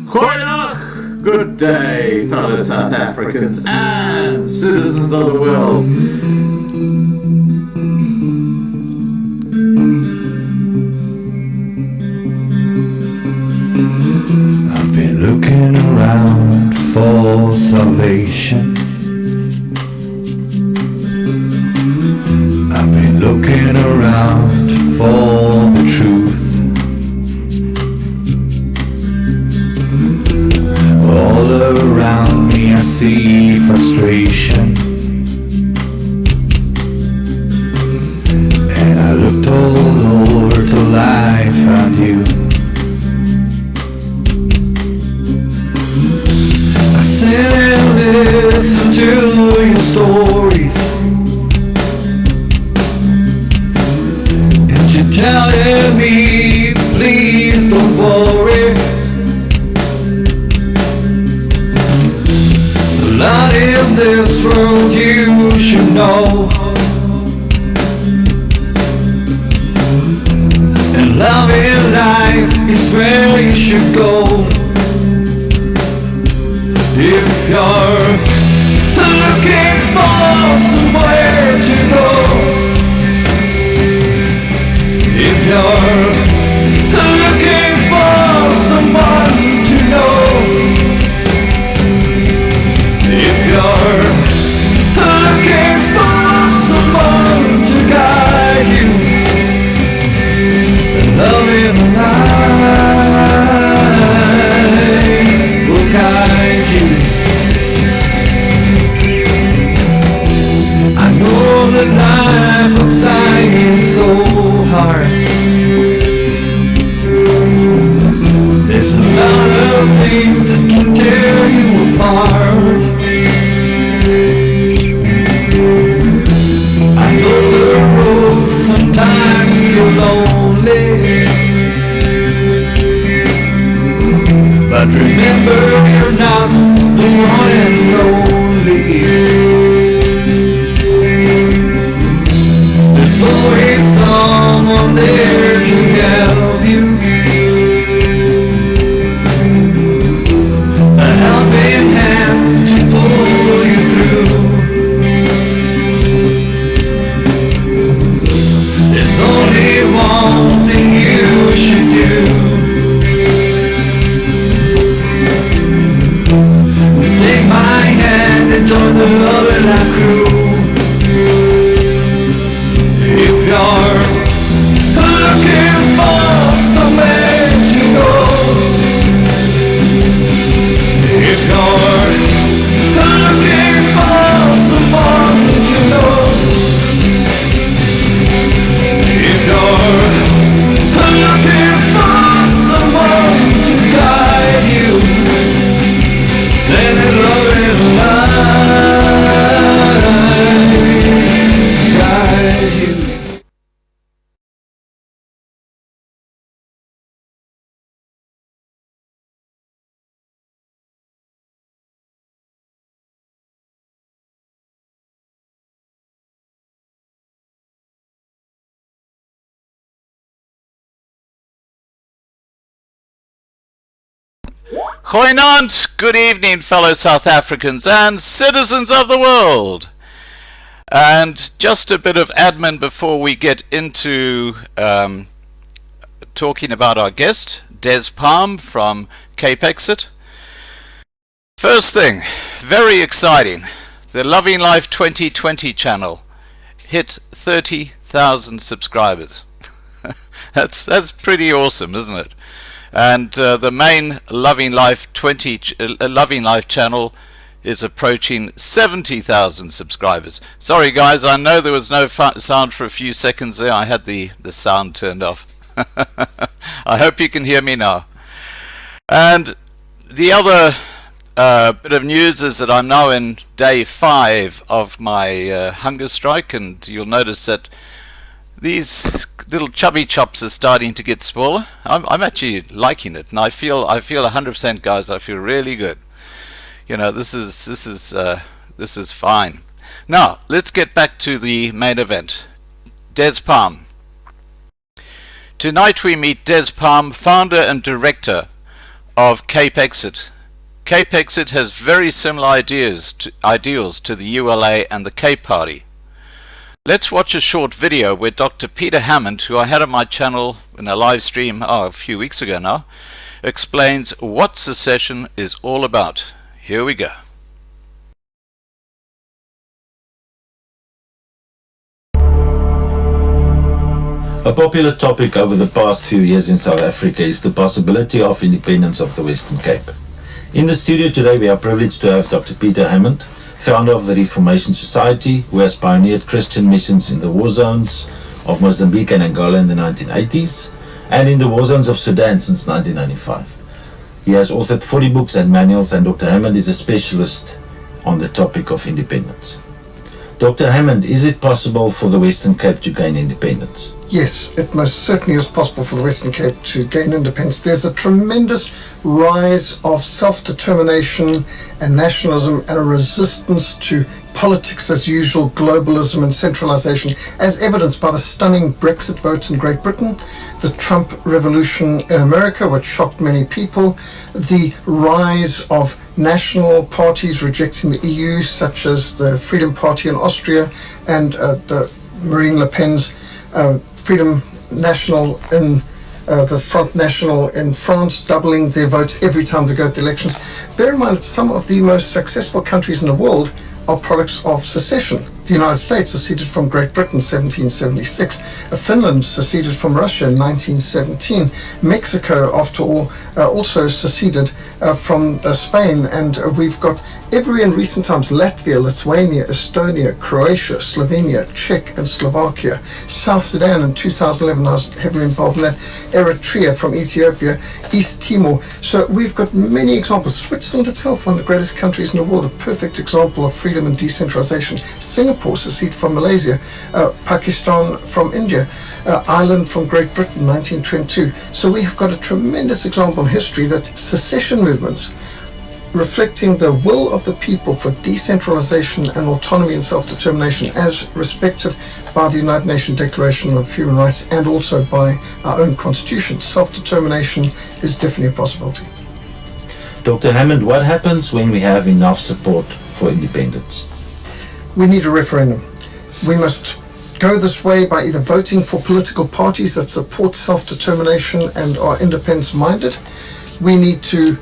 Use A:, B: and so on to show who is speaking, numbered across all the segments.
A: Goeiedag! Good day, fellow South Africans and citizens of the world.
B: I've been looking around for salvation. I've been looking around for the truth. All around me I see frustration, and I looked all over till I found you. I sit and listen to your stories, and you're telling me, please don't worry. Not in this world you should know, and love in life is where you should go. If you're looking for somewhere to go, if you're looking for someone to know, if you're looking for someone to guide you, the loving light will guide you. I know that life outside is so hard. There's a lot of things that can tear you apart. I know the road sometimes feel lonely, but remember you're not the one and only. There's always someone there to help you, a helping hand to pull you through. There's only one thing you should do. Take my hand and join the loving life crew. If you're looking for somewhere to go, if you're looking for someone to know, if you're looking for someone to guide you, then the loving light guide you.
A: Goeienaand, good evening, fellow South Africans and citizens of the world. And just a bit of admin before we get into talking about our guest, Des Palm from CapeXit. First thing, very exciting, the Loving Life 2020 channel hit 30,000 subscribers. That's pretty awesome, isn't it? And the main Loving Life Loving Life channel is approaching 70,000 subscribers. Sorry guys, I know there was no sound for a few seconds there. I had the sound turned off. I hope you can hear me now. And the other bit of news is that I'm now in day 5 of my hunger strike, and you'll notice that these little chubby chops are starting to get smaller. I'm actually liking it, and I feel 100%, guys. I feel really good. You know, this is fine. Now let's get back to the main event. Des Palm. Tonight we meet Des Palm, founder and director of CapeXit. CapeXit has very similar ideals to the ULA and the Cape Party. Let's watch a short video where Dr. Peter Hammond, who I had on my channel in a live stream a few weeks ago now, explains what secession is all about. Here we go.
C: A popular topic over the past few years in South Africa is the possibility of independence of the Western Cape. In the studio today we are privileged to have Dr. Peter Hammond, founder of the Reformation Society, who has pioneered Christian missions in the war zones of Mozambique and Angola in the 1980s, and in the war zones of Sudan since 1995. He has authored 40 books and manuals, and Dr. Hammond is a specialist on the topic of independence. Dr. Hammond, is it possible for the Western Cape to gain independence?
D: Yes, it most certainly is possible for the Western Cape to gain independence. There's a tremendous rise of self-determination and nationalism and a resistance to politics as usual, globalism and centralization, as evidenced by the stunning Brexit votes in Great Britain, the Trump revolution in America, which shocked many people, the rise of national parties rejecting the EU, such as the Freedom Party in Austria and the Marine Le Pen's Freedom National in the Front National in France, doubling their votes every time they go to elections. Bear in mind that some of the most successful countries in the world are products of secession. The United States seceded from Great Britain in 1776. Finland seceded from Russia in 1917. Mexico, after all, also seceded from Spain. And we've got every in recent times: Latvia, Lithuania, Estonia, Croatia, Slovenia, Czech and Slovakia. South Sudan in 2011, I was heavily involved in that. Eritrea from Ethiopia, East Timor. So we've got many examples. Switzerland itself, one of the greatest countries in the world, a perfect example of freedom and decentralization. Singapore seceded from Malaysia, Pakistan from India, Ireland from Great Britain, 1922. So we have got a tremendous example in history that secession movements, reflecting the will of the people for decentralization and autonomy and self-determination as respected by the United Nations Declaration of Human Rights and also by our own constitution. Self-determination is definitely a possibility.
C: Dr. Hammond, what happens when we have enough support for independence?
D: We need a referendum. We must go this way by either voting for political parties that support self-determination and are independence-minded. We need to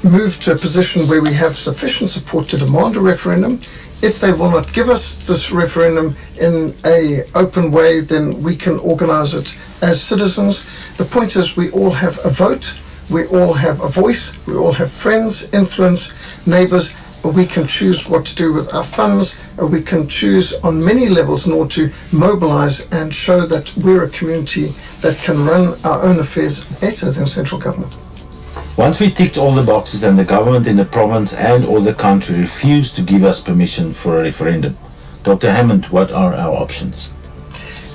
D: move to a position where we have sufficient support to demand a referendum. If they will not give us this referendum in an open way, then we can organize it as citizens. The point is, we all have a vote, we all have a voice, we all have friends, influence, neighbors. We can choose what to do with our funds. We can choose on many levels in order to mobilize and show that we're a community that can run our own affairs better than central government.
C: Once we ticked all the boxes and the government in the province and or the country refused to give us permission for a referendum, Dr. Hammond, what are our options?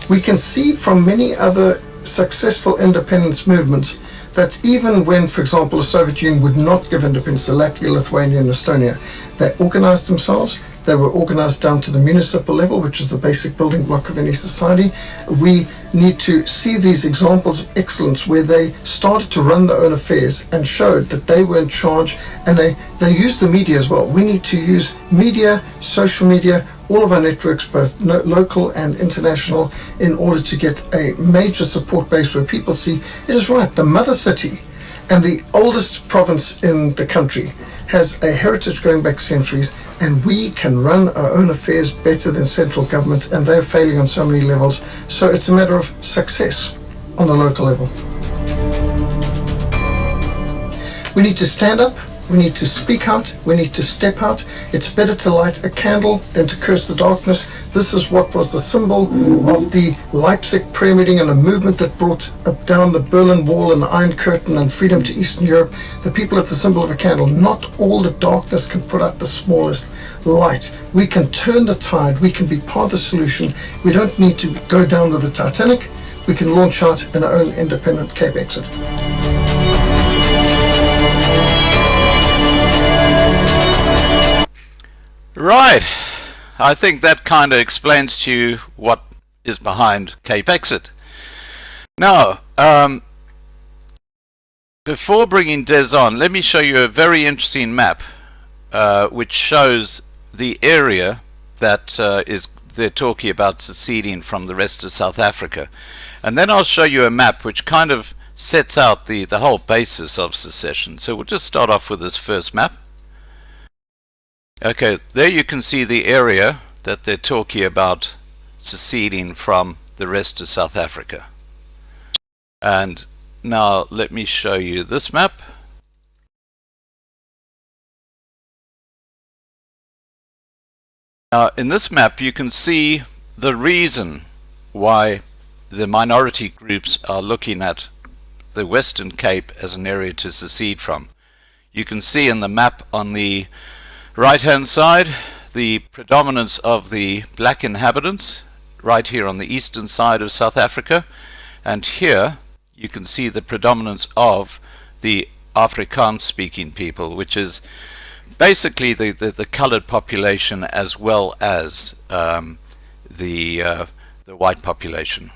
D: We can see from many other successful independence movements that even when, for example, the Soviet Union would not give independence to Latvia, Lithuania and Estonia, they organized themselves. They were organized down to the municipal level, which is the basic building block of any society. We need to see these examples of excellence where they started to run their own affairs and showed that they were in charge, and they used the media as well. We need to use media, social media, all of our networks, both local and international, in order to get a major support base where people see it is right. The mother city and the oldest province in the country has a heritage going back centuries, and we can run our own affairs better than central government, and they're failing on so many levels. So it's a matter of success on the local level. We need to stand up, we need to speak out, we need to step out. It's better to light a candle than to curse the darkness. This is what was the symbol of the Leipzig prayer meeting and a movement that brought down the Berlin Wall and the Iron Curtain and freedom to Eastern Europe. The people have the symbol of a candle. Not all the darkness can put out the smallest light. We can turn the tide. We can be part of the solution. We don't need to go down with the Titanic. We can launch out in our own independent CapeXit.
A: Right. I think that kind of explains to you what is behind CapeXit. Now, before bringing Des on, let me show you a very interesting map which shows the area that they're talking about seceding from the rest of South Africa. And then I'll show you a map which kind of sets out the whole basis of secession. So we'll just start off with this first map. Okay, there you can see the area that they're talking about seceding from the rest of South Africa. And now let me show you this map. Now in this map you can see the reason why the minority groups are looking at the Western Cape as an area to secede from. You can see in the map on the right hand side the predominance of the black inhabitants right here on the eastern side of South Africa, and here you can see the predominance of the Afrikaans speaking people, which is basically the colored population as well as the white population.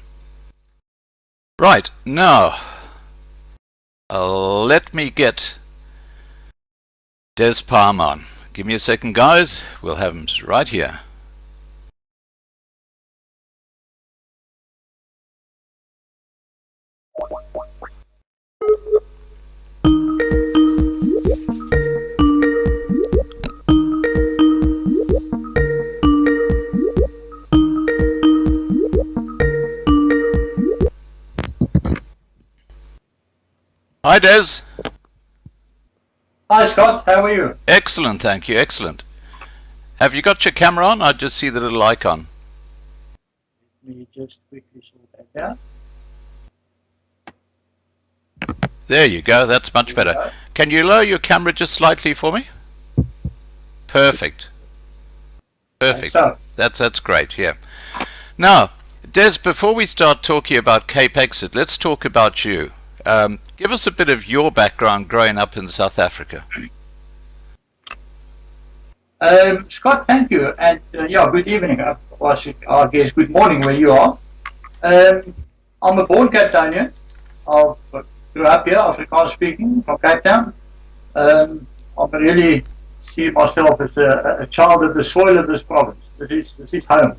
A: Right, now let me get Des Palm on. Give me a second, guys. We'll have him right here. Hi, Des.
E: Hi Scott, how are you?
A: Excellent, thank you, excellent. Have you got your camera on? I just see the little icon.
E: Let me just quickly sort that out.
A: There you go, that's much better. Can you lower your camera just slightly for me? Perfect. Perfect.
E: So,
A: That's great, yeah. Now, Des, before we start talking about CapeXit, let's talk about you. Give us a bit of your background growing up in South Africa.
E: Scott, thank you, and yeah, good evening. I guess good morning where you are. I'm a born Cape Townian. I grew up here, Afrikaans speaking, from Cape Town. I really see myself as a child of the soil of this province. This is home.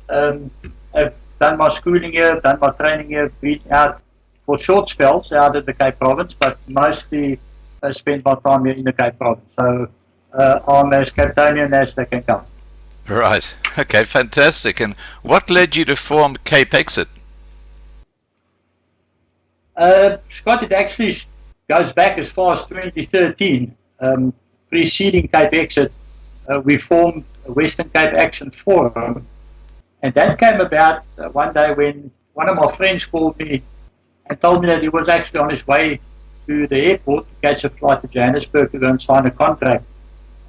E: I've done my schooling here, done my training here, been out for short spells out of the Cape Province, but mostly spent my time here in the Cape Province. So I'm as Cape Townian as they can come.
A: Right. Okay, fantastic. And what led you to form CapeXit?
E: Scott, it actually goes back as far as 2013. Preceding CapeXit, we formed a Western Cape Action Forum, and that came about one day when one of my friends called me and told me that he was actually on his way to the airport to catch a flight to Johannesburg to go and sign a contract.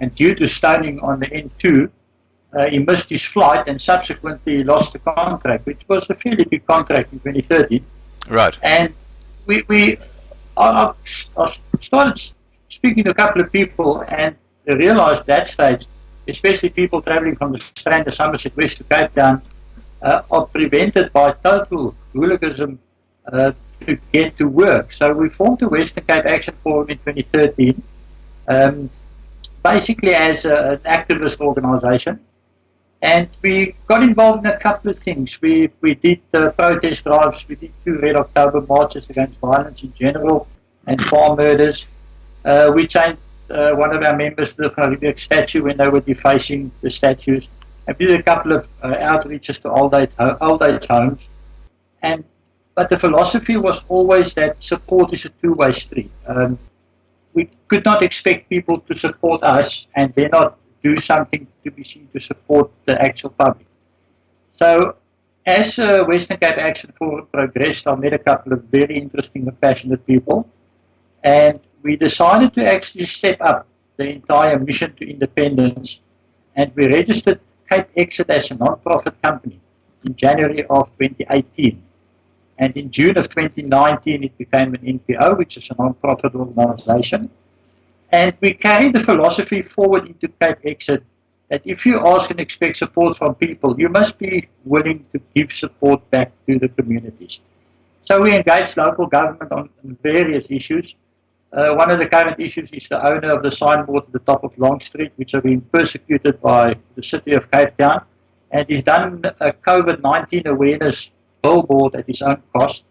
E: And due to stoning on the N2, he missed his flight and subsequently lost the contract, which was a fairly big contract in 2013.
A: Right.
E: And I started speaking to a couple of people and realized that stage, especially people traveling from the Strand of Somerset West to Cape Town, are prevented by total hooliganism to get to work. So we formed the Western Cape Action Forum in 2013, basically as an activist organization. And we got involved in a couple of things. We did protest drives, we did 2 Red October marches against violence in general and farm murders. We changed one of our members to the Referendum statue when they were defacing the statues. And we did a couple of outreaches to old age homes. But the philosophy was always that support is a two-way street. We could not expect people to support us and then not do something to be seen to support the actual public. So as Western Cape Action Forum progressed, I met a couple of very interesting and passionate people, and we decided to actually step up the entire mission to independence, and we registered CapeXit as a non-profit company in January of 2018. And in June of 2019, it became an NPO, which is a non-profit organization. And we carried the philosophy forward into CapeXit that if you ask and expect support from people, you must be willing to give support back to the communities. So we engage local government on various issues. One of the current issues is the owner of the signboard at the top of Long Street, which are being persecuted by the city of Cape Town, and he's done a COVID-19 awareness billboard at his own cost.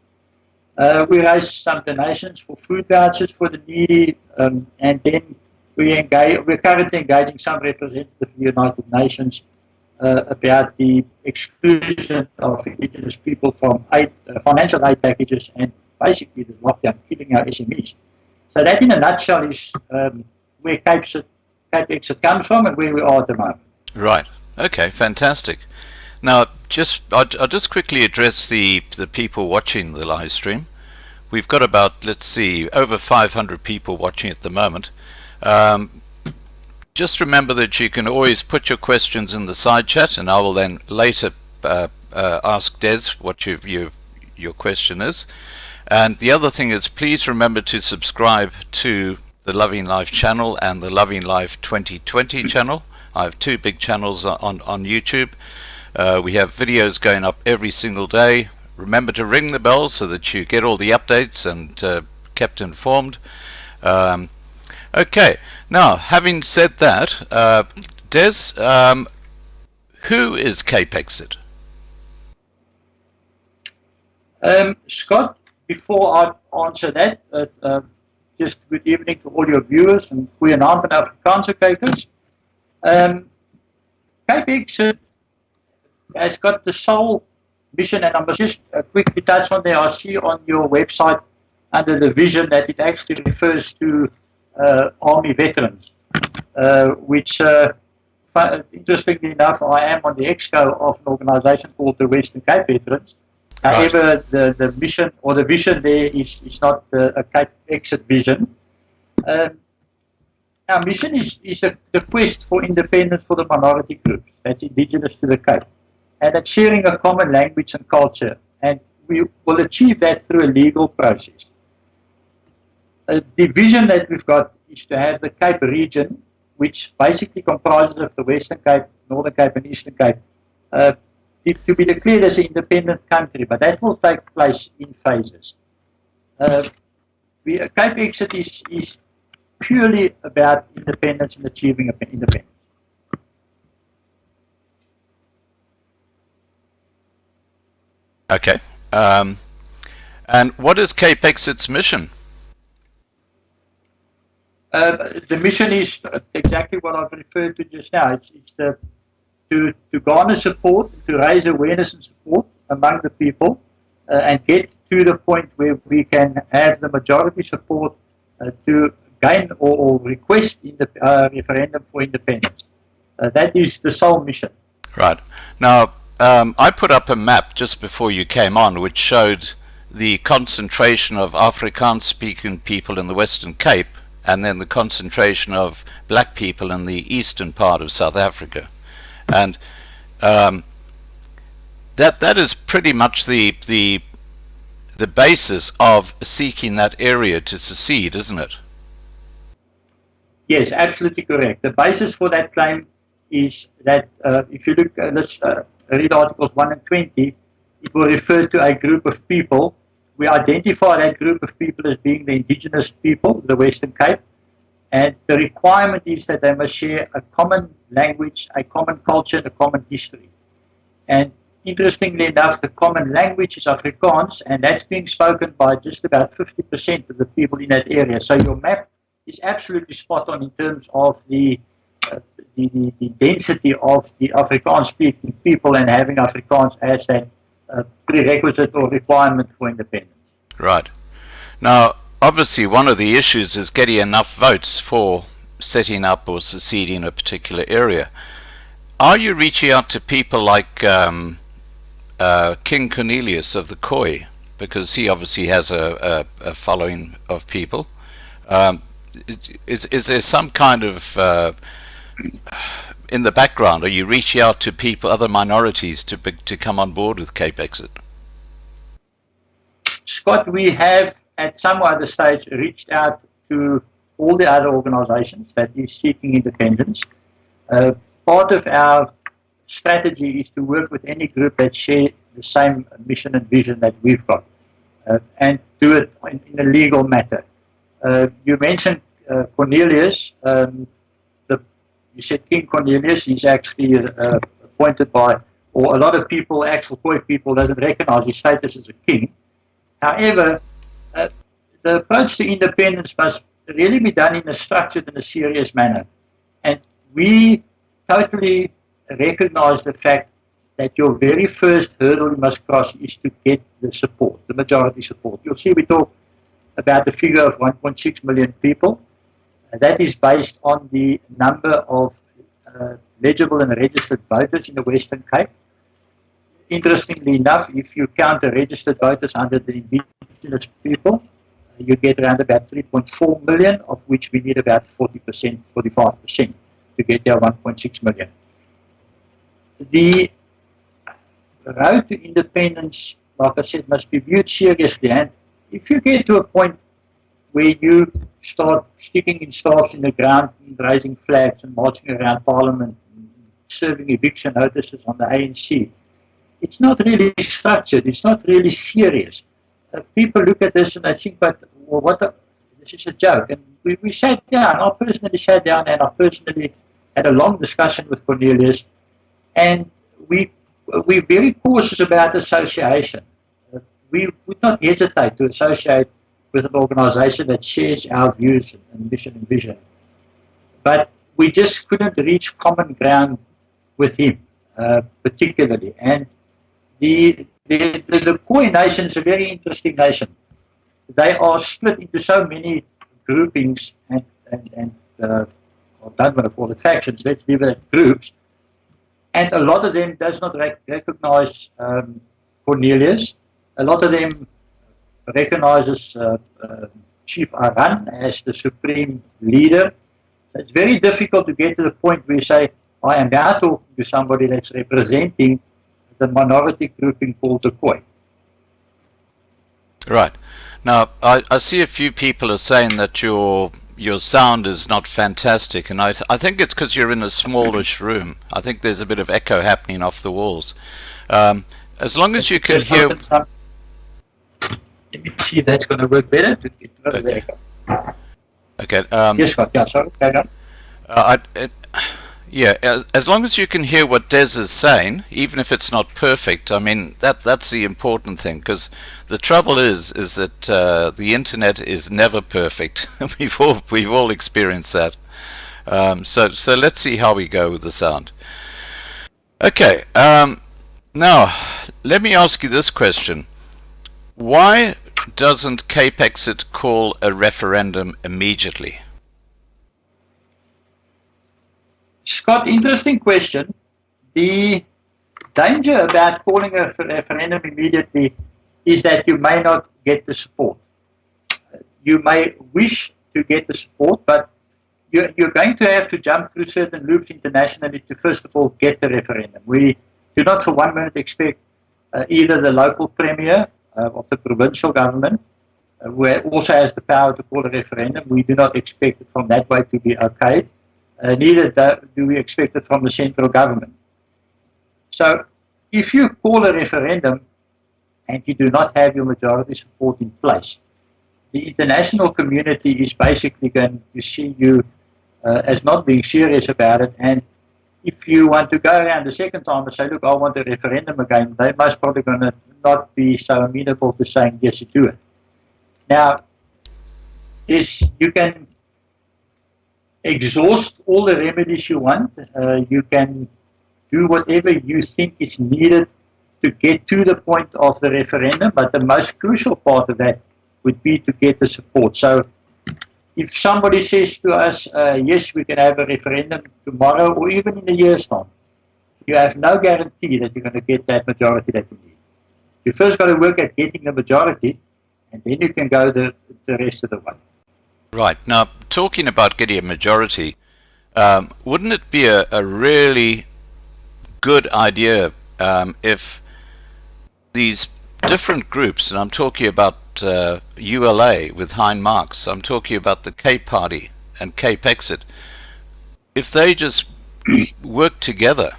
E: We raise some donations for food vouchers for the needy, and then we're currently engaging some representatives of the United Nations about the exclusion of indigenous people from financial aid packages and basically the lockdown killing our SMEs. So that in a nutshell is where CapeXit comes from and where we are at the moment.
A: Right. Okay, fantastic. Now, I'll just quickly address the people watching the live stream. We've got about, let's see, over 500 people watching at the moment. Just remember that you can always put your questions in the side chat, and I will then later ask Des what your question is. And the other thing is, please remember to subscribe to the Loving Life channel and the Loving Life 2020 channel. I have two big channels on YouTube. We have videos going up every single day. Remember to ring the bell so that you get all the updates and kept informed. Okay, now having said that, Des, who is CapeXit?
E: Scott, before I answer that, just good evening to all your viewers and goeienaand van Afrikaanse kijkers. CapeXit has got the sole mission, and I must just quickly touch on there. I see on your website under the vision that it actually refers to Army veterans, which interestingly enough, I am on the exco of an organization called the Western Cape Veterans. However, the mission or the vision there is not a CapeXit vision. Our mission is the quest for independence for the minority groups that's indigenous to the Cape, and it's sharing a common language and culture, and we will achieve that through a legal process. The vision that we've got is to have the Cape region, which basically comprises of the Western Cape, Northern Cape and Eastern Cape, to be declared as an independent country, but that will take place in phases. CapeXit is purely about independence and achieving independence.
A: Okay. And what is CapeXit's mission?
E: The mission is exactly what I've referred to just now. It's to garner support, to raise awareness and support among the people, and get to the point where we can have the majority support to gain or request in the referendum for independence. That is the sole mission.
A: Right. Now, I put up a map just before you came on which showed the concentration of Afrikaans-speaking people in the Western Cape and then the concentration of black people in the eastern part of South Africa. And that is pretty much the basis of seeking that area to secede, isn't it?
E: Yes, absolutely correct. The basis for that claim is that if you look at this, read Articles 1 and 20, it will refer to a group of people. We identify that group of people as being the indigenous people, the Western Cape, and the requirement is that they must share a common language, a common culture, and a common history. And interestingly enough, the common language is Afrikaans, and that's being spoken by just about 50% of the people in that area. So your map is absolutely spot on in terms of the density of the Afrikaans-speaking people and having Afrikaans as that prerequisite or requirement for independence.
A: Right. Now, obviously, one of the issues is getting enough votes for setting up or seceding a particular area. Are you reaching out to people like King Cornelius of the Khoi, because he obviously has a following of people? Is there some kind of in the background, are you reaching out to people, other minorities, to come on board with CapeXit?
E: Scott, we have at some other stage reached out to all the other organizations that is seeking independence. Part of our strategy is to work with any group that share the same mission and vision that we've got. and do it in a legal matter. You mentioned Cornelius. You said King Cornelius. He's actually appointed by, or a lot of people, actual Khoi people, doesn't recognize his status as a king. However, the approach to independence must really be done in a structured and a serious manner. And we totally recognize the fact that your very first hurdle you must cross is to get the support, the majority support. You'll see we talk about the figure of 1.6 million people. That is based on the number of legible and registered voters in the Western Cape. Interestingly enough, if you count the registered voters under the indigenous people, you get around about 3.4 million, of which we need about 40%, 45% to get there 1.6 million. The road to independence, like I said, must be viewed seriously. And if you get to a point where you start sticking in staffs in the ground, raising flags and marching around Parliament, and serving eviction notices on the ANC, it's not really structured, it's not really serious. People look at this and they think, but well, this is a joke. And we sat down, I personally sat down and I personally had a long discussion with Cornelius, and we're very cautious about association. We would not hesitate to associate with an organization that shares our views and mission and vision. But we just couldn't reach common ground with him, particularly. And the Khoi nation is a very interesting nation. They are split into so many groupings and I don't want to call it factions, let's leave it at groups. And a lot of them does not recognize Cornelius. A lot of them recognizes Chief Aran as the supreme leader. So it's very difficult to get to the point where you say, I am now talking to somebody that's representing the minority grouping called the Khoi.
A: Right. Now, I see a few people are saying that your sound is not fantastic, and I think it's because you're in a smallish room. I think there's a bit of echo happening off the walls. As long as you can hear...
E: Let me see if that's going to work better. To get rid of the echo.
A: Okay.
E: Yes, Scott. Yeah, sorry. Carry on.
A: Yeah, as long as you can hear what Des is saying, even if it's not perfect, I mean, that's the important thing, because the trouble is that the internet is never perfect. we've all experienced that. So let's see how we go with the sound. Okay, now let me ask you this question. Why doesn't CapeXit call a referendum immediately?
E: Scott, interesting question. The danger about calling a referendum immediately is that you may not get the support. You may wish to get the support, but you're going to have to jump through certain loops internationally to first of all get the referendum. We do not for 1 minute expect either the local premier of the provincial government, who also has the power to call a referendum. We do not expect it from that way to be okay. Neither do we expect it from the central government. So if you call a referendum and you do not have your majority support in place, the international community is basically going to see you as not being serious about it. And if you want to go around the second time and say, look, I want a referendum again, they most probably going to not be so amenable to saying yes to it. Now, you can exhaust all the remedies you want. You can do whatever you think is needed to get to the point of the referendum, but the most crucial part of that would be to get the support. So if somebody says to us, yes, we can have a referendum tomorrow or even in a year's time, you have no guarantee that you're going to get that majority that you need. You first got to work at getting the majority, and then you can go the rest of the way.
A: Right. Now, talking about getting a majority, wouldn't it be a really good idea if these different groups, and I'm talking about ULA with Hein Marx, I'm talking about the Cape Party and CapeXit, if they just work together,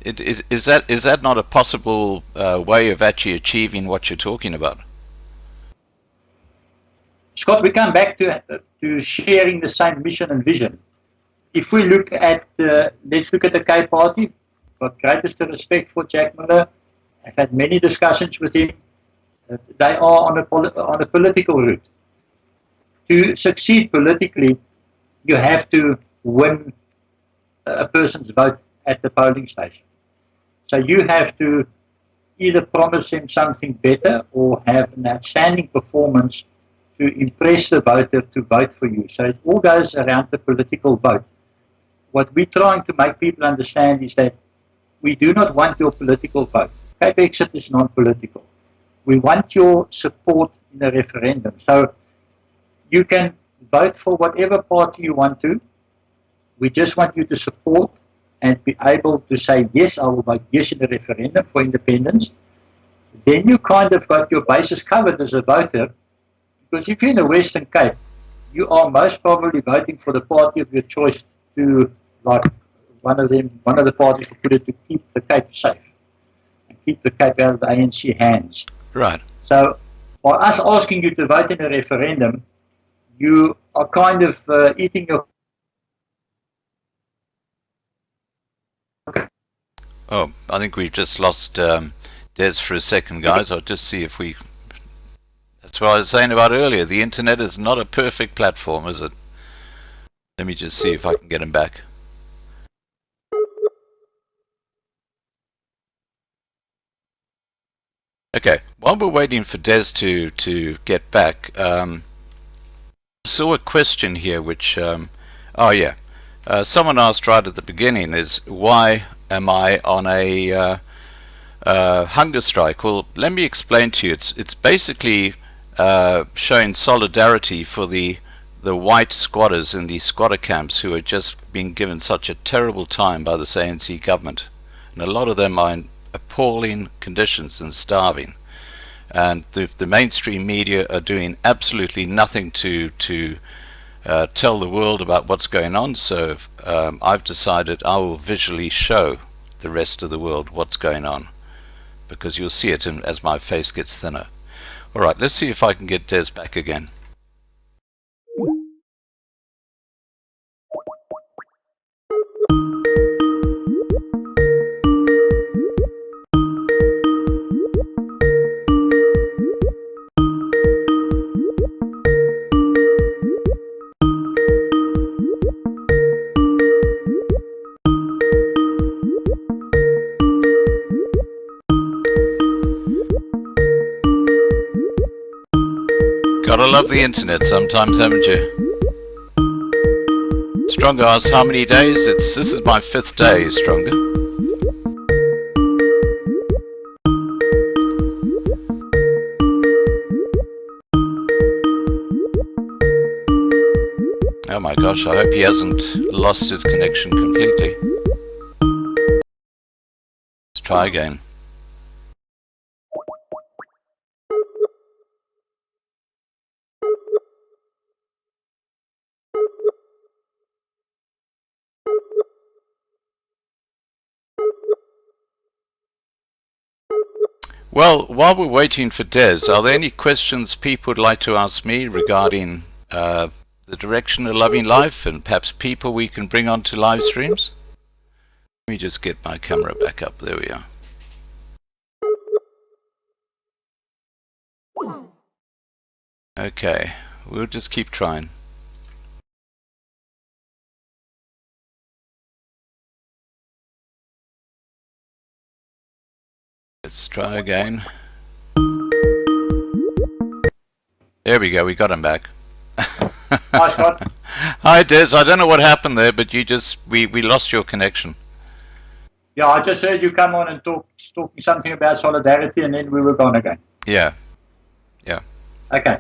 A: is that not a possible way of actually achieving what you're talking about?
E: Scott, we come back to sharing the same mission and vision. If we look at, let's look at the Cape Party. Got greatest respect for Jack Miller. I've had many discussions with him. They are on a political route. To succeed politically, you have to win a person's vote at the polling station. So you have to either promise them something better or have an outstanding performance to impress the voter to vote for you. So it all goes around the political vote. What we're trying to make people understand is that we do not want your political vote. CapeXit is non-political. We want your support in a referendum. So you can vote for whatever party you want to. We just want you to support and be able to say, yes, I will vote yes in the referendum for independence. Then you kind of got your bases covered as a voter, because if you're in the Western Cape, you are most probably voting for the party of your choice to, like one of the parties who put it, to keep the Cape safe and keep the Cape out of the ANC hands.
A: Right.
E: So by us asking you to vote in a referendum, you are kind of eating your...
A: Oh, I think we've just lost Des for a second, guys. I'll just see if we... That's what I was saying about earlier. The internet is not a perfect platform, is it? Let me just see if I can get him back. Okay, while we're waiting for Des to get back, I saw a question here which... oh yeah, someone asked right at the beginning is, why am I on a hunger strike? Well, let me explain to you. It's basically showing solidarity for the white squatters in the squatter camps who are just being given such a terrible time by this ANC government, and a lot of them are in appalling conditions and starving, and the mainstream media are doing absolutely nothing to tell the world about what's going on. So I've decided I will visually show the rest of the world what's going on, because you'll see it as my face gets thinner. Alright, let's see if I can get Des back again. Gotta love the internet sometimes, haven't you? Stronger asks how many days? This is my 5th day, Stronger. Oh my gosh, I hope he hasn't lost his connection completely. Let's try again. Well, while we're waiting for Des, are there any questions people would like to ask me regarding the direction of Loving Life and perhaps people we can bring onto live streams? Let me just get my camera back up. There we are. Okay, we'll just keep trying. Let's try again. There we go, we got him back.
E: Hi, Scott.
A: Hi Des, I don't know what happened there, but we lost your connection.
E: Yeah, I just heard you come on and talking something about solidarity, and then we were gone again.
A: Yeah.
E: Okay.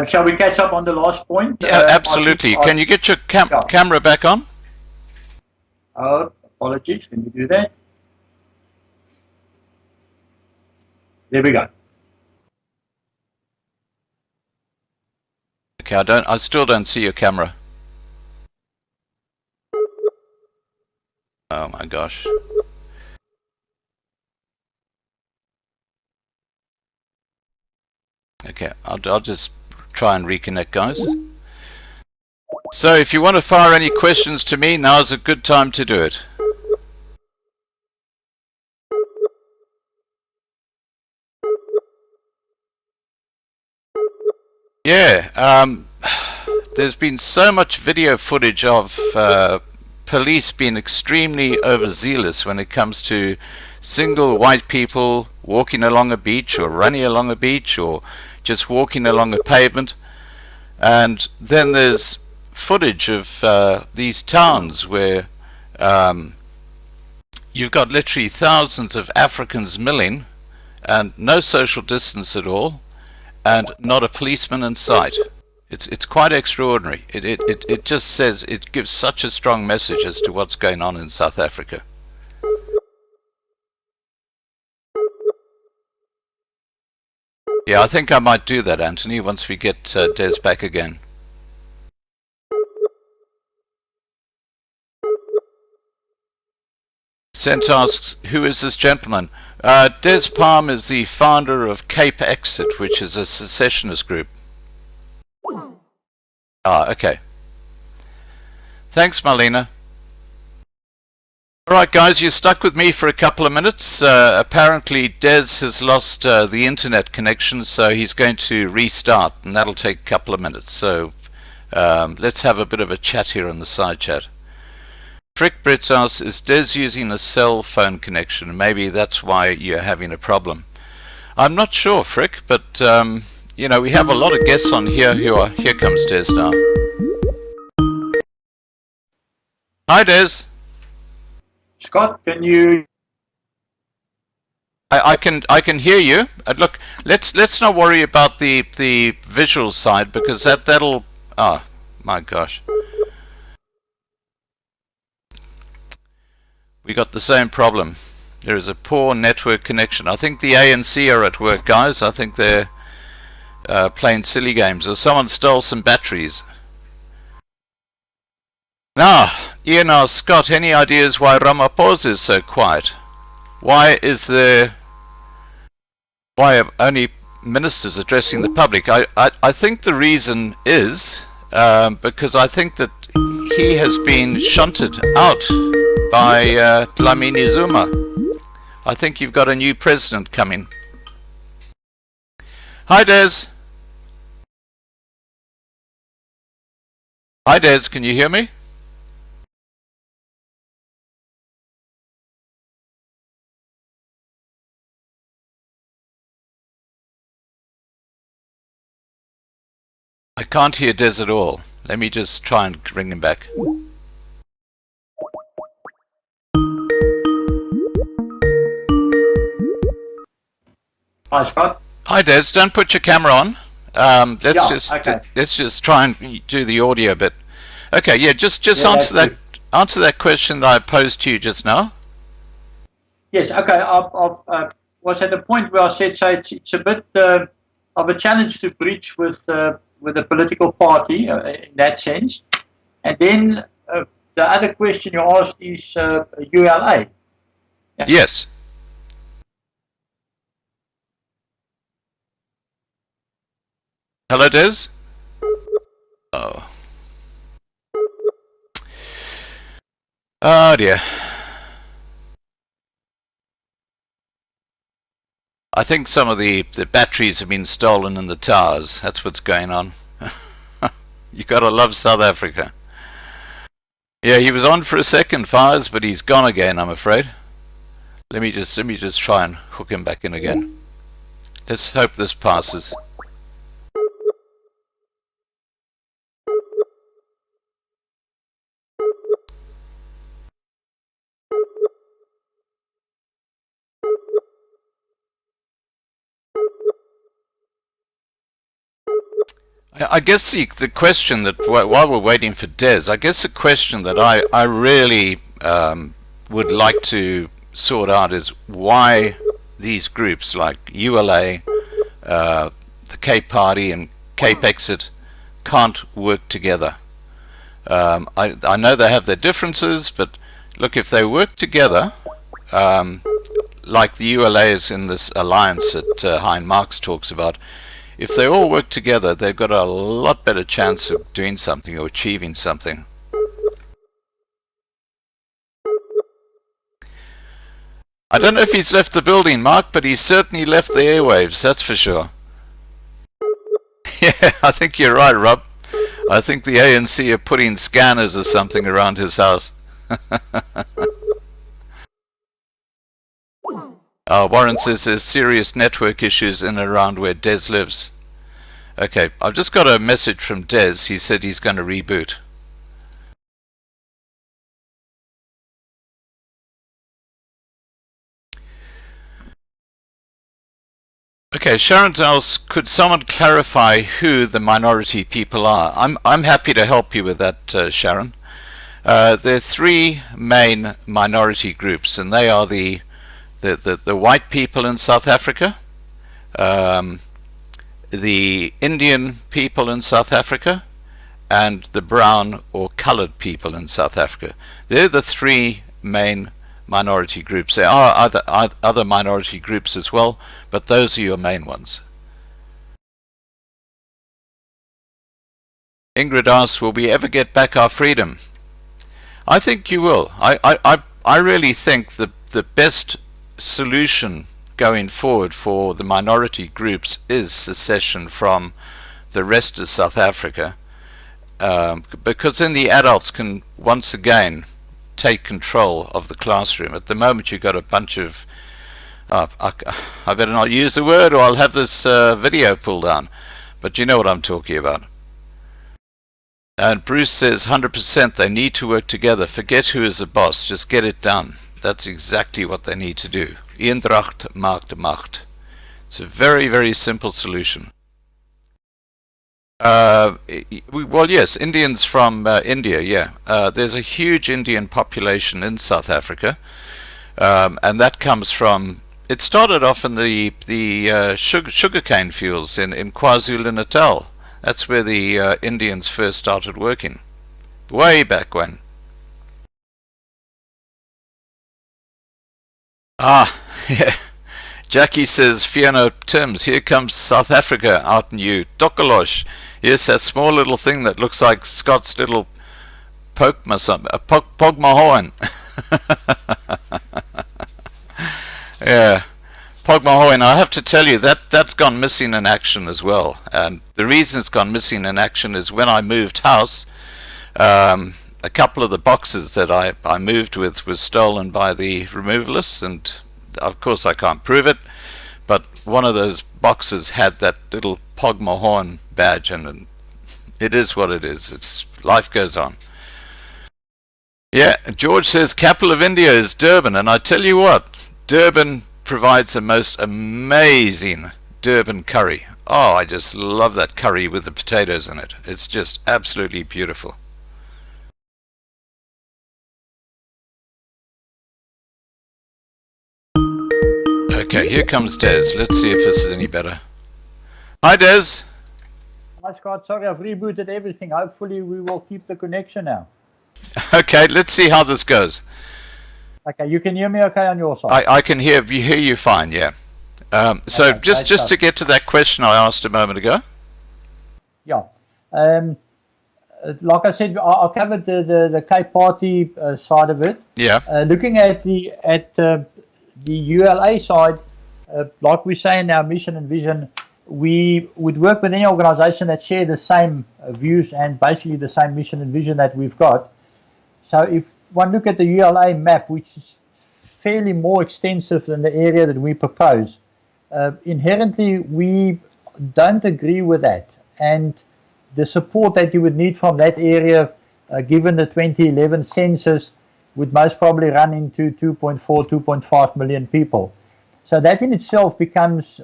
E: Shall we catch up on the last point?
A: Yeah, absolutely. Can you get your camera back on?
E: Oh, apologies. Can you do that? There we go.
A: Okay, I still don't see your camera. Oh my gosh. Okay, I'll just try and reconnect, guys. So if you want to fire any questions to me, now's a good time to do it. Yeah, there's been so much video footage of police being extremely overzealous when it comes to single white people walking along a beach or running along a beach or just walking along a pavement. And then there's footage of these towns where you've got literally thousands of Africans milling and no social distance at all and not a policeman in sight. It's quite extraordinary. It just says, it gives such a strong message as to what's going on in South Africa. Yeah, I think I might do that, Anthony, once we get Des back again. Sent asks, who is this gentleman? Des Palm is the founder of CapeXit, which is a secessionist group. Ah, okay. Thanks, Marlena. Alright guys, you're stuck with me for a couple of minutes. Apparently Des has lost the internet connection, so he's going to restart, and that'll take a couple of minutes. So let's have a bit of a chat here on the side chat. Frick Brett asks, is Des using a cell phone connection? Maybe that's why you're having a problem. I'm not sure, Frick, but you know, we have a lot of guests on here who are... Here comes Des now. Hi, Des.
E: Scott, can you...
A: I can hear you. Look, let's not worry about the visual side, because that'll... Oh, my gosh. We got the same problem. There is a poor network connection. I think the ANC are at work, guys. I think they're playing silly games, or someone stole some batteries. Now, Ian asks, Scott, any ideas why Ramaphosa is so quiet? Why are only ministers addressing the public? I think the reason is because I think that he has been shunted out by Dlamini Zuma. I think you've got a new president coming. Hi, Des. Hi, Des, can you hear me? I can't hear Des at all. Let me just try and bring him back.
E: Hi, Scott.
A: Hi, Des. Don't put your camera on. Let's just try and do the audio bit. Okay, yeah, just answer that question that I posed to you just now.
E: Yes, okay. I was at the point where I said, so it's a bit of a challenge to breach with a political party in that sense. And then the other question you asked is ULA. Yeah.
A: Yes. Hello, Des? Oh. Oh dear. I think some of the batteries have been stolen in the towers. That's what's going on. You gotta love South Africa. Yeah, he was on for a second, Fires, but he's gone again, I'm afraid. Let me just try and hook him back in again. Let's hope this passes. I guess the question that, while we're waiting for Des, I guess the question that I really would like to sort out is why these groups like ULA, the Cape Party and CapeXit can't work together. I know they have their differences, but look, if they work together, like the ULA is in this alliance that Hein Marx talks about, if they all work together, they've got a lot better chance of doing something or achieving something. I don't know if he's left the building, Mark, but he's certainly left the airwaves, that's for sure. Yeah, I think you're right, Rob. I think the ANC are putting scanners or something around his house. Warren says there's serious network issues in and around where Des lives. Okay, I've just got a message from Des. He said he's going to reboot. Okay, Sharon asks, could someone clarify who the minority people are? I'm happy to help you with that, Sharon. There are three main minority groups, and they are the white people in South Africa, the Indian people in South Africa, and the brown or colored people in South Africa. They're the three main minority groups. There are other minority groups as well, but those are your main ones. Ingrid asks, will we ever get back our freedom? I think you will. I really think the best solution going forward for the minority groups is secession from the rest of South Africa, because then the adults can once again take control of the classroom. At the moment you've got a bunch of I better not use the word or I'll have this video pulled down, but you know what I'm talking about. And Bruce says 100% they need to work together. Forget who is the boss, just get it done. That's exactly what they need to do. Eendracht maakt macht. It's a very, very simple solution. Well, yes, Indians from India, yeah. There's a huge Indian population in South Africa, and that comes from, it started off in the sugarcane fields in KwaZulu-Natal. That's where the Indians first started working, way back when. Yeah. Jackie says, Fiona Timms, here comes South Africa out in you. Tokkolosh. Yes, that small little thing that looks like Scott's little Pogmahoen. Yeah. Pogmahoen, I have to tell you, that's gone missing in action as well. And the reason it's gone missing in action is when I moved house, a couple of the boxes that I moved with was stolen by the removalists, and of course I can't prove it, but one of those boxes had that little Pogmahorn badge, and it is what it is. Life goes on. Yeah, George says capital of India is Durban, and I tell you what, Durban provides the most amazing Durban curry. Oh, I just love that curry with the potatoes in it. It's just absolutely beautiful. Okay, here comes Des. Let's see if this is any better. Hi, Des.
E: Hi, Scott. Sorry, I've rebooted everything. Hopefully we will keep the connection now.
A: Okay, let's see how this goes.
E: Okay, you can hear me okay on your side?
A: I can hear you fine, yeah. So
E: okay,
A: just to get to that question I asked a moment ago.
E: Yeah. Like I said, I covered the Cape Party side of it.
A: Yeah.
E: Looking at the ULA side, like we say in our mission and vision, we would work with any organization that share the same views and basically the same mission and vision that we've got. So if one look at the ULA map, which is fairly more extensive than the area that we propose, inherently we don't agree with that. And the support that you would need from that area, given the 2011 census, would most probably run into 2.4, 2.5 million people. So that in itself becomes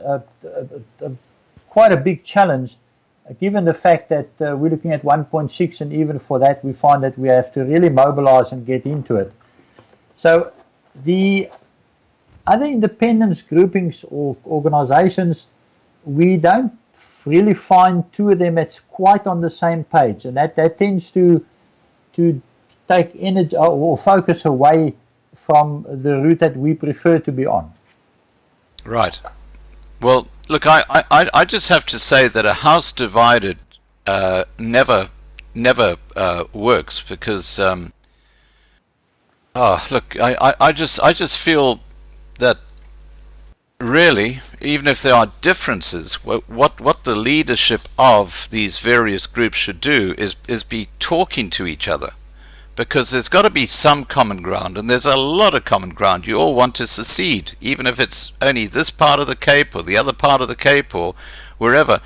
E: quite a big challenge, given the fact that we're looking at 1.6, and even for that we find that we have to really mobilize and get into it. So the other independence groupings or organizations, we don't really find two of them that's quite on the same page, and that tends to take energy or focus away from the route that we prefer to be on.
A: Right. Well, look, I just have to say that a house divided never works, because look, I just feel that really, even if there are differences, what the leadership of these various groups should do is be talking to each other, because there's got to be some common ground, and there's a lot of common ground. You all want to secede, even if it's only this part of the Cape or the other part of the Cape or wherever.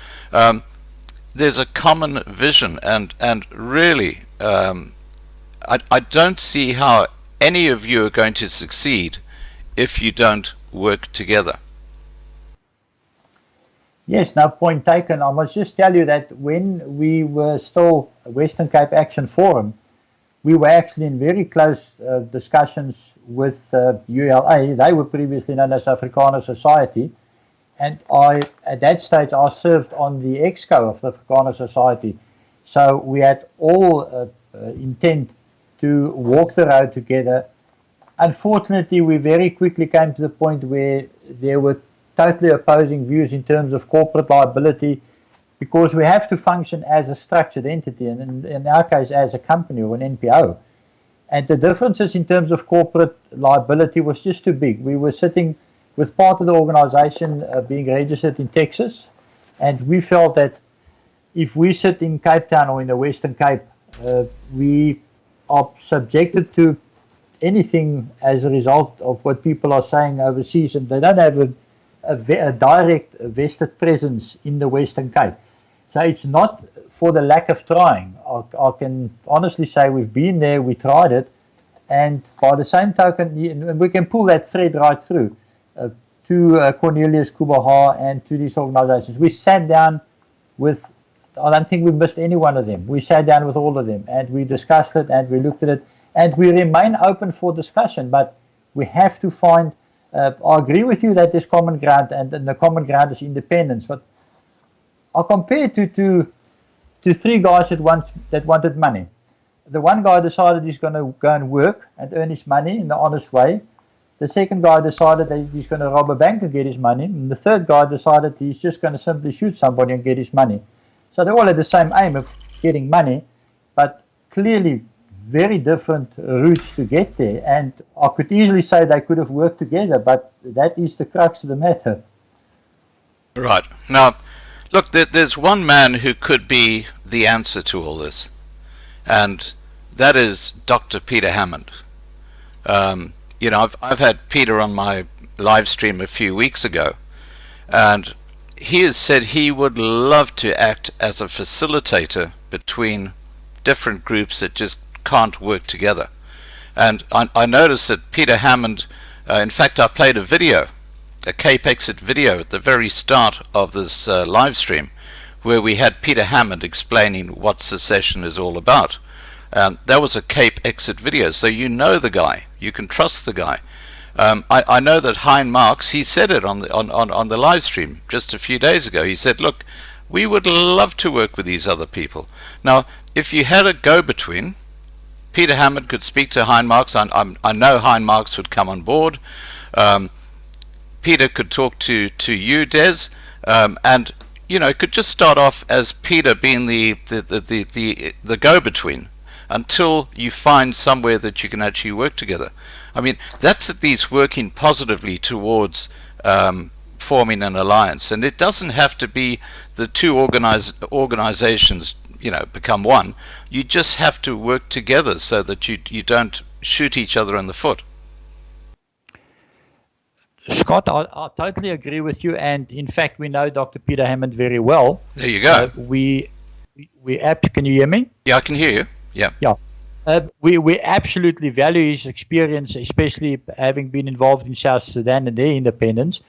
A: There's a common vision, and really, I don't see how any of you are going to succeed if you don't work together.
F: Yes, now point taken. I must just tell you that when we were still Western Cape Action Forum, we were actually in very close discussions with ULA. They were previously known as Afrikaner Society, and at that stage, I served on the EXCO of the Afrikaner Society. So we had all intent to walk the road together. Unfortunately, we very quickly came to the point where there were totally opposing views in terms of corporate liability, because we have to function as a structured entity, and in our case as a company or an NPO. And the differences in terms of corporate liability was just too big. We were sitting with part of the organization being registered in Texas, and we felt that if we sit in Cape Town or in the Western Cape, we are subjected to anything as a result of what people are saying overseas, and they don't have a direct vested presence in the Western Cape. So it's not for the lack of trying. I can honestly say we've been there, we tried it, and by the same token, we can pull that thread right through to Cornelius Kubaha and to these organizations. We sat down with, I don't think we missed any one of them. We sat down with all of them, and we discussed it, and we looked at it, and we remain open for discussion, but we have to find, I agree with you that there's common ground, and the common ground is independence, but I compare it to three guys that wanted money. The one guy decided he's going to go and work and earn his money in the honest way. The second guy decided that he's going to rob a bank and get his money. And the third guy decided he's just going to simply shoot somebody and get his money. So they all had the same aim of getting money, but clearly very different routes to get there. And I could easily say they could have worked together, but that is the crux of the matter.
A: Right. Now, look, there's one man who could be the answer to all this, and that is Dr. Peter Hammond. You know, I've had Peter on my live stream a few weeks ago, and he has said he would love to act as a facilitator between different groups that just can't work together. And I noticed that Peter Hammond, in fact, I played a video, a CapeXit video at the very start of this live stream, where we had Peter Hammond explaining what secession is all about. That was a CapeXit video, so you know the guy, you can trust the guy. I know that Hein Marks, he said it on the live stream just a few days ago. He said, look, we would love to work with these other people. Now, if you had a go-between, Peter Hammond could speak to Hein Marks. I know Hein Marks would come on board. Peter could talk to you, Des, and you know, it could just start off as Peter being the go-between until you find somewhere that you can actually work together. I mean, that's at least working positively towards forming an alliance, and it doesn't have to be the two organizations, you know, become one. You just have to work together so that you don't shoot each other in the foot.
F: Scott, I totally agree with you, and in fact, we know Dr. Peter Hammond very well.
A: There you go.
F: Can you hear me?
A: Yeah, I can hear you. Yeah.
F: Yeah. We absolutely value his experience, especially having been involved in South Sudan and their independence.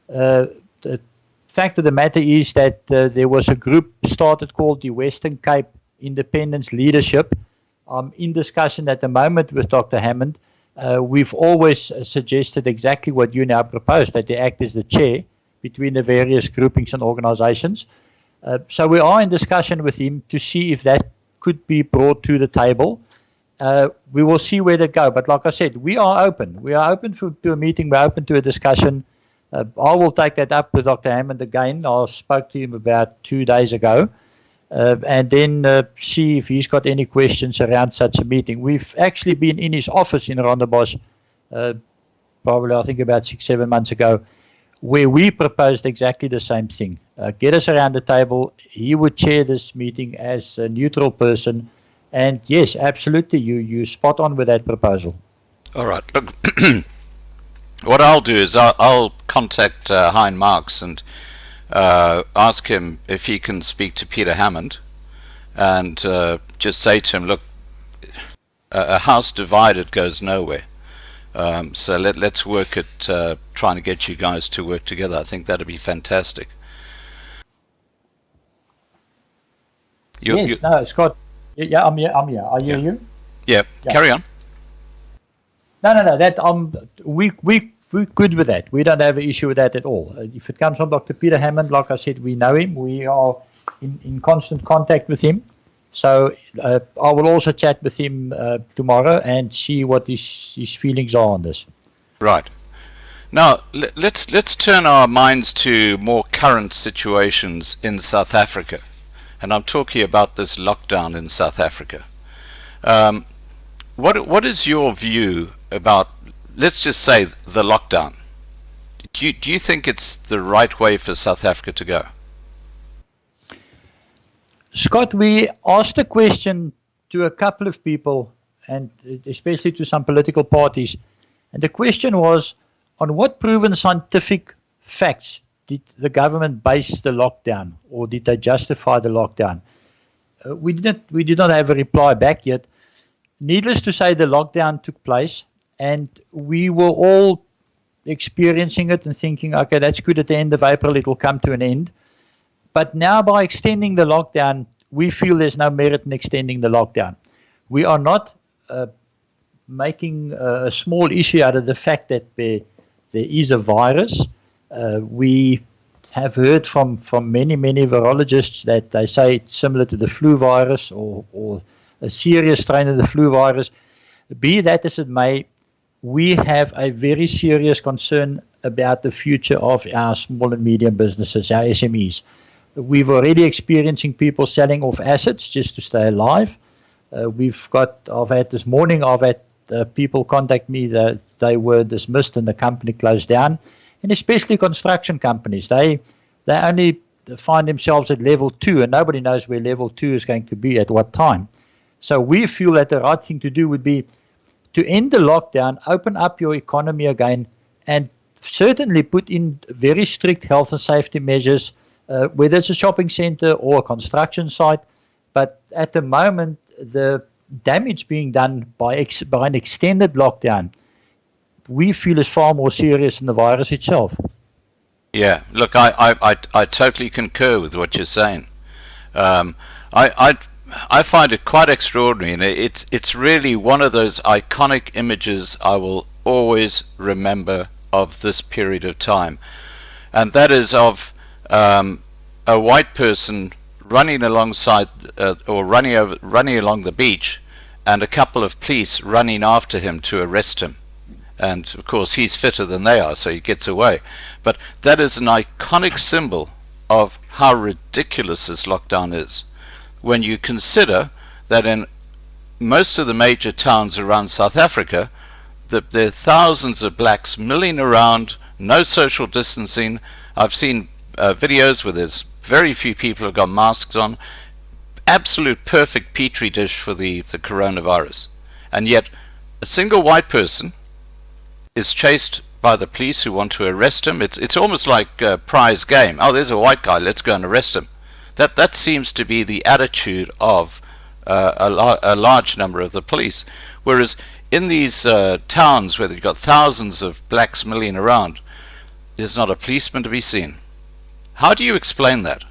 F: The fact of the matter is that there was a group started called the Western Cape Independence Leadership. In discussion at the moment with Dr. Hammond. We've always suggested exactly what you now propose, that they act as the chair between the various groupings and organizations. So we are in discussion with him to see if that could be brought to the table. We will see where they go. But like I said, we are open. We are open to a meeting. We're open to a discussion. I will take that up with Dr. Hammond again. I spoke to him about 2 days ago, and then see if he's got any questions around such a meeting. We've actually been in his office in Rondebosch, probably I think about 6-7 months ago, where we proposed exactly the same thing. Get us around the table. He would chair this meeting as a neutral person. And yes, absolutely, you spot on with that proposal.
A: All right. Look, what I'll do is I'll contact Hein Marks and ask him if he can speak to Peter Hammond and just say to him, look, a house divided goes nowhere. So let's work at trying to get you guys to work together. I think that'd be fantastic.
F: Yes, no, Scott. Yeah, I'm here. I hear you.
A: Yeah, carry on.
F: No. That we good with that. We don't have an issue with that at all. If it comes from Dr. Peter Hammond, like I said, we know him. We are in constant contact with him. So I will also chat with him tomorrow and see what his feelings are on this.
A: Right. Now let's turn our minds to more current situations in South Africa, and I'm talking about this lockdown in South Africa. What is your view about, let's just say, the lockdown? Do you think it's the right way for South Africa to go?
F: Scott, we asked a question to a couple of people, and especially to some political parties, and the question was, on what proven scientific facts did the government base the lockdown, or did they justify the lockdown? We did not have a reply back yet. Needless to say, the lockdown took place, and we were all experiencing it and thinking, okay, that's good, at the end of April it will come to an end. But now, by extending the lockdown, we feel there's no merit in extending the lockdown. We are not making a small issue out of the fact that there is a virus. We have heard from many virologists that they say it's similar to the flu virus or a serious strain of the flu virus. Be that as it may, we have a very serious concern about the future of our small and medium businesses, our SMEs. We've already experiencing people selling off assets just to stay alive. I've had this morning, people contact me that they were dismissed and the company closed down. And especially construction companies, they only find themselves at level 2, and nobody knows where level 2 is going to be at what time. So we feel that the right thing to do would be to end the lockdown, open up your economy again, and certainly put in very strict health and safety measures, whether it's a shopping center or a construction site. But at the moment, the damage being done by an extended lockdown, we feel is far more serious than the virus itself.
A: Yeah, look, I totally concur with what you're saying. I find it quite extraordinary, and it's really one of those iconic images I will always remember of this period of time, and that is of a white person running alongside or running along the beach, and a couple of police running after him to arrest him. And of course he's fitter than they are, so he gets away. But that is an iconic symbol of how ridiculous this lockdown is, when you consider that in most of the major towns around South Africa, there are thousands of blacks milling around, no social distancing. I've seen videos where there's very few people who've got masks on. Absolute perfect petri dish for the coronavirus. And yet a single white person is chased by the police who want to arrest him. It's almost like a prize game. Oh, there's a white guy, let's go and arrest him. That seems to be the attitude of a large number of the police. Whereas in these towns where they've got thousands of blacks milling around, there's not a policeman to be seen. How do you explain that?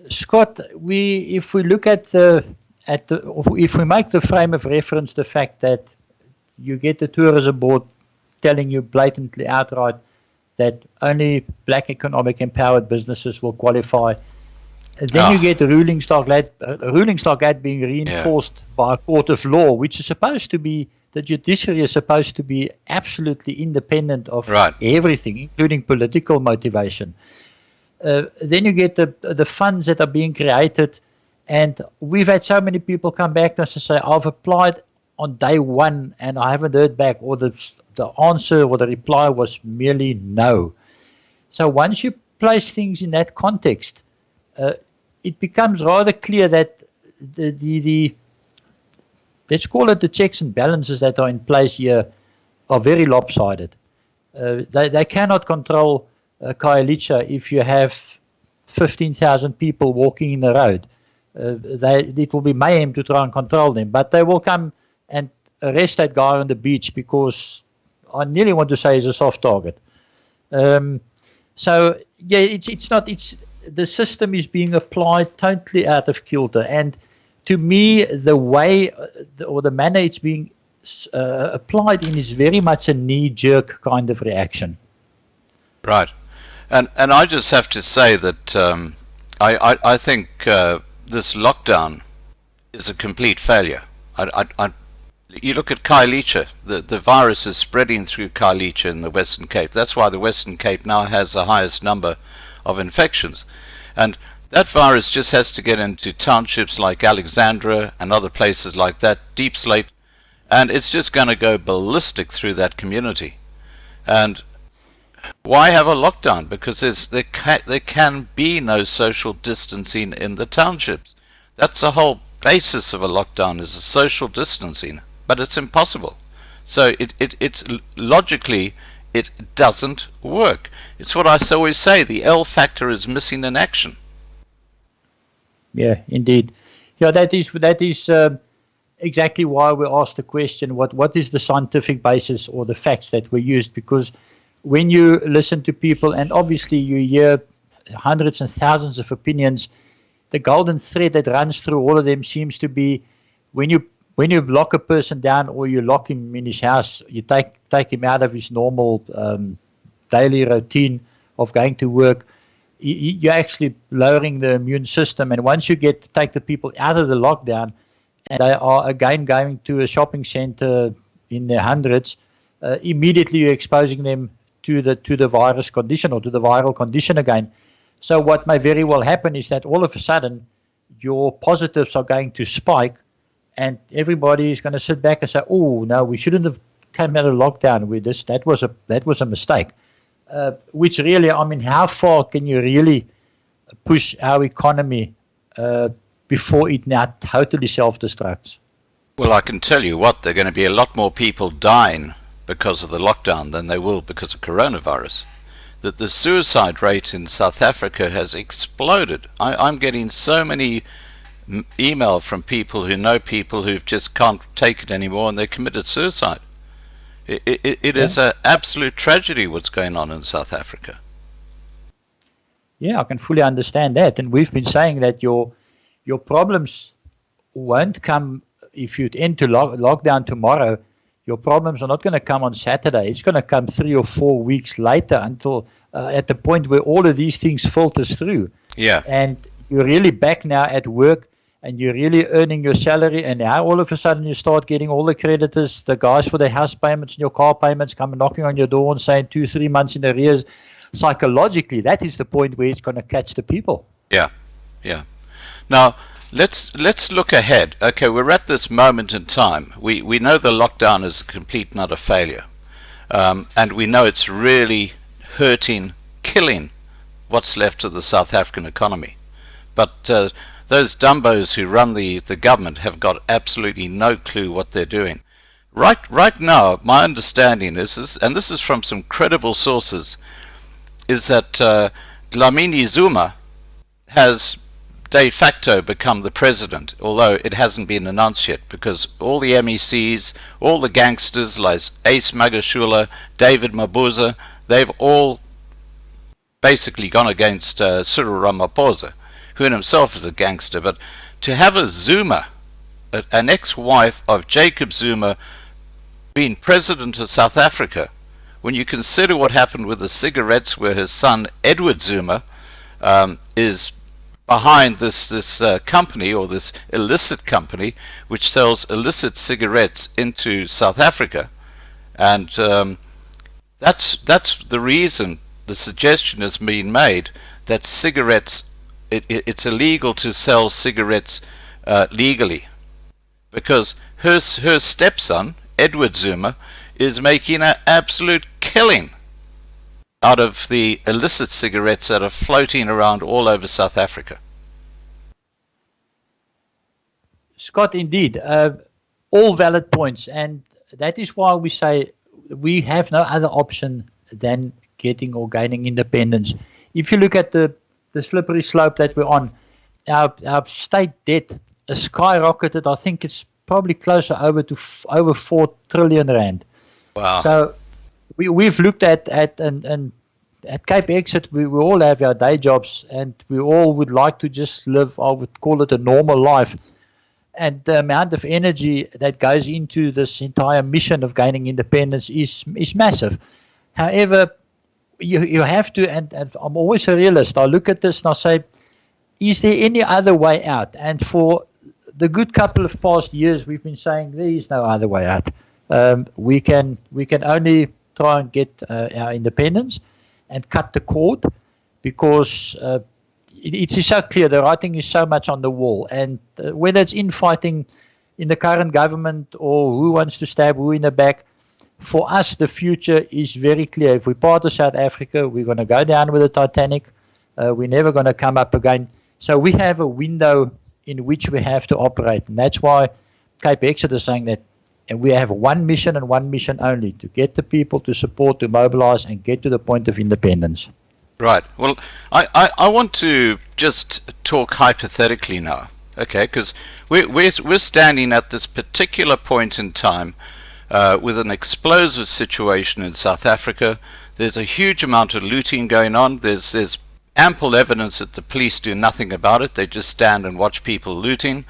F: Scott, if we look if we make the frame of reference the fact that you get the tourism board telling you blatantly outright that only black economic empowered businesses will qualify, then you get rulings like that being reinforced by a court of law, which is supposed to be the judiciary is supposed to be absolutely independent of
A: Right.
F: everything, including political motivation. Then you get the funds that are being created, and we've had so many people come back to us and say, I've applied on day one and I haven't heard back, or the answer or the reply was merely no. So once you place things in that context, it becomes rather clear that the let's call it the checks and balances that are in place here are very lopsided. They cannot control Khayelitsha if you have 15,000 people walking in the road. It will be mayhem to try and control them, but they will come and arrest that guy on the beach because I nearly want to say he's a soft target. So yeah, it's not. The system is being applied totally out of kilter, and to me, the way or the manner it's being applied in is very much a knee-jerk kind of reaction.
A: Right, and I just have to say that I think this lockdown is a complete failure. You look at Khayelitsha, the virus is spreading through Khayelitsha in the Western Cape. That's why the Western Cape now has the highest number of infections. And that virus just has to get into townships like Alexandra and other places like that, Deep Slate, and it's just going to go ballistic through that community. And why have a lockdown? Because there can be no social distancing in the townships. That's the whole basis of a lockdown, is a social distancing. But it's impossible. So it's logically, it doesn't work. It's what I always say, the L factor is missing in action.
F: Yeah, indeed. Yeah, that is exactly why we asked the question, what is the scientific basis or the facts that were used? Because when you listen to people, and obviously you hear hundreds and thousands of opinions, the golden thread that runs through all of them seems to be when you lock a person down or you lock him in his house, you take him out of his normal daily routine of going to work, you're actually lowering the immune system. And once you take the people out of the lockdown and they are again going to a shopping center in their hundreds, immediately you're exposing them to the virus condition or to the viral condition again. So what may very well happen is that all of a sudden your positives are going to spike, and everybody is going to sit back and say, "Oh no, we shouldn't have come out of lockdown with this. That was a mistake." Which really, I mean, how far can you really push our economy before it now totally self-destructs?
A: Well, I can tell you what, there are going to be a lot more people dying because of the lockdown than they will because of coronavirus. That the suicide rate in South Africa has exploded. I'm getting so many email from people who know people who just can't take it anymore and they committed suicide. It is an absolute tragedy what's going on in South Africa.
F: Yeah, I can fully understand that. And we've been saying that your problems won't come if you enter lockdown tomorrow. Your problems are not going to come on Saturday. It's going to come 3 or 4 weeks later until at the point where all of these things filters through.
A: Yeah.
F: And you're really back now at work and you're really earning your salary, and now all of a sudden you start getting all the creditors, the guys for their house payments and your car payments come knocking on your door and saying 2-3 months in arrears. Psychologically, that is the point where it's going to catch the people.
A: Yeah. Now, let's look ahead. Okay, we're at this moment in time. We know the lockdown is a complete and utter failure. And we know it's really hurting, killing what's left of the South African economy. But those dumbos who run the government have got absolutely no clue what they're doing. Right now, my understanding is, and this is from some credible sources, is that Dlamini Zuma has de facto become the president, although it hasn't been announced yet, because all the MECs, all the gangsters like Ace Magashula, David Mabuza, they've all basically gone against Cyril Ramaphosa, who in himself is a gangster. But to have a Zuma, an ex-wife of Jacob Zuma, being president of South Africa, when you consider what happened with the cigarettes where his son Edward Zuma is behind this company, or this illicit company, which sells illicit cigarettes into South Africa. And that's the reason the suggestion has been made that cigarettes, it's illegal to sell cigarettes legally, because her stepson, Edward Zuma, is making an absolute killing out of the illicit cigarettes that are floating around all over South Africa.
F: Scott, indeed, all valid points, and that is why we say we have no other option than getting or gaining independence. If you look at the slippery slope that we're on, our state debt has skyrocketed. I think it's probably closer over 4 trillion rand.
A: Wow.
F: So we've looked at CapeXit, we all have our day jobs, and we all would like to just live, I would call it, a normal life. And the amount of energy that goes into this entire mission of gaining independence is massive. However, you have to, and I'm always a realist, I look at this and I say, is there any other way out? And for the good couple of past years, we've been saying there is no other way out. We can only try and get our independence and cut the cord, because it is so clear, the writing is so much on the wall, and whether it's infighting in the current government or who wants to stab who in the back, for us the future is very clear. If we part of South Africa, we're going to go down with the Titanic. We're never going to come up again. So we have a window in which we have to operate, and that's why CapeXit is saying that, and we have one mission and one mission only: to get the people to support, to mobilize, and get to the point of independence.
A: Right. Well, I want to just talk hypothetically now, okay? Because we're standing at this particular point in time with an explosive situation in South Africa. There's a huge amount of looting going on. There's ample evidence that the police do nothing about it. They just stand and watch people looting.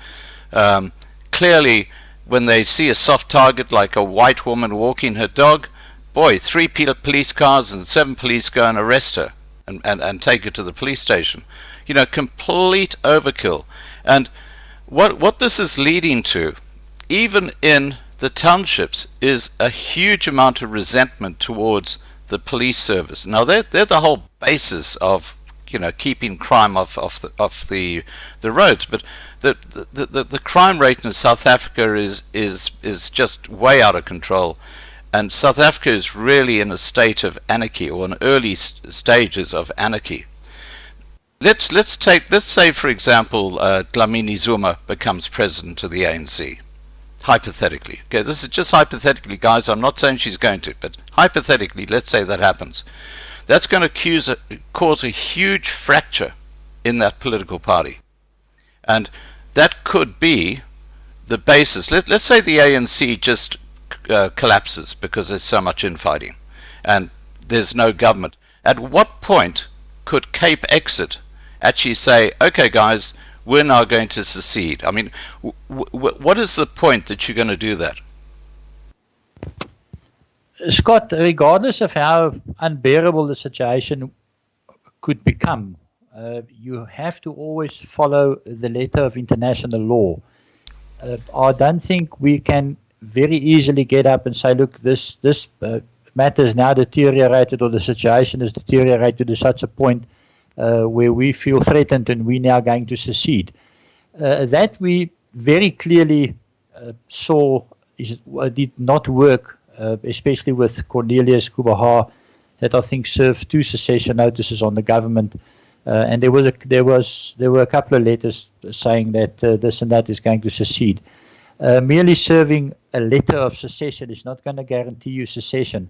A: Clearly, when they see a soft target like a white woman walking her dog, boy, 3 police cars and 7 police go and arrest her and take her to the police station. You know, complete overkill. And what this is leading to, even in the townships, is a huge amount of resentment towards the police service. Now, they're the whole basis of, you know, keeping crime off the roads, but the crime rate in South Africa is just way out of control, and South Africa is really in a state of anarchy, or in early stages of anarchy. Let's say, for example, Dlamini Zuma becomes president of the ANC, hypothetically. Okay, this is just hypothetically, guys. I'm not saying she's going to, but hypothetically, let's say that happens. That's going to cause a huge fracture in that political party. And that could be the basis. Let's say the ANC just collapses because there's so much infighting and there's no government. At what point could CapeXit actually say, okay guys, we're now going to secede? I mean, what is the point that you're going to do that?
F: Scott, regardless of how unbearable the situation could become, you have to always follow the letter of international law. I don't think we can very easily get up and say, look, this matter is now deteriorated, or the situation has deteriorated to such a point where we feel threatened and we're now going to secede. That we very clearly saw did not work, especially with Cornelius Kubaha, that I think served 2 secession notices on the government. And there were a couple of letters saying that this and that is going to secede. Merely serving a letter of secession is not going to guarantee you secession.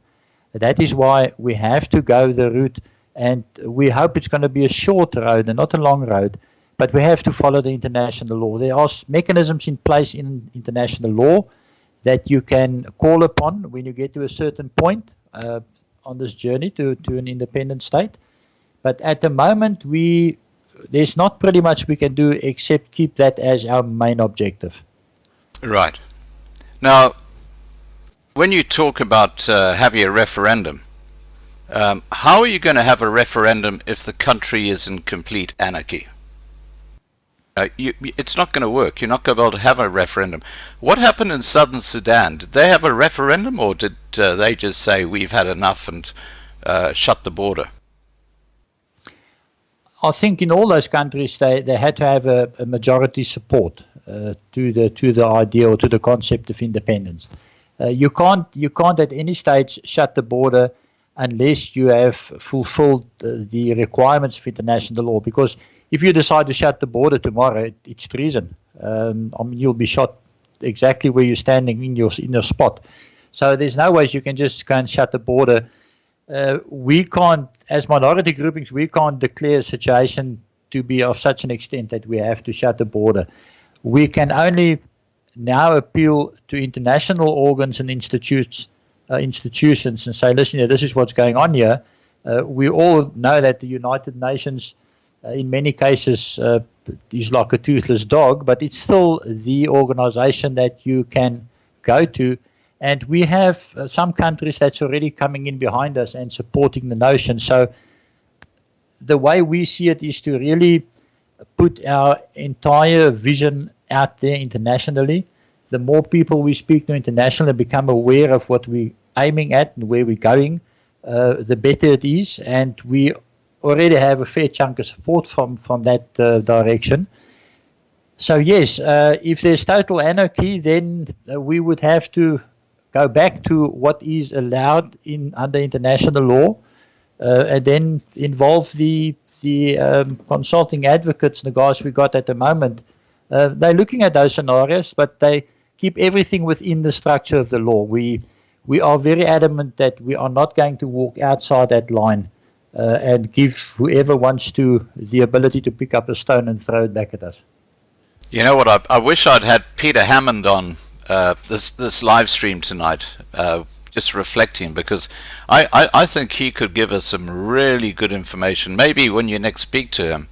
F: That is why we have to go the route, and we hope it's going to be a short road and not a long road, but we have to follow the international law. There are mechanisms in place in international law that you can call upon when you get to a certain point on this journey to an independent state. But at the moment, there's not pretty much we can do except keep that as our main objective.
A: Right. Now, when you talk about having a referendum, how are you going to have a referendum if the country is in complete anarchy? It's not going to work. You're not going to be able to have a referendum. What happened in southern Sudan? Did they have a referendum, or did they just say we've had enough and shut the border?
F: I think in all those countries they had to have a majority support to the idea or to the concept of independence. You can't at any stage shut the border unless you have fulfilled the requirements of international law. Because if you decide to shut the border tomorrow, it's treason. I mean, you'll be shot exactly where you're standing in your spot. So there's no ways you can just go and shut the border. We can't, as minority groupings, we can't declare a situation to be of such an extent that we have to shut the border. We can only now appeal to international organs and institutions and say, listen, this is what's going on here. We all know that the United Nations, in many cases, is like a toothless dog, but it's still the organization that you can go to. And we have some countries that's already coming in behind us and supporting the notion. So the way we see it is to really put our entire vision out there internationally. The more people we speak to internationally, become aware of what we're aiming at and where we're going, the better it is. And we already have a fair chunk of support from that direction. So yes, if there's total anarchy, then we would have to go back to what is allowed under international law, and then involve the consulting advocates, the guys we got at the moment. They're looking at those scenarios, but they keep everything within the structure of the law. We are very adamant that we are not going to walk outside that line and give whoever wants to the ability to pick up a stone and throw it back at us.
A: You know what? I wish I'd had Peter Hammond on this live stream tonight, just reflecting, because I think he could give us some really good information. Maybe when you next speak to him,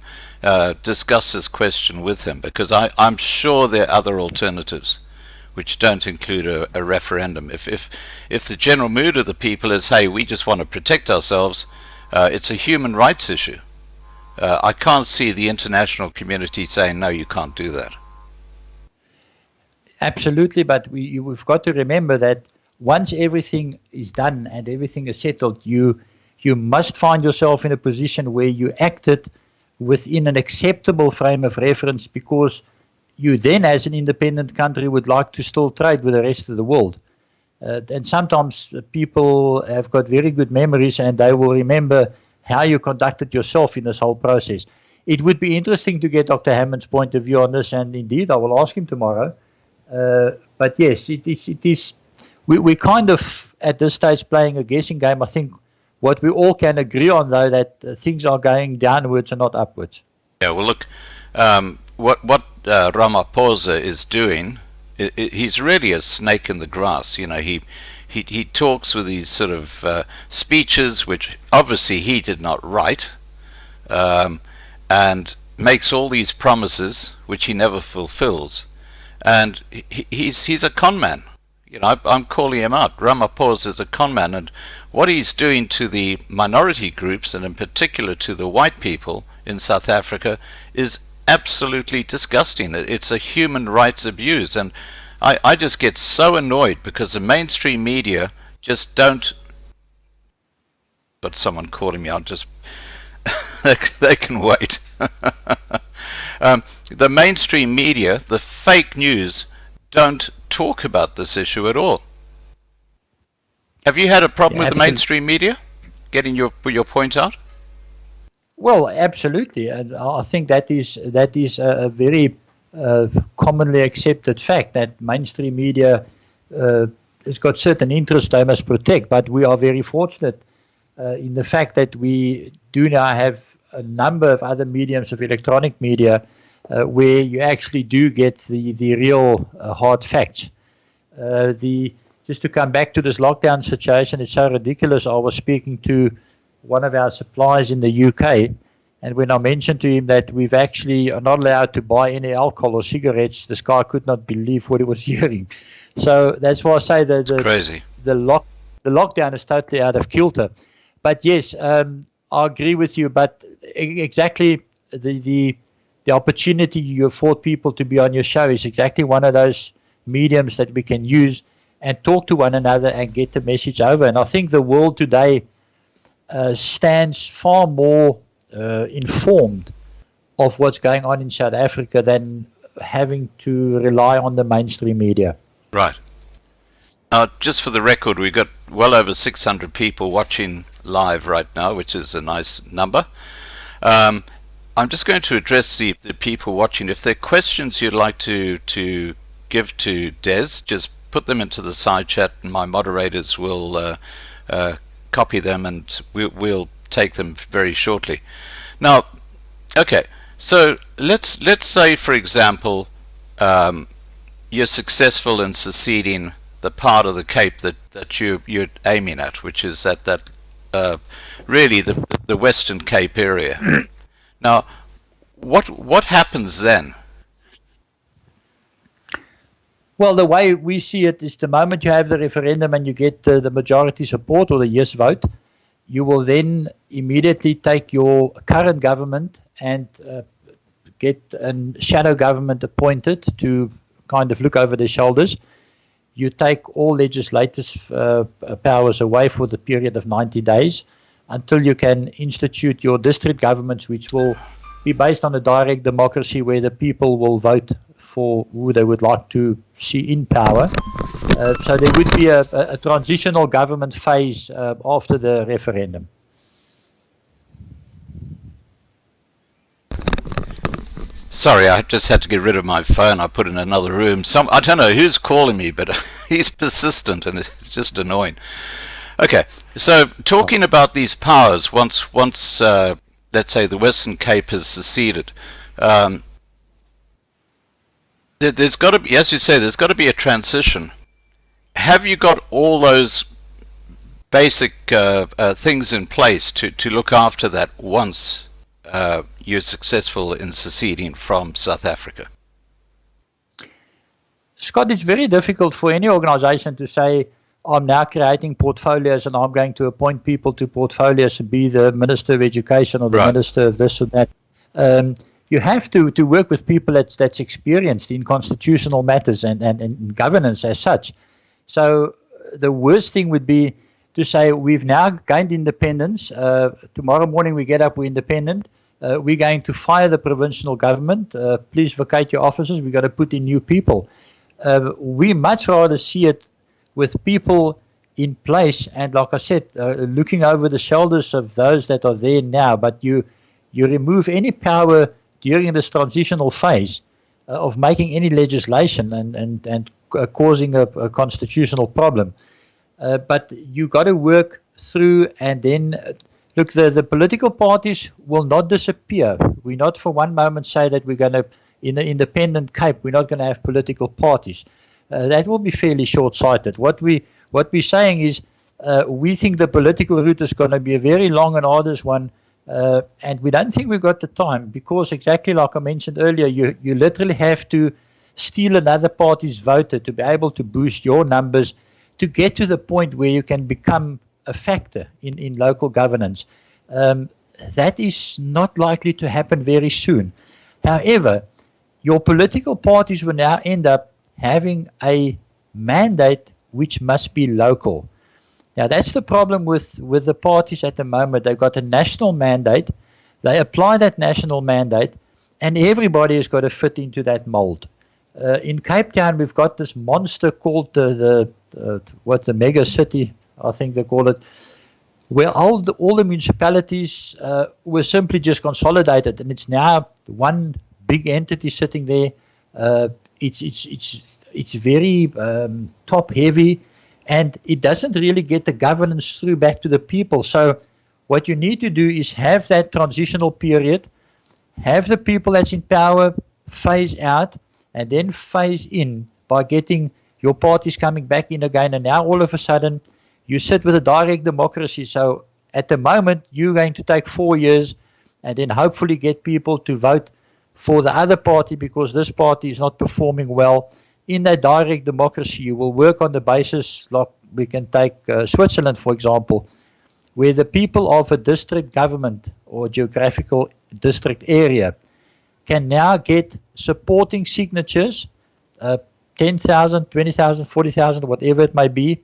A: discuss this question with him, because I'm sure there are other alternatives which don't include a referendum. If the general mood of the people is, hey, we just want to protect ourselves, it's a human rights issue. I can't see the international community saying, no, you can't do that.
F: Absolutely, but we've got to remember that once everything is done and everything is settled, you must find yourself in a position where you acted within an acceptable frame of reference, because you then, as an independent country, would like to still trade with the rest of the world. And sometimes people have got very good memories and they will remember how you conducted yourself in this whole process. It would be interesting to get Dr. Hammond's point of view on this, and indeed I will ask him tomorrow. But yes, it is. We're kind of at this stage playing a guessing game. I think what we all can agree on, though, that things are going downwards and not upwards.
A: Yeah. Well, look, what Ramaphosa is doing, he's really a snake in the grass. You know, he talks with these sort of speeches, which obviously he did not write, and makes all these promises which he never fulfills. And he's a con man. You know, I'm calling him out. Ramaphosa is a con man, and what he's doing to the minority groups, and in particular to the white people in South Africa, is absolutely disgusting. It's a human rights abuse, and I just get so annoyed because the mainstream media just don't. But someone calling me out, just they can wait. The mainstream media, the fake news, don't talk about this issue at all. Have you had a problem with the mainstream media getting your point out?
F: Well, absolutely, and I think that is a very commonly accepted fact, that mainstream media has got certain interests they must protect. But we are very fortunate in the fact that we do now have a number of other mediums of electronic media where you actually do get the real hard facts. Just to come back to this lockdown situation, it's so ridiculous. I was speaking to one of our suppliers in the UK, and when I mentioned to him that we've actually are not allowed to buy any alcohol or cigarettes, this guy could not believe what he was hearing. So that's why I say that the lockdown is totally out of kilter. But yes, I agree with you. But exactly, there the opportunity you afford people to be on your show is exactly one of those mediums that we can use and talk to one another and get the message over. And I think the world today stands far more informed of what's going on in South Africa than having to rely on the mainstream media.
A: Right. Just for the record, we've got well over 600 people watching live right now, which is a nice number. I'm just going to address the people watching. If there are questions you'd like to give to Des, just put them into the side chat and my moderators will copy them and we'll take them very shortly. Now, okay, so let's say, for example, you're successful in seceding the part of the Cape that you're aiming at, which is at that really the Western Cape area. Now, what happens then?
F: Well, the way we see it is the moment you have the referendum and you get the majority support or the yes vote, you will then immediately take your current government and get a shadow government appointed to kind of look over their shoulders. You take all legislative powers away for the period of 90 days until you can institute your district governments, which will be based on a direct democracy where the people will vote for who they would like to see in power. So there would be a transitional government phase after the referendum.
A: Sorry, I just had to get rid of my phone. I put it in another room. I don't know who's calling me, but he's persistent and it's just annoying. Okay, so talking about these powers, once let's say the Western Cape has seceded, there's got to be, as you say, there's got to be a transition. Have you got all those basic things in place to look after that once you're successful in seceding from South Africa?
F: Scott, it's very difficult for any organization to say, I'm now creating portfolios and I'm going to appoint people to portfolios to be the Minister of Education or the Minister of this or that. You have to work with people that's experienced in constitutional matters and governance as such. So the worst thing would be to say, we've now gained independence. Tomorrow morning we get up, we're independent. We're going to fire the provincial government. Please vacate your offices. We've got to put in new people. We much rather see it with people in place and, like I said, looking over the shoulders of those that are there now. But you remove any power during this transitional phase of making any legislation and causing a constitutional problem. But you got to work through and then look, the political parties will not disappear. We not for one moment say that we're going to, in the independent Cape, we're not going to have political parties. That will be fairly short-sighted. What we're saying is we think the political route is going to be a very long and arduous one, and we don't think we've got the time because, exactly like I mentioned earlier, you literally have to steal another party's voter to be able to boost your numbers to get to the point where you can become a factor in local governance. That is not likely to happen very soon. However, your political parties will now end up having a mandate which must be local. Now, that's the problem with the parties at the moment. They've got a national mandate. They apply that national mandate, and everybody has got to fit into that mold. In Cape Town, we've got this monster called the mega city, I think they call it, where all the municipalities were simply just consolidated, and it's now one big entity sitting there. It's very top heavy, and it doesn't really get the governance through back to the people. So what you need to do is have that transitional period, have the people that's in power phase out, and then phase in by getting your parties coming back in again. And now all of a sudden you sit with a direct democracy. So at the moment you're going to take 4 years and then hopefully get people to vote for the other party because this party is not performing well. In that direct democracy, you will work on the basis, like we can take Switzerland, for example, where the people of a district government or geographical district area can now get supporting signatures, 10,000, 20,000, 40,000, whatever it may be,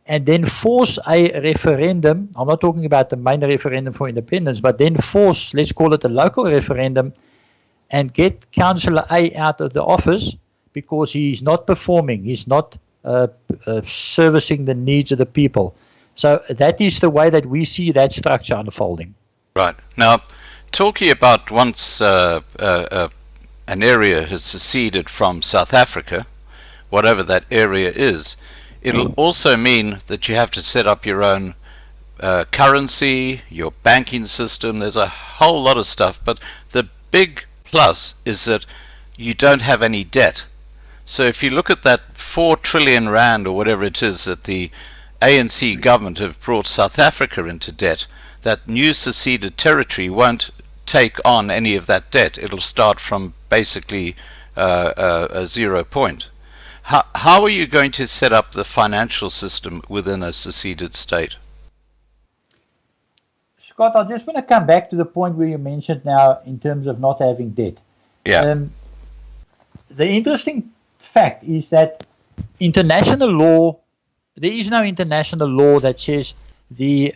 F: and then force a referendum. I'm not talking about the main referendum for independence, but then force, let's call it a local referendum, and get Councillor A out of the office because he's not performing, he's not servicing the needs of the people. So that is the way that we see that structure unfolding.
A: Right. Now, talking about once an area has seceded from South Africa, whatever that area is, it'll also mean that you have to set up your own currency, your banking system. There's a whole lot of stuff, but the big plus is that you don't have any debt. So if you look at that 4 trillion rand or whatever it is that the ANC government have brought South Africa into debt, that new seceded territory won't take on any of that debt. It'll start from basically a 0 point. How are you going to set up the financial system within a seceded state?
F: Scott, I just want to come back to the point where you mentioned now in terms of not having debt.
A: Yeah.
F: The interesting fact is that international law, there is no international law that says the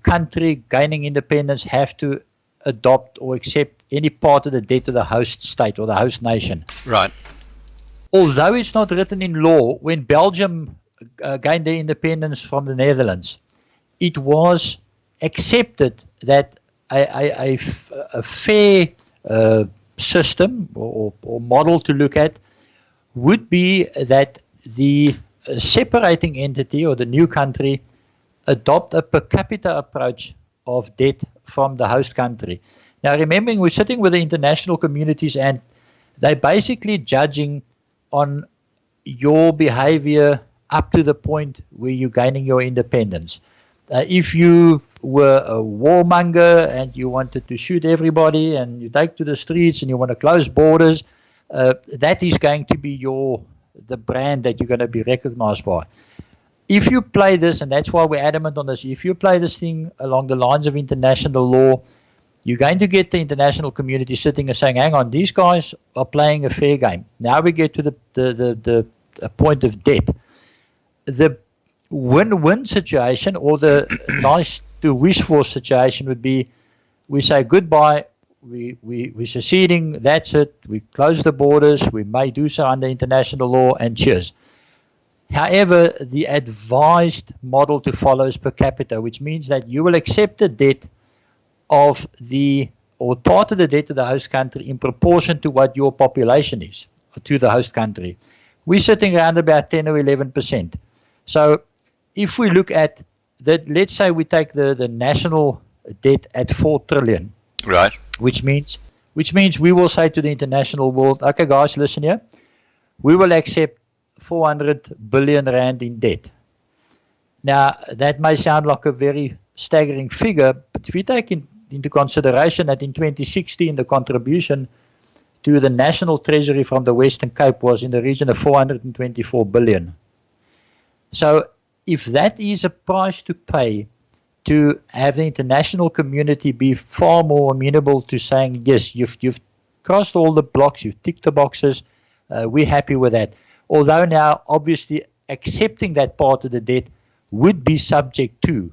F: country gaining independence have to adopt or accept any part of the debt of the host state or the host nation.
A: Right.
F: Although it's not written in law, when Belgium gained their independence from the Netherlands, it was accepted that a fair system or model to look at would be that the separating entity or the new country adopt a per capita approach of debt from the host country. Now, remembering we're sitting with the international communities and they're basically judging on your behavior up to the point where you're gaining your independence. If you were a warmonger and you wanted to shoot everybody and you take to the streets and you want to close borders, that is going to be the brand that you're going to be recognized by. If you play this, and that's why we're adamant on this, if you play this thing along the lines of international law, you're going to get the international community sitting and saying, hang on, these guys are playing a fair game. Now we get to the point of debt. The win-win situation, or the nice to wish for situation, would be we say goodbye, we're seceding, that's it, we close the borders, we may do so under international law, and cheers. However, the advised model to follow is per capita, which means that you will accept the debt of or part of the debt of the host country in proportion to what your population is, to the host country. We're sitting around about 10 or 11%. So if we look at that, let's say we take the national debt at 4 trillion.
A: Right.
F: Which means we will say to the international world, okay guys, listen here, we will accept 400 billion rand in debt. Now, that may sound like a very staggering figure, but if you take into consideration that in 2016 the contribution to the national treasury from the Western Cape was in the region of 424 billion. So if that is a price to pay to have the international community be far more amenable to saying, yes, you've crossed all the blocks, you've ticked the boxes, we're happy with that. Although now, obviously, accepting that part of the debt would be subject to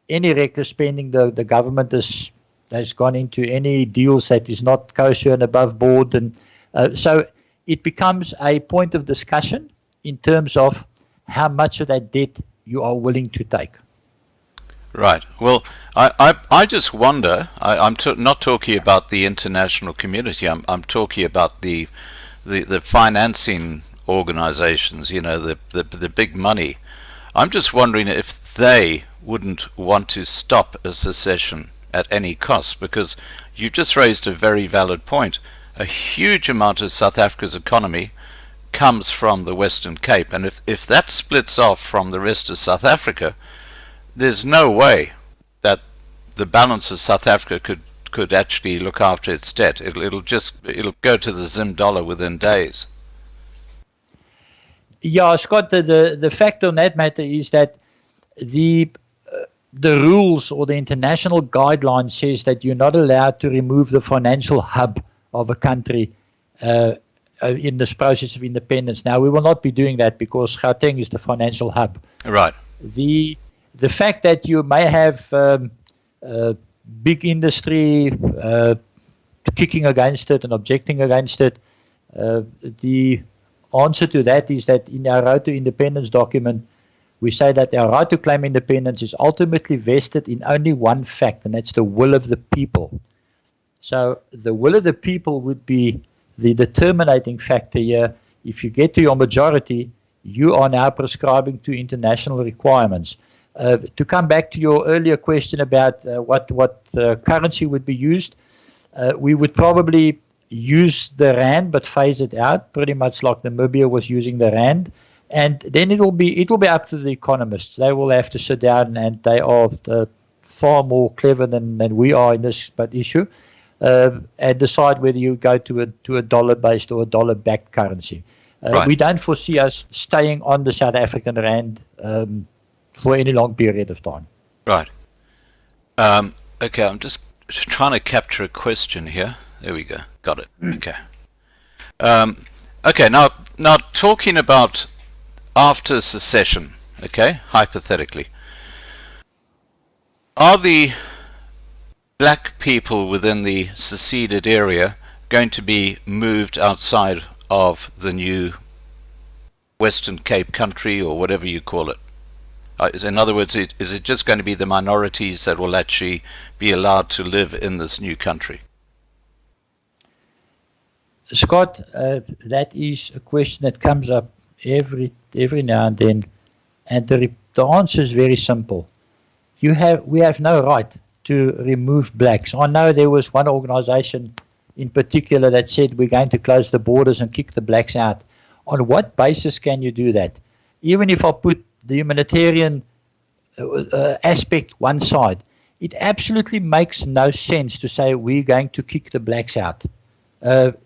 F: any reckless spending. The government has gone into any deals that is not kosher and above board. And so it becomes a point of discussion in terms of how much of that debt you are willing to take.
A: Right. Well, I just wonder, I'm not talking about the international community, I'm talking about the financing organizations, the big money. I'm just wondering if they wouldn't want to stop a secession at any cost, because you've just raised a very valid point. A huge amount of South Africa's economy comes from the Western Cape, and if that splits off from the rest of South Africa, there's no way that the balance of South Africa could actually look after its debt. It'll go to the Zim dollar within days.
F: Yeah, Scott, the fact on that matter is that the rules or the international guidelines says that you're not allowed to remove the financial hub of a country in this process of independence. Now, we will not be doing that because Gauteng is the financial hub.
A: Right.
F: The fact that you may have big industry kicking against it and objecting against it, the answer to that is that in our Road to Independence document, we say that our right to claim independence is ultimately vested in only one fact, and that's the will of the people. So the will of the people would be the determinating factor here. If you get to your majority, you are now prescribing to international requirements. To come back to your earlier question about what currency would be used, we would probably use the rand but phase it out, pretty much like Namibia was using the rand. And then it will be up to the economists. They will have to sit down, and they are far more clever than we are in this issue, and decide whether you go to a dollar-based or a dollar-backed currency.
A: Right.
F: We don't foresee us staying on the South African rand for any long period of time.
A: Right. Okay, I'm just trying to capture a question here. There we go. Got it. Okay. Okay, now talking about after secession, okay, hypothetically, are the black people within the seceded area going to be moved outside of the new Western Cape country, or whatever you call it? In other words, is it just going to be the minorities that will actually be allowed to live in this new country?
F: Scott, that is a question that comes up every now and then, and the answer is very simple. We have no right to remove blacks. I know there was one organization in particular that said we're going to close the borders and kick the blacks out. On what basis can you do that? Even if I put the humanitarian aspect one side, it absolutely makes no sense to say we're going to kick the blacks out.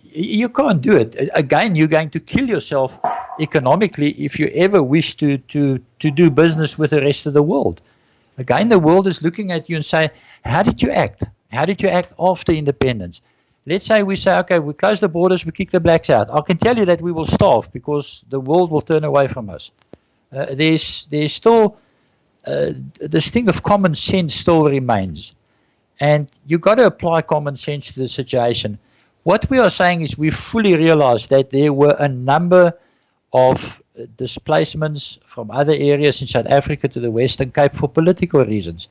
F: You can't do it. Again, you're going to kill yourself economically if you ever wish to do business with the rest of the world. Again, the world is looking at you and saying, how did you act? How did you act after independence? Let's say we say, okay, we close the borders, we kick the blacks out. I can tell you that we will starve because the world will turn away from us. There's still this thing of common sense still remains. And you've got to apply common sense to the situation. What we are saying is we fully realize that there were a number of displacements from other areas in South Africa to the Western Cape for political reasons.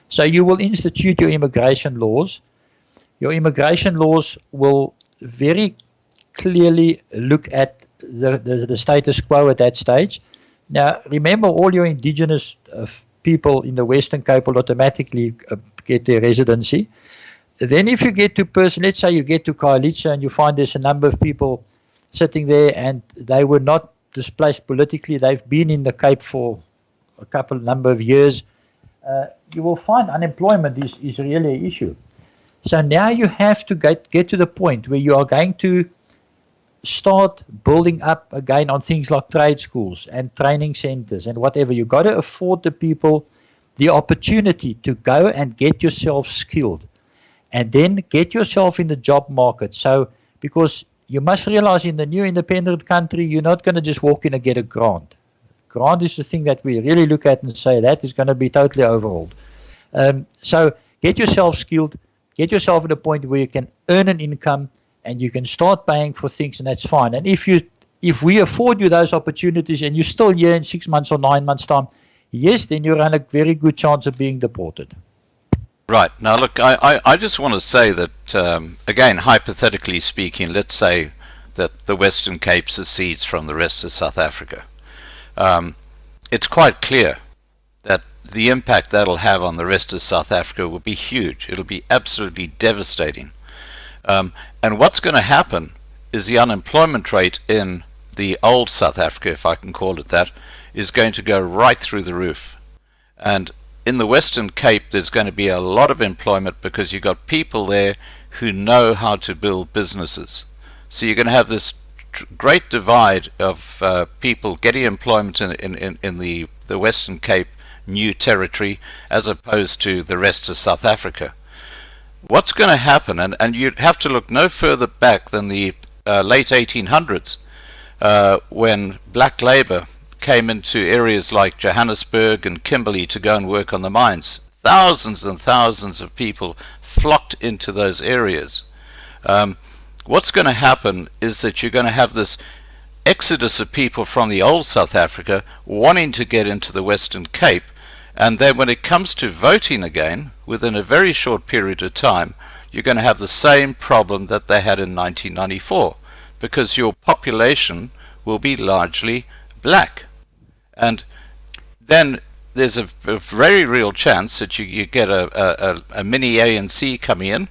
F: So you will institute your immigration laws. Your immigration laws will very clearly look at the status quo at that stage. Now, remember, all your indigenous people in the Western Cape will automatically get their residency. Then if you get to let's say you get to Khayelitsha and you find there's a number of people sitting there and they were not displaced politically, they've been in the Cape for a number of years, you will find unemployment is really an issue. So now you have to get to the point where you are going to start building up again on things like trade schools and training centers and whatever. You've got to afford the people the opportunity to go and get yourself skilled and then get yourself in the job market. So, because you must realize in the new independent country, you're not going to just walk in and get a grant. Grant is the thing that we really look at and say that is going to be totally overhauled. So get yourself skilled, get yourself at a point where you can earn an income and you can start paying for things, and that's fine. And if we afford you those opportunities and you're still here in 6 months or 9 months' time, yes, then you run a very good chance of being deported.
A: Right. Now, look, I just want to say that, again, hypothetically speaking, let's say that the Western Cape secedes from the rest of South Africa. It's quite clear that the impact that'll have on the rest of South Africa will be huge. It'll be absolutely devastating. And what's going to happen is the unemployment rate in the old South Africa, if I can call it that, is going to go right through the roof. And in the Western Cape, there's going to be a lot of employment because you've got people there who know how to build businesses. So you're going to have this great divide of people getting employment in the Western Cape new territory as opposed to the rest of South Africa. what's going to happen, and you'd have to look no further back than the late 1800s, when black labor came into areas like Johannesburg and Kimberley to go and work on the mines. Thousands and thousands of people flocked into those areas. What's going to happen is that you're going to have this exodus of people from the old South Africa wanting to get into the Western Cape, and then when it comes to voting again, within a very short period of time, you're going to have the same problem that they had in 1994, because your population will be largely black. And then there's a very real chance that you get a mini ANC coming in,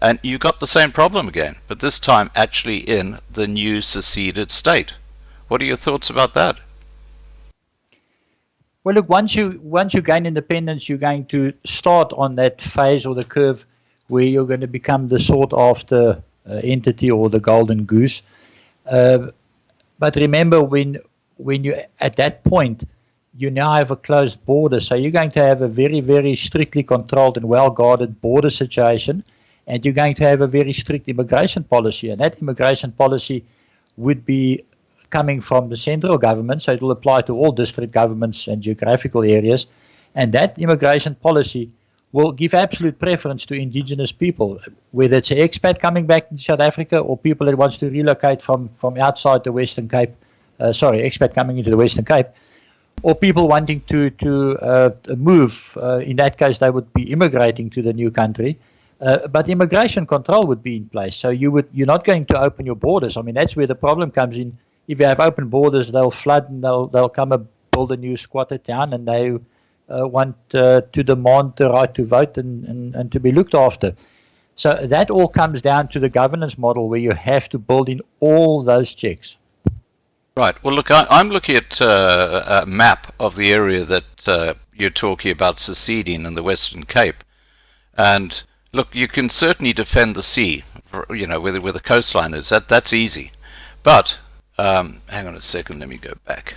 A: and you got the same problem again, but this time actually in the new seceded state. What are your thoughts about that?
F: Well, look, once you gain independence, you're going to start on that phase or the curve where you're going to become the sought after entity or the golden goose. But remember, when you at that point, you now have a closed border, so you're going to have a very, very strictly controlled and well-guarded border situation, and you're going to have a very strict immigration policy, and that immigration policy would be coming from the central government, so it will apply to all district governments and geographical areas, and that immigration policy will give absolute preference to indigenous people, whether it's an expat coming back to South Africa or people that wants to relocate from outside the Western Cape, expat coming into the Western Cape, or people wanting to move. In that case, they would be immigrating to the new country. But immigration control would be in place. So you're not going to open your borders. I mean, that's where the problem comes in. If you have open borders, they'll flood and they'll come and build a new squatter town, and they want to demand the right to vote and to be looked after. So that all comes down to the governance model, where you have to build in all those checks.
A: Right. Well, look, I'm looking at a map of the area that you're talking about seceding in the Western Cape, and look, you can certainly defend the sea, you know, where the coastline is. That's easy. But hang on a second, let me go back.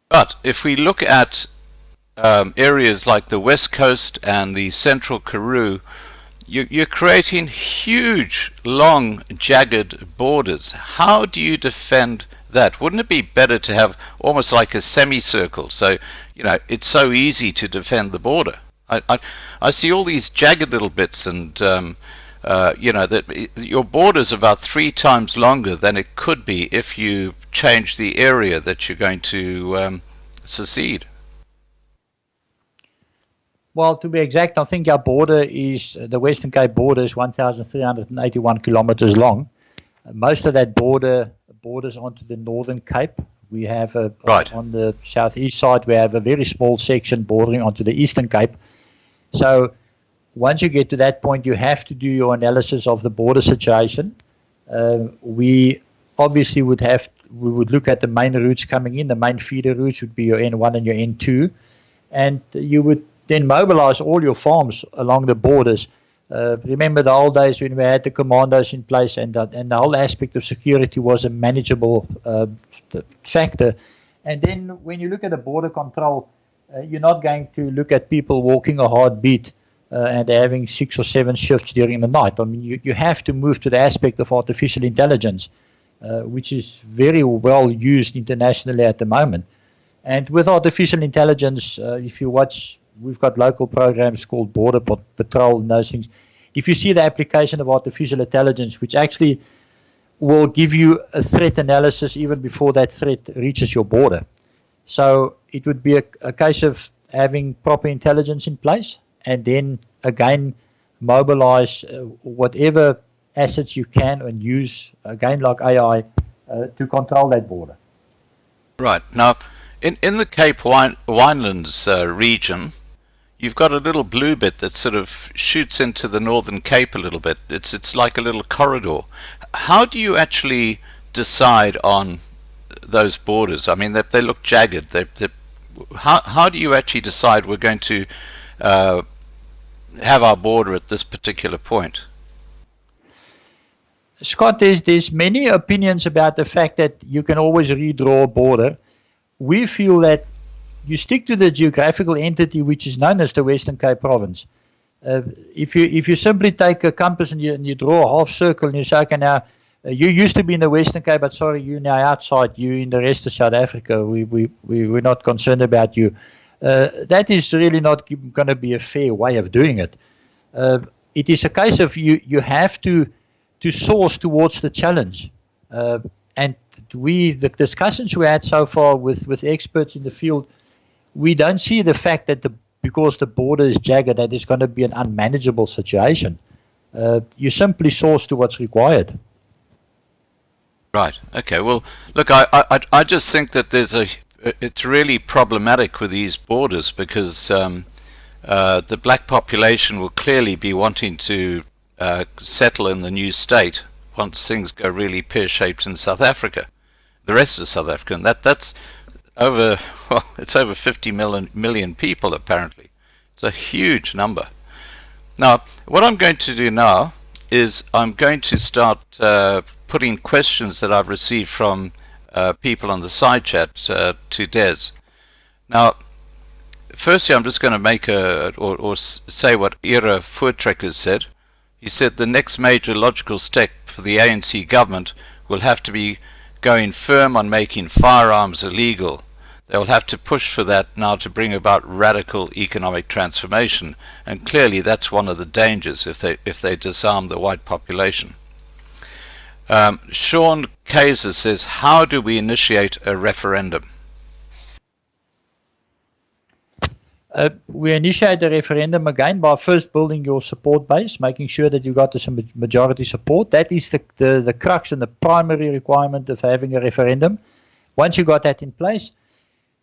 A: But if we look at areas like the West Coast and the Central Karoo, you're creating huge, long, jagged borders. How do you defend that? Wouldn't it be better to have almost like a semicircle? So, you know, it's so easy to defend the border. I see all these jagged little bits, and you know, that your border's about 3 times longer than it could be if you change the area that you're going to secede.
F: Well, to be exact, I think our border is, the Western Cape border is 1,381 kilometers long. Most of that border borders onto the Northern Cape. We have on the southeast side, we have a very small section bordering onto the Eastern Cape. So once you get to that point, you have to do your analysis of the border situation. We obviously would look at the main routes coming in. The main feeder routes would be your N1 and your N2, and you would then mobilize all your farms along the borders. Remember the old days when we had the commandos in place, and the whole aspect of security was a manageable factor. And then when you look at the border control, you're not going to look at people walking a hard beat and having 6 or 7 shifts during the night. I mean, you have to move to the aspect of artificial intelligence, which is very well used internationally at the moment. And with artificial intelligence, if you watch, we've got local programs called Border Patrol and those things. If you see the application of artificial intelligence, which actually will give you a threat analysis even before that threat reaches your border. So it would be a case of having proper intelligence in place, and then again mobilize whatever assets you can and use, again like AI, to control that border.
A: Right. Now, in the Cape Winelands region, you've got a little blue bit that sort of shoots into the Northern Cape a little bit. It's like a little corridor. How do you actually decide on those borders? I mean, they look jagged. How do you actually decide we're going to have our border at this particular point?
F: Scott, there's many opinions about the fact that you can always redraw a border. We feel that you stick to the geographical entity which is known as the Western Cape Province. If you simply take a compass and you draw a half circle and you say, okay, now you used to be in the Western Cape, but sorry, you now outside. You in the rest of South Africa. We're not concerned about you. That is really not going to be a fair way of doing it. It is a case of you have to source towards the challenge. And the discussions we had so far with experts in the field, we don't see the fact that because the border is jagged, that it's going to be an unmanageable situation. You simply source to what's required.
A: Right. Okay. Well, look, I just think that it's really problematic with these borders because the black population will clearly be wanting to settle in the new state once things go really pear-shaped in South Africa, the rest of South Africa, and that's over. Well, it's over 50 million people apparently. It's a huge number. Now, what I'm going to do now is I'm going to start putting questions that I've received from people on the side chat to Des. Now, firstly, I'm just going to make or say what Ira Voortrekker said. He said the next major logical step for the ANC government will have to be going firm on making firearms illegal. They will have to push for that now to bring about radical economic transformation, and clearly that's one of the dangers if they disarm the white population. Sean Kaiser says, how do we initiate a referendum?
F: We initiate the referendum again by first building your support base, making sure that you got some majority support. That is the crux and the primary requirement of having a referendum. Once you got that in place,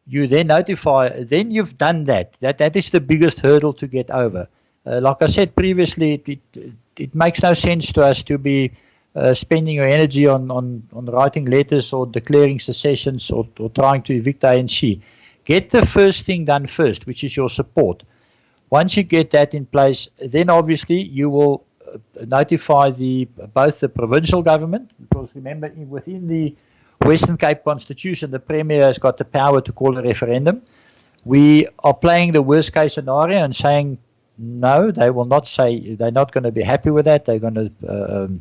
F: you then notify, then you've done that. That is the biggest hurdle to get over. Like I said previously, it makes no sense to us to be spending your energy on writing letters or declaring secessions or trying to evict ANC. Get the first thing done first, which is your support. Once you get that in place, then obviously you will notify both the provincial government, because remember, within the Western Cape Constitution, the Premier has got the power to call a referendum. We are playing the worst case scenario and saying, no, they will not say, they're not going to be happy with that. They're going to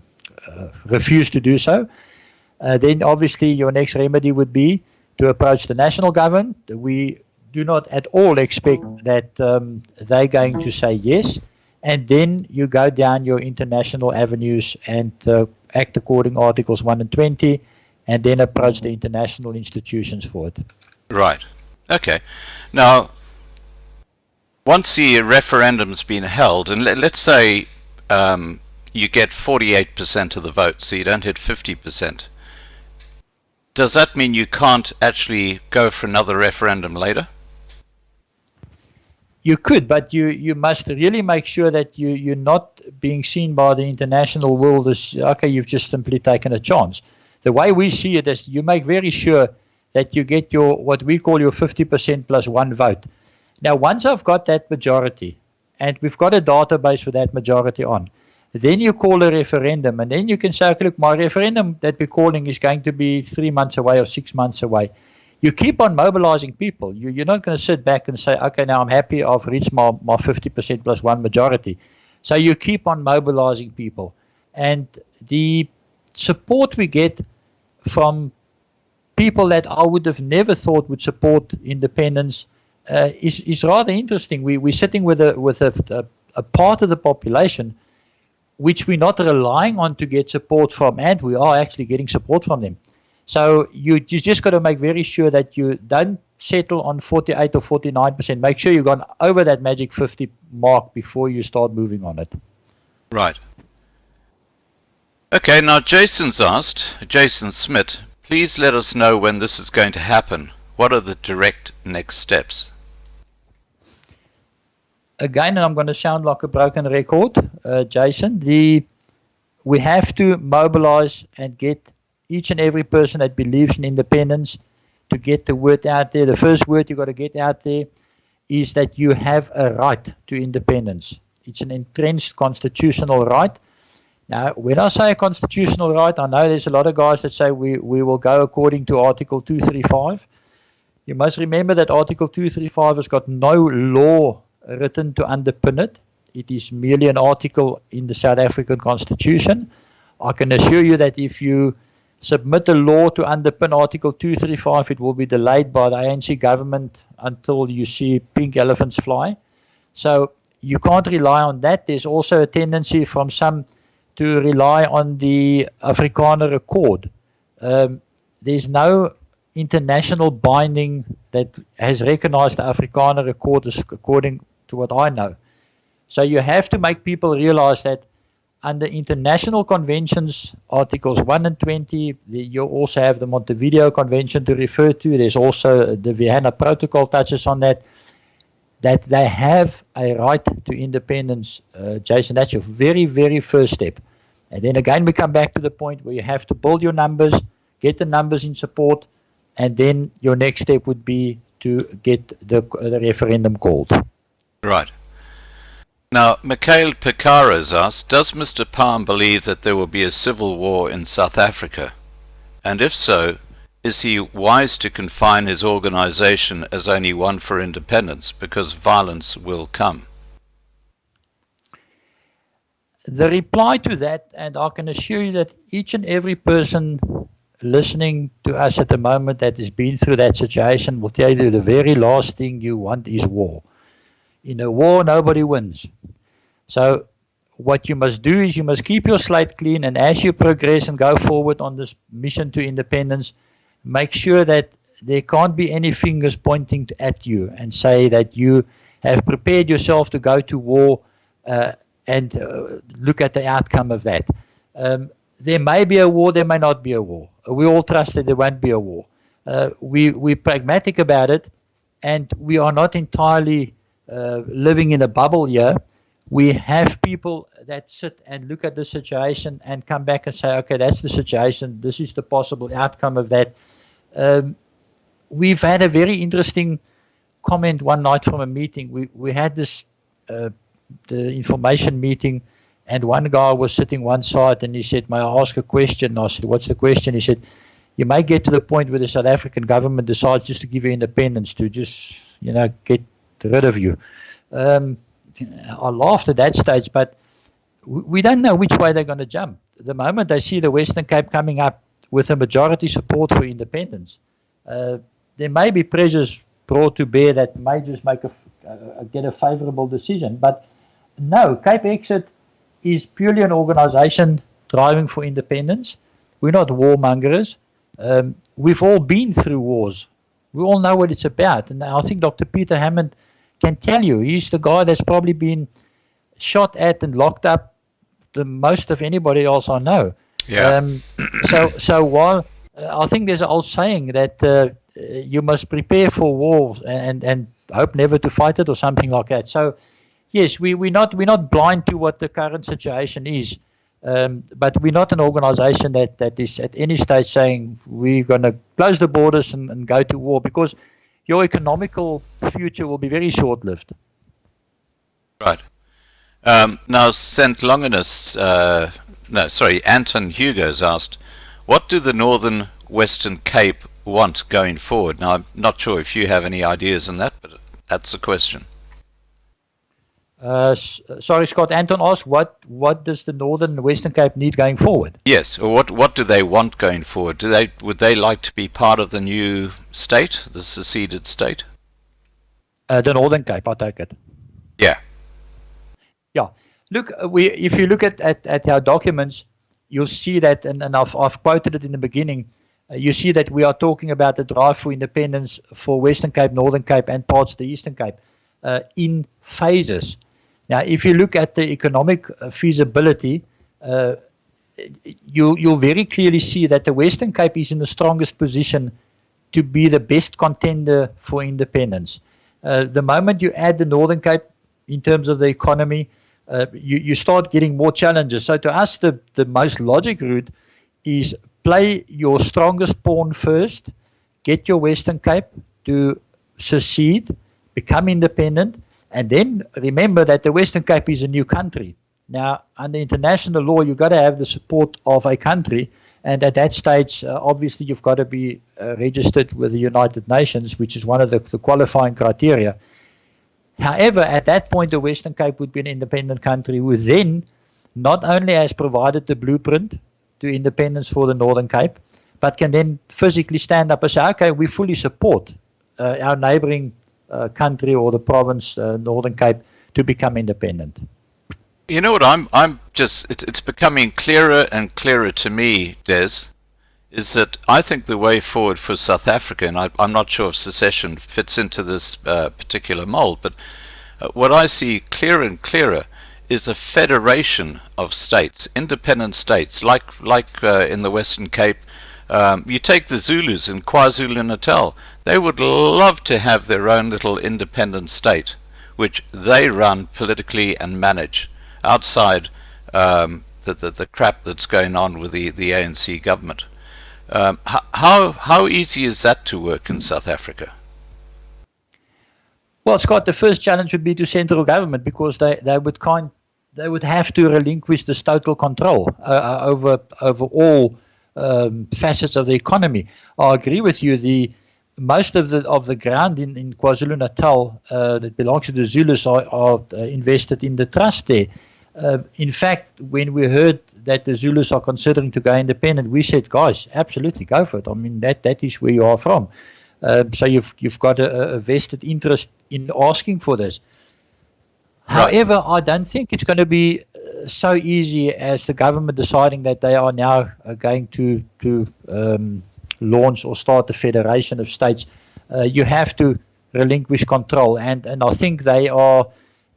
F: refuse to do so. Then obviously your next remedy would be to approach the national government. We do not at all expect that they're going to say yes. And then you go down your international avenues and act according to Articles 1 and 20, and then approach the international institutions for it.
A: Right. Okay. Now, once the referendum's been held, and let's say you get 48% of the vote, so you don't hit 50%, does that mean you can't actually go for another referendum later?
F: You could, but you must really make sure that you're not being seen by the international world as, okay, you've just simply taken a chance. The way we see it is you make very sure that you get your, what we call your 50% plus one vote. Now, once I've got that majority, and we've got a database with that majority on, then you call a referendum, and then you can say, okay, look, my referendum that we're calling is going to be 3 months away or 6 months away. You keep on mobilizing people. You're not going to sit back and say, okay, now I'm happy, I've reached my 50% plus one majority. So you keep on mobilizing people. And the support we get from people that I would have never thought would support independence is rather interesting. We're sitting with a part of the population which we're not relying on to get support from, and we are actually getting support from them. So you just got to make very sure that you don't settle on 48 or 49%. Make sure you've gone over that magic 50 mark before you start moving on it.
A: Right. Okay, now Jason's asked, Jason Smith, please let us know when this is going to happen. What are the direct next steps?
F: Again, and I'm going to sound like a broken record, Jason, we have to mobilize and get each and every person that believes in independence to get the word out there. The first word you got to get out there is that you have a right to independence. It's an entrenched constitutional right. Now, when I say a constitutional right, I know there's a lot of guys that say we will go according to Article 235. You must remember that Article 235 has got no law written to underpin it. It is merely an article in the South African Constitution. I can assure you that if you submit a law to underpin Article 235, it will be delayed by the ANC government until you see pink elephants fly. So you can't rely on that. There's also a tendency from some to rely on the Afrikaner Accord. There's no international binding that has recognized the Afrikaner Accord, according to what I know. So you have to make people realize that under international conventions, Articles 1 and 20, you also have the Montevideo Convention to refer to. There's also the Vienna Protocol touches on that they have a right to independence, Jason. That's your very, very first step. And then again, we come back to the point where you have to build your numbers, get the numbers in support, and then your next step would be to get the referendum called.
A: Right. Now, Mikhail Pekara has asked, does Mr. Palm believe that there will be a civil war in South Africa? And if so, is he wise to confine his organization as only one for independence, because violence will come?
F: The reply to that, and I can assure you that each and every person listening to us at the moment that has been through that situation will tell you the very last thing you want is war. In a war, nobody wins. So what you must do is you must keep your slate clean, and as you progress and go forward on this mission to independence, make sure that there can't be any fingers pointing at you and say that you have prepared yourself to go to war and look at the outcome of that. There may be a war, there may not be a war. We all trust that there won't be a war. We're pragmatic about it, and we are not entirely living in a bubble here. We have people that sit and look at the situation and come back and say, okay, that's the situation, this is the possible outcome of that. We've had a very interesting comment one night from a meeting. We had this the information meeting, and one guy was sitting one side and he said, may I ask a question? I said, what's the question? He said, you may get to the point where the South African government decides just to give you independence, to just, get rid of you. I laughed at that stage, but we don't know which way they're going to jump. The moment they see the Western Cape coming up with a majority support for independence, there may be pressures brought to bear that may just make get a favorable decision. But no, CapeXit is purely an organization driving for independence. We're not warmongers. We've all been through wars. We all know what it's about. And I think Dr. Peter Hammond can tell you, he's the guy that's probably been shot at and locked up the most of anybody else I know.
A: Yeah.
F: So while I think there's an old saying that you must prepare for wars and hope never to fight it, or something like that. So yes, we're not blind to what the current situation is, but we're not an organization that is at any stage saying we're going to close the borders and go to war, because your economical future will be very short-lived.
A: Right. Now, St. Longinus, Anton Hugo's asked, what do the Northern Western Cape want going forward? Now, I'm not sure if you have any ideas on that, but that's the question.
F: Sorry, Scott. Anton asked, what does the Northern Western Cape need going forward?
A: Yes, or what do they want going forward? Would they like to be part of the new state, the seceded state?
F: The Northern Cape, I take it.
A: Yeah.
F: Yeah. Look, if you look at our documents, you'll see that, and I've quoted it in the beginning. You see that we are talking about the drive for independence for Western Cape, Northern Cape, and parts of the Eastern Cape in phases. Now, if you look at the economic feasibility, you'll very clearly see that the Western Cape is in the strongest position to be the best contender for independence. The moment you add the Northern Cape in terms of the economy, you start getting more challenges. So to us, the most logic route is play your strongest pawn first, get your Western Cape to secede, become independent, and then remember that the Western Cape is a new country. Now, under international law, you've got to have the support of a country, and at that stage, obviously, you've got to be registered with the United Nations, which is one of the qualifying criteria. However, at that point, the Western Cape would be an independent country who then not only has provided the blueprint to independence for the Northern Cape, but can then physically stand up and say, okay, we fully support our neighboring country or the province, Northern Cape, to become independent.
A: You know what, it's becoming clearer and clearer to me, Des, is that I think the way forward for South Africa, and I'm not sure if secession fits into this particular mold, but what I see clearer and clearer is a federation of states, independent states, like in the Western Cape. You take the Zulus in KwaZulu-Natal, they would love to have their own little independent state, which they run politically and manage, outside the crap that's going on with the ANC government. How easy is that to work in South Africa?
F: Well, Scott, the first challenge would be to central government, because they would have to relinquish this total control over all facets of the economy. I agree with you. Most of the ground in KwaZulu-Natal that belongs to the Zulus are invested in the trust there. In fact, when we heard that the Zulus are considering to go independent, we said, guys, absolutely go for it. I mean, that is where you are from. So you've got a vested interest in asking for this.
A: Right.
F: However, I don't think it's going to be so easy as the government deciding that they are now going to launch or start a federation of states. You have to relinquish control, and I think they are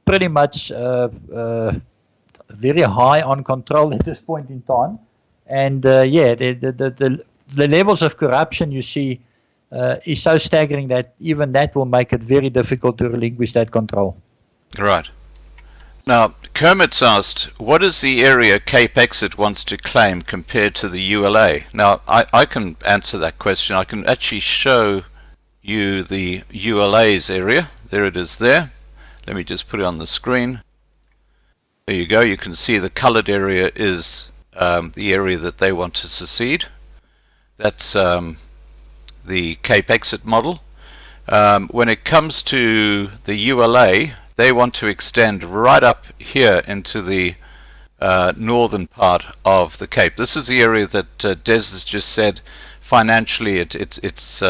F: pretty much very high on control at this point in time. And the levels of corruption you see is so staggering that even that will make it very difficult to relinquish that control.
A: Right. Now, Kermit's asked, what is the area CapeXit wants to claim compared to the ULA? Now, I can answer that question. I can actually show you the ULA's area. There it is there. Let me just put it on the screen. There you go. You can see the colored area is the area that they want to secede. That's the CapeXit model. When it comes to the ULA, they want to extend right up here into the northern part of the Cape. This is the area that Des has just said financially it's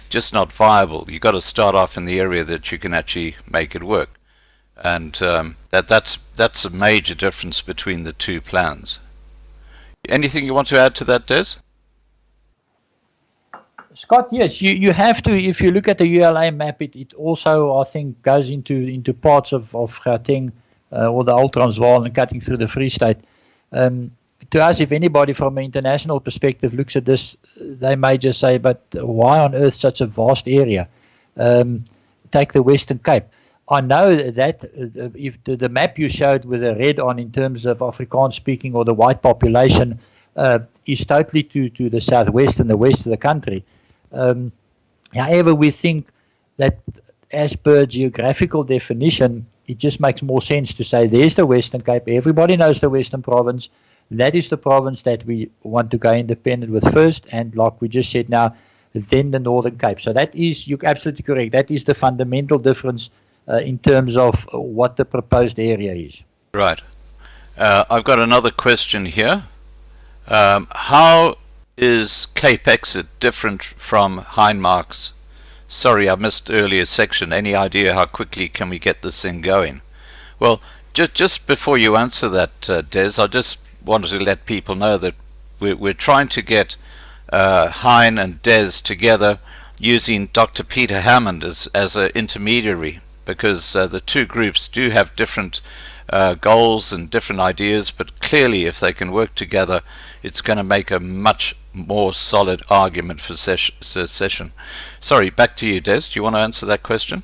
A: just not viable. You've got to start off in the area that you can actually make it work. And that's a major difference between the two plans. Anything you want to add to that, Des?
F: Scott, yes, you have to. If you look at the ULA map, it also, I think, goes into parts of Gauteng or the Old Transvaal and cutting through the Free State. To us, if anybody from an international perspective looks at this, they may just say, but why on earth such a vast area? Take the Western Cape. I know that if the map you showed with the red on in terms of Afrikaans speaking or the white population is totally to the southwest and the west of the country. However, we think that as per geographical definition, it just makes more sense to say there's the Western Cape. Everybody knows the Western Province. That is the province that we want to go independent with first, and like we just said now, then the Northern Cape. So that is, you're absolutely correct, that is the fundamental difference in terms of what the proposed area is.
A: Right. I've got another question here. How is CapeXit different from Hindmark's? Sorry, I missed earlier section. Any idea how quickly can we get this thing going? Well, just before you answer that, Des, I just wanted to let people know that we're trying to get Hein and Des together using Dr. Peter Hammond as an intermediary, because the two groups do have different goals and different ideas, but clearly if they can work together, it's going to make a much more solid argument for secession. Sorry, back to you, Des. Do you want to answer that question?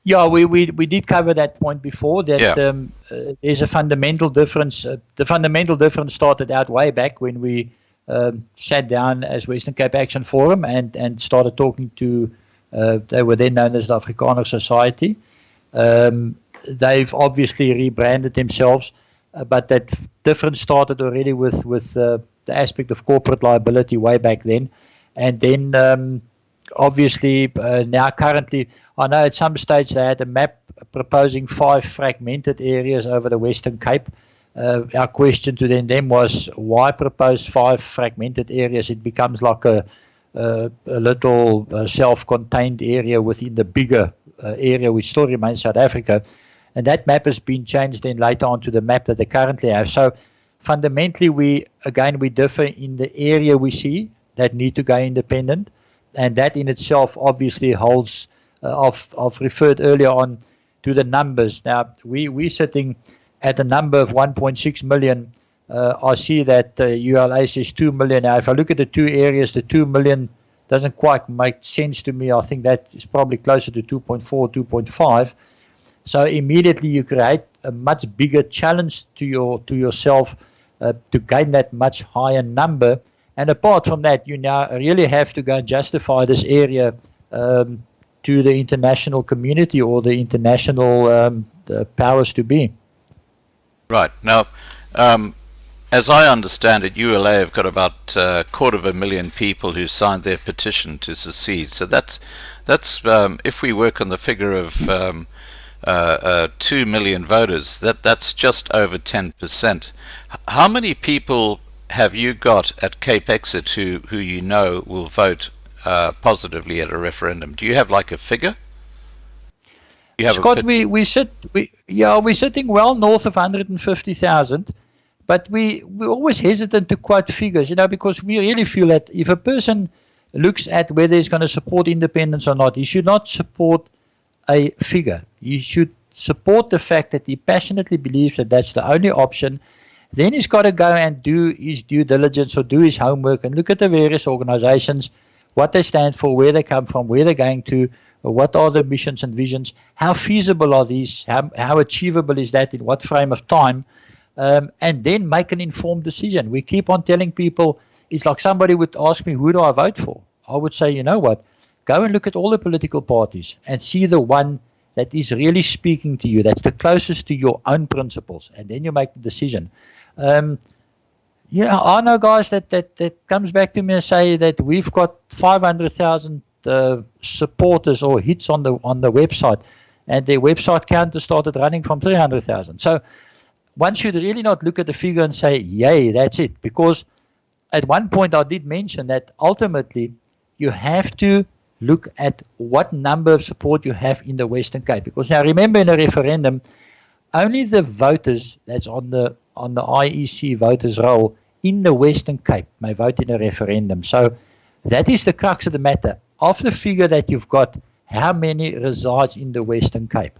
F: Yeah, we did cover that point before, that there's a fundamental difference. The fundamental difference started out way back when we sat down as Western Cape Action Forum and started talking to, they were then known as the Afrikaner Society. They've obviously rebranded themselves, but that difference started already with the aspect of corporate liability way back then. And then Obviously, now currently, I know at some stage they had a map proposing 5 fragmented areas over the Western Cape. Our question to them was, why propose 5 fragmented areas? It becomes like a little self-contained area within the bigger area, which still remains South Africa. And that map has been changed then later on to the map that they currently have. So fundamentally, we differ in the area we see that need to go independent. And that in itself obviously holds, I've referred earlier on to the numbers. Now, we're sitting at a number of 1.6 million. I see that ULA says 2 million. Now, if I look at the 2 areas, the 2 million doesn't quite make sense to me. I think that is probably closer to 2.4, 2.5. So immediately you create a much bigger challenge to yourself to gain that much higher number. And apart from that, you now really have to go and justify this area to the international community or the international the powers to be.
A: Right. Now, as I understand it, ULA have got about 250,000 people who signed their petition to secede. So that's if we work on the figure of 2 million voters, that's just over 10%. How many people have you got at CapeXit who you know will vote positively at a referendum? Do you have like a figure?
F: Scott, we're sitting well north of 150,000, but we're always hesitant to quote figures, because we really feel that if a person looks at whether he's going to support independence or not, he should not support a figure. You should support the fact that he passionately believes that that's the only option. Then he's got to go and do his due diligence or do his homework and look at the various organizations, what they stand for, where they come from, where they're going to, what are the missions and visions, how feasible are these, how achievable is that, in what frame of time, and then make an informed decision. We keep on telling people, it's like somebody would ask me, who do I vote for? I would say, you know what, go and look at all the political parties and see the one that is really speaking to you, that's the closest to your own principles, and then you make the decision. I know guys that comes back to me and say that we've got 500,000 supporters or hits on the website, and their website counter started running from 300,000. So one should really not look at the figure and say, yay, that's it, because at one point I did mention that ultimately you have to look at what number of support you have in the Western Cape, because now remember, in a referendum, only the voters that's on the IEC voters roll in the Western Cape may vote in a referendum. So that is the crux of the matter. Of the figure that you've got, how many resides in the Western Cape?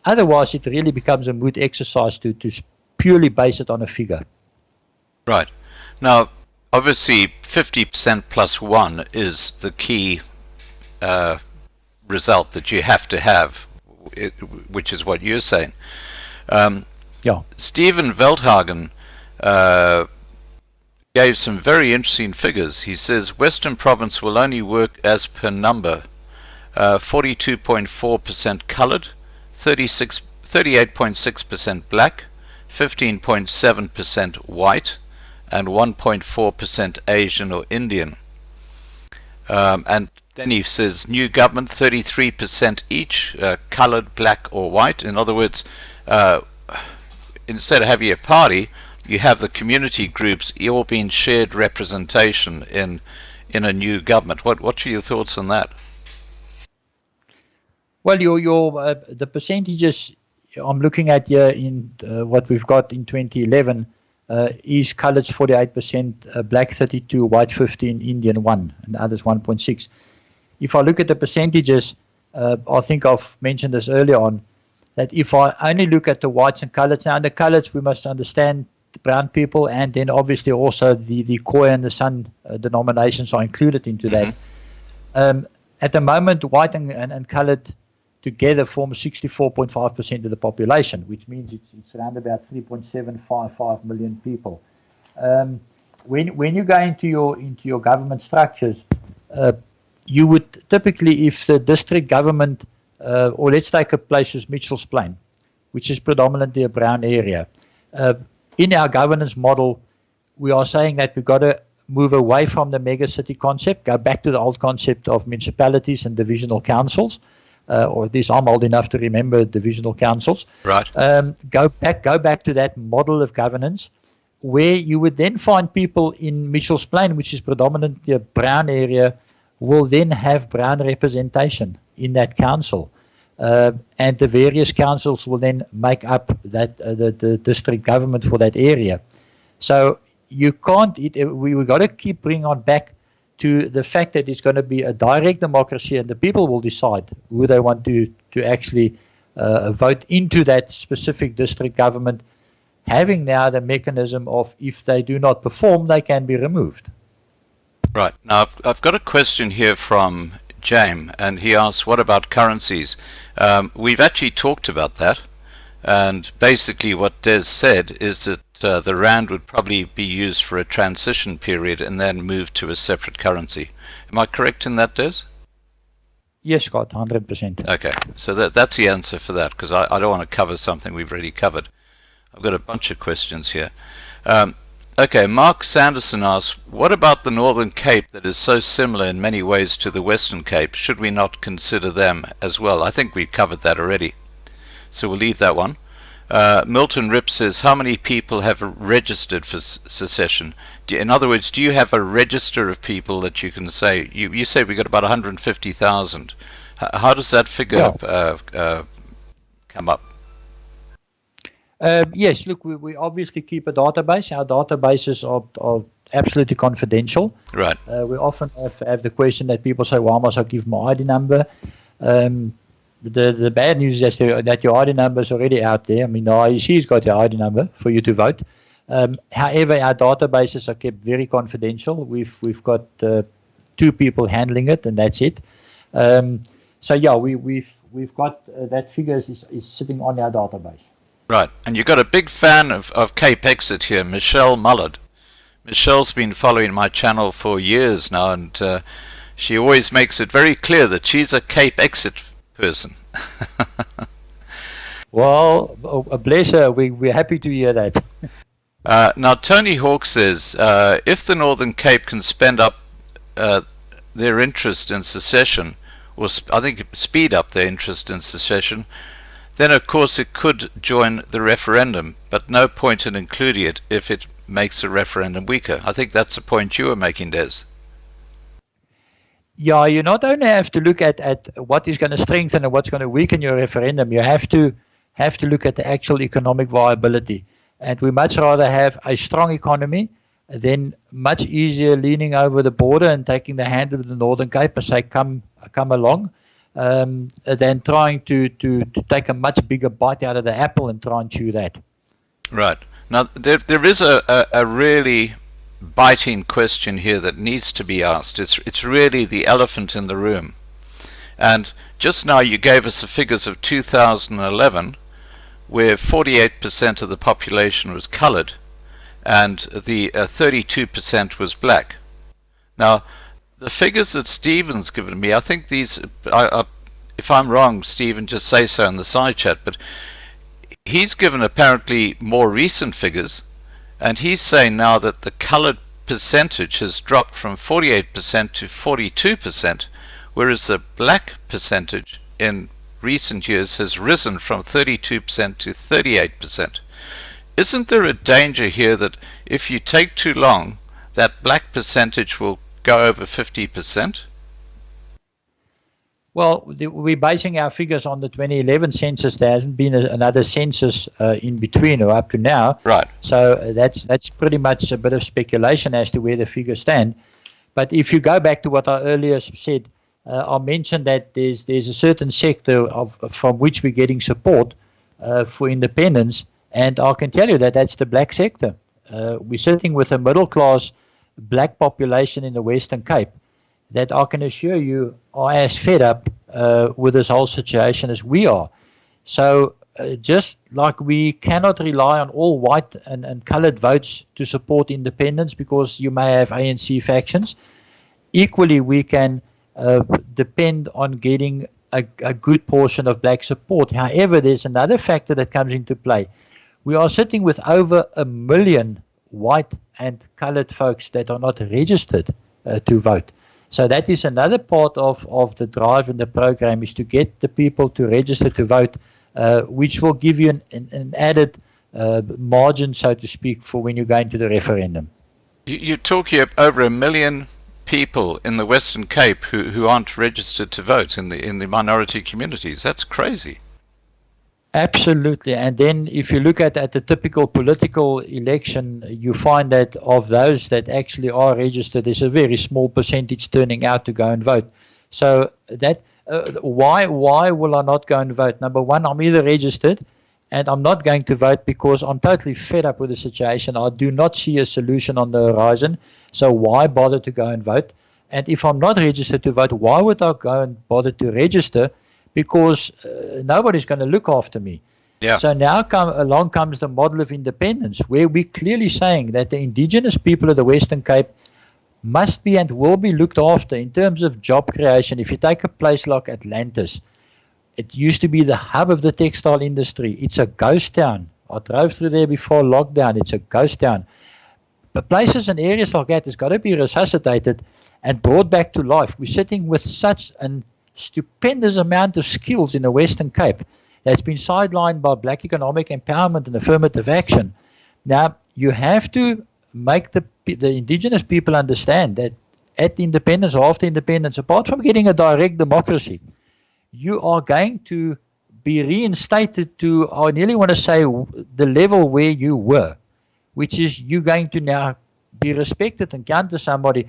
F: Otherwise, it really becomes a moot exercise to purely base it on a figure.
A: Right. Now, obviously, 50% plus 1 is the key result that you have to have, which is what you're saying. Stephen Veldhagen gave some very interesting figures. He says Western Province will only work as per number: 42.4% coloured, 38.6% black, 15.7% white, and 1.4% Asian or Indian. And then he says new government 33% each, coloured, black or white. In other words, instead of having a party, you have the community groups all being shared representation in a new government. What are your thoughts on that?
F: Well, the percentages I'm looking at here in what we've got in 2011 is coloured 48%, black 32%, white 15%, Indian 1%, and others 1.6%. If I look at the percentages, I think I've mentioned this earlier on, that if I only look at the whites and coloureds, now in the coloureds we must understand the brown people, and then obviously also the Khoi and the San denominations are included into that. At the moment, white and coloured together form 64.5% of the population, which means it's around about 3.755 million people. When you go into your government structures, you would typically, if the district government, or let's take a place as Mitchell's Plain, which is predominantly a brown area. In our governance model, we are saying that we've got to move away from the megacity concept, go back to the old concept of municipalities and divisional councils, or at least I'm old enough to remember divisional councils.
A: Right.
F: Go back to that model of governance, where you would then find people in Mitchell's Plain, which is predominantly a brown area, will then have brown representation in that council. And the various councils will then make up that the district government for that area. So you can't, we've got to keep bringing on back to the fact that it's going to be a direct democracy, and the people will decide who they want to actually vote into that specific district government, having now the mechanism of if they do not perform, they can be removed.
A: Right. Now, I've got a question here from James, and he asks, what about currencies? We've actually talked about that, and basically what Des said is that the rand would probably be used for a transition period and then move to a separate currency. Am I correct in that, Des?
F: Yes, Scott, 100%.
A: Okay, so that's the answer for that, because I don't want to cover something we've already covered. I've got a bunch of questions here. Okay, Mark Sanderson asks, what about the Northern Cape that is so similar in many ways to the Western Cape? Should we not consider them as well? I think we've covered that already, so we'll leave that one. Milton Rip says, how many people have registered for secession? In other words, do you have a register of people that you can say, you say we got about 150,000. How does that figure come up?
F: Yes, look, we obviously keep a database. Our databases are absolutely confidential.
A: Right.
F: We often have the question that people say, why must I give my ID number? The bad news is that your ID number is already out there. I mean, the IEC's got your ID number for you to vote. However, our databases are kept very confidential. We've got 2 people handling it, and that's it. So yeah, we've got that figure is sitting on our database.
A: Right, and you've got a big fan of CapeXit here, Michelle Mullard. Michelle's been following my channel for years now, and she always makes it very clear that she's a CapeXit person.
F: Well, bless her, we're happy to hear that.
A: Now, Tony Hawk says, if the Northern Cape can spend up their interest in secession, or I think speed up their interest in secession, then of course it could join the referendum, but no point in including it if it makes the referendum weaker. I think that's the point you were making, Des.
F: Yeah, you not only have to look at what is going to strengthen and what's going to weaken your referendum, you have to look at the actual economic viability. And we much rather have a strong economy than much easier leaning over the border and taking the hand of the Northern Cape and say, come along. Than trying to take a much bigger bite out of the apple and try and chew that.
A: Right. Now, there is a really biting question here that needs to be asked. It's really the elephant in the room. And just now you gave us the figures of 2011, where 48% of the population was colored, and the 32% was black. Now, the figures that Stephen's given me, I think these, if I'm wrong, Stephen, just say so in the side chat, but he's given apparently more recent figures, and he's saying now that the colored percentage has dropped from 48% to 42%, whereas the black percentage in recent years has risen from 32% to 38%. Isn't there a danger here that if you take too long, that black percentage will go over 50%?
F: Well, we're basing our figures on the 2011 census. There hasn't been another census in between or up to now.
A: Right.
F: So that's pretty much a bit of speculation as to where the figures stand. But if you go back to what I earlier said, I mentioned that there's a certain sector from which we're getting support for independence, and I can tell you that that's the black sector. We're sitting with a middle class black population in the Western Cape that I can assure you are as fed up with this whole situation as we are. So just like we cannot rely on all white and colored votes to support independence because you may have ANC factions, equally we can depend on getting a good portion of black support. However, there's another factor that comes into play. We are sitting with over 1 million white and colored folks that are not registered to vote. So that is another part of the drive in the program, is to get the people to register to vote, which will give you an added margin, so to speak, for when you go into the referendum.
A: You're talking of over 1 million people in the Western Cape who aren't registered to vote in the minority communities. That's crazy.
F: Absolutely. And then if you look at the typical political election, you find that of those that actually are registered, there's a very small percentage turning out to go and vote. So that why will I not go and vote? Number one, I'm either registered, and I'm not going to vote because I'm totally fed up with the situation. I do not see a solution on the horizon. So why bother to go and vote? And if I'm not registered to vote, why would I go and bother to register? Because nobody's going to look after me.
A: Yeah.
F: So now along comes the model of independence, where we're clearly saying that the indigenous people of the Western Cape must be and will be looked after in terms of job creation. If you take a place like Atlantis, it used to be the hub of the textile industry. It's a ghost town. I drove through there before lockdown. It's a ghost town. But places and areas like that has got to be resuscitated and brought back to life. We're sitting with such an stupendous amount of skills in the Western Cape that's been sidelined by black economic empowerment and affirmative action. Now, you have to make the indigenous people understand that at independence or after independence, apart from getting a direct democracy, you are going to be reinstated to, I nearly want to say, the level where you were, which is you're going to now be respected and count to somebody.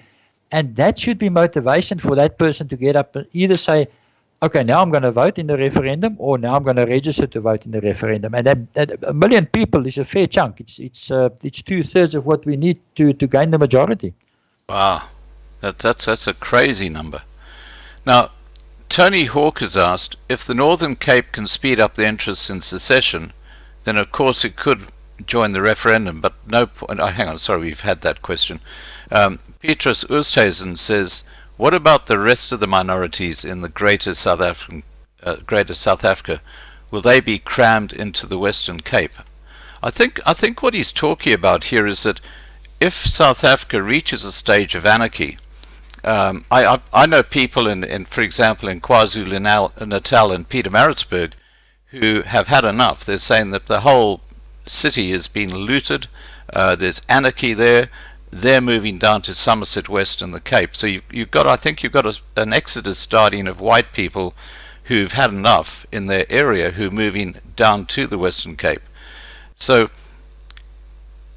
F: And that should be motivation for that person to get up and either say, okay, now I'm going to vote in the referendum, or now I'm going to register to vote in the referendum. And that 1 million people is a fair chunk. It's 2/3 of what we need to gain the majority.
A: Wow, that's a crazy number. Now, Tony Hawk has asked, if the Northern Cape can speed up the interest in secession, then of course it could join the referendum, but no point. Hang on, sorry, we've had that question. Petrus Oosthuizen says, what about the rest of the minorities in the greater South Africa? Will they be crammed into the Western Cape? I think what he's talking about here is that if South Africa reaches a stage of anarchy, I know people in, for example, in KwaZulu-Natal and Pietermaritzburg who have had enough. They're saying that the whole city has been looted. There's anarchy there. They're moving down to Somerset West and the Cape. So I think you've got an exodus starting of white people who've had enough in their area, who are moving down to the Western Cape. So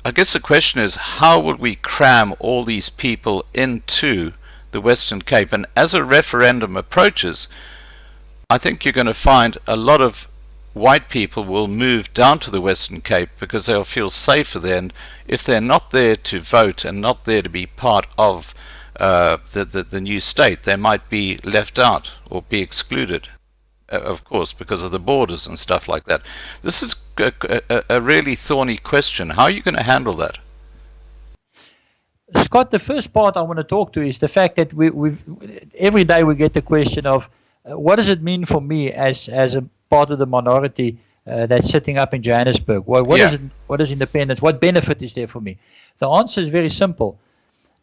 A: I guess the question is, how will we cram all these people into the Western Cape? And as a referendum approaches, I think you're going to find a lot of white people will move down to the Western Cape because they'll feel safer there. And if they're not there to vote and not there to be part of the new state, they might be left out or be excluded, of course, because of the borders and stuff like that. This is a really thorny question. How are you going to handle that?
F: Scott, the first part I want to talk to is the fact that every day we get the question of what does it mean for me as a part of the minority that's sitting up in Johannesburg? What is independence? What benefit is there for me? The answer is very simple.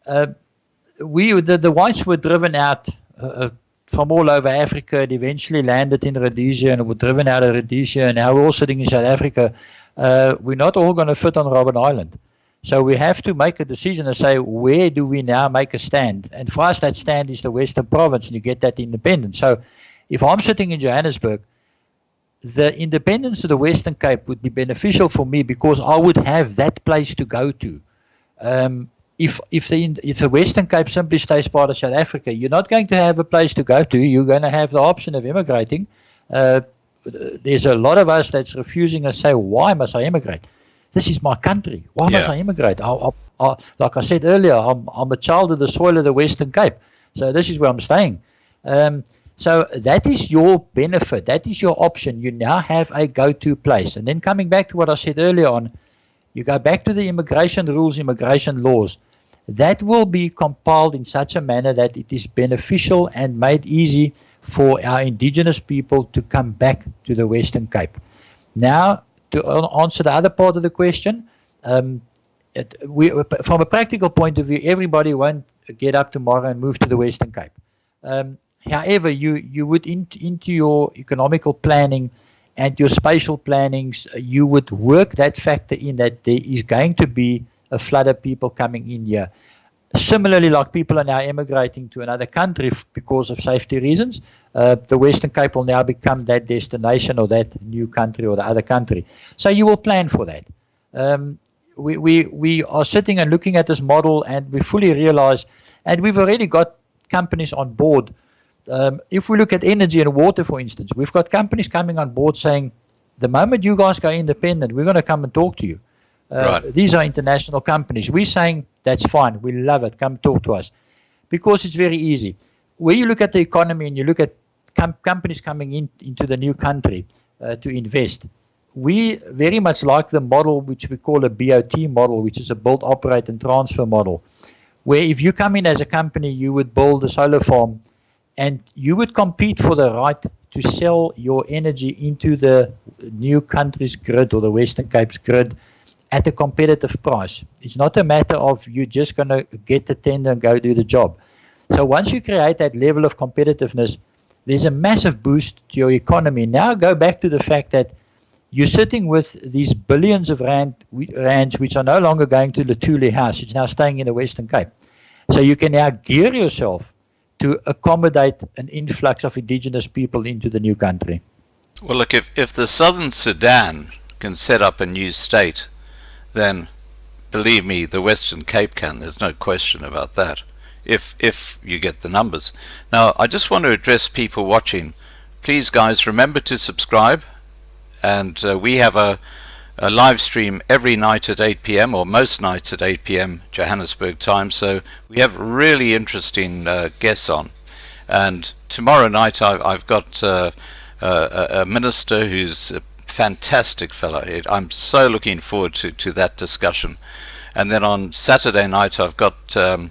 F: The whites were driven out from all over Africa. It eventually landed in Rhodesia and were driven out of Rhodesia, and now we're all sitting in South Africa. We're not all going to fit on Robben Island. So we have to make a decision and say, where do we now make a stand? And for us, that stand is the Western Province, and you get that independence. So if I'm sitting in Johannesburg, the independence of the Western Cape would be beneficial for me because I would have that place to go to. If the Western Cape simply stays part of South Africa, you're not going to have a place to go to. You're going to have the option of immigrating. There's a lot of us that's refusing and say, why must I immigrate? This is my country. Why must I immigrate? Like I said earlier, I'm a child of the soil of the Western Cape. So this is where I'm staying. So that is your benefit. That is your option. You now have a go-to place. And then coming back to what I said earlier on, you go back to the immigration rules, immigration laws. That will be compiled in such a manner that it is beneficial and made easy for our indigenous people to come back to the Western Cape. Now, to answer the other part of the question, from a practical point of view, everybody won't get up tomorrow and move to the Western Cape. However, you would into your economical planning and your spatial plannings, you would work that factor in that there is going to be a flood of people coming in here. Similarly, like people are now emigrating to another country because of safety reasons, the Western Cape will now become that destination or that new country or the other country. So you will plan for that. We are sitting and looking at this model, and we fully realize, and we've already got companies on board. If we look at energy and water, for instance, we've got companies coming on board saying, the moment you guys go independent, we're going to come and talk to you.
A: Right.
F: These are international companies. We're saying, that's fine, we love it, come talk to us. Because it's very easy. Where you look at the economy and you look at companies coming into the new country to invest, we very much like the model which we call a BOT model, which is a build, operate and transfer model, where if you come in as a company, you would build a solar farm and you would compete for the right to sell your energy into the new country's grid or the Western Cape's grid at a competitive price. It's not a matter of you just going to get the tender and go do the job. So once you create that level of competitiveness, there's a massive boost to your economy. Now go back to the fact that you're sitting with these billions of rands which are no longer going to the Thule house. It's now staying in the Western Cape. So you can now gear yourself to accommodate an influx of indigenous people into the new country.
A: Well, look, if the Southern Sudan can set up a new state, then believe me, the Western Cape can. There's no question about that, if you get the numbers. Now, I just want to address people watching. Please, guys, remember to subscribe. And we have a live stream every night at 8 p.m. or most nights at 8 p.m. Johannesburg time. So we have really interesting guests on. And tomorrow night I've got a minister who's a fantastic fellow. I'm so looking forward to that discussion. And then on Saturday night I've got the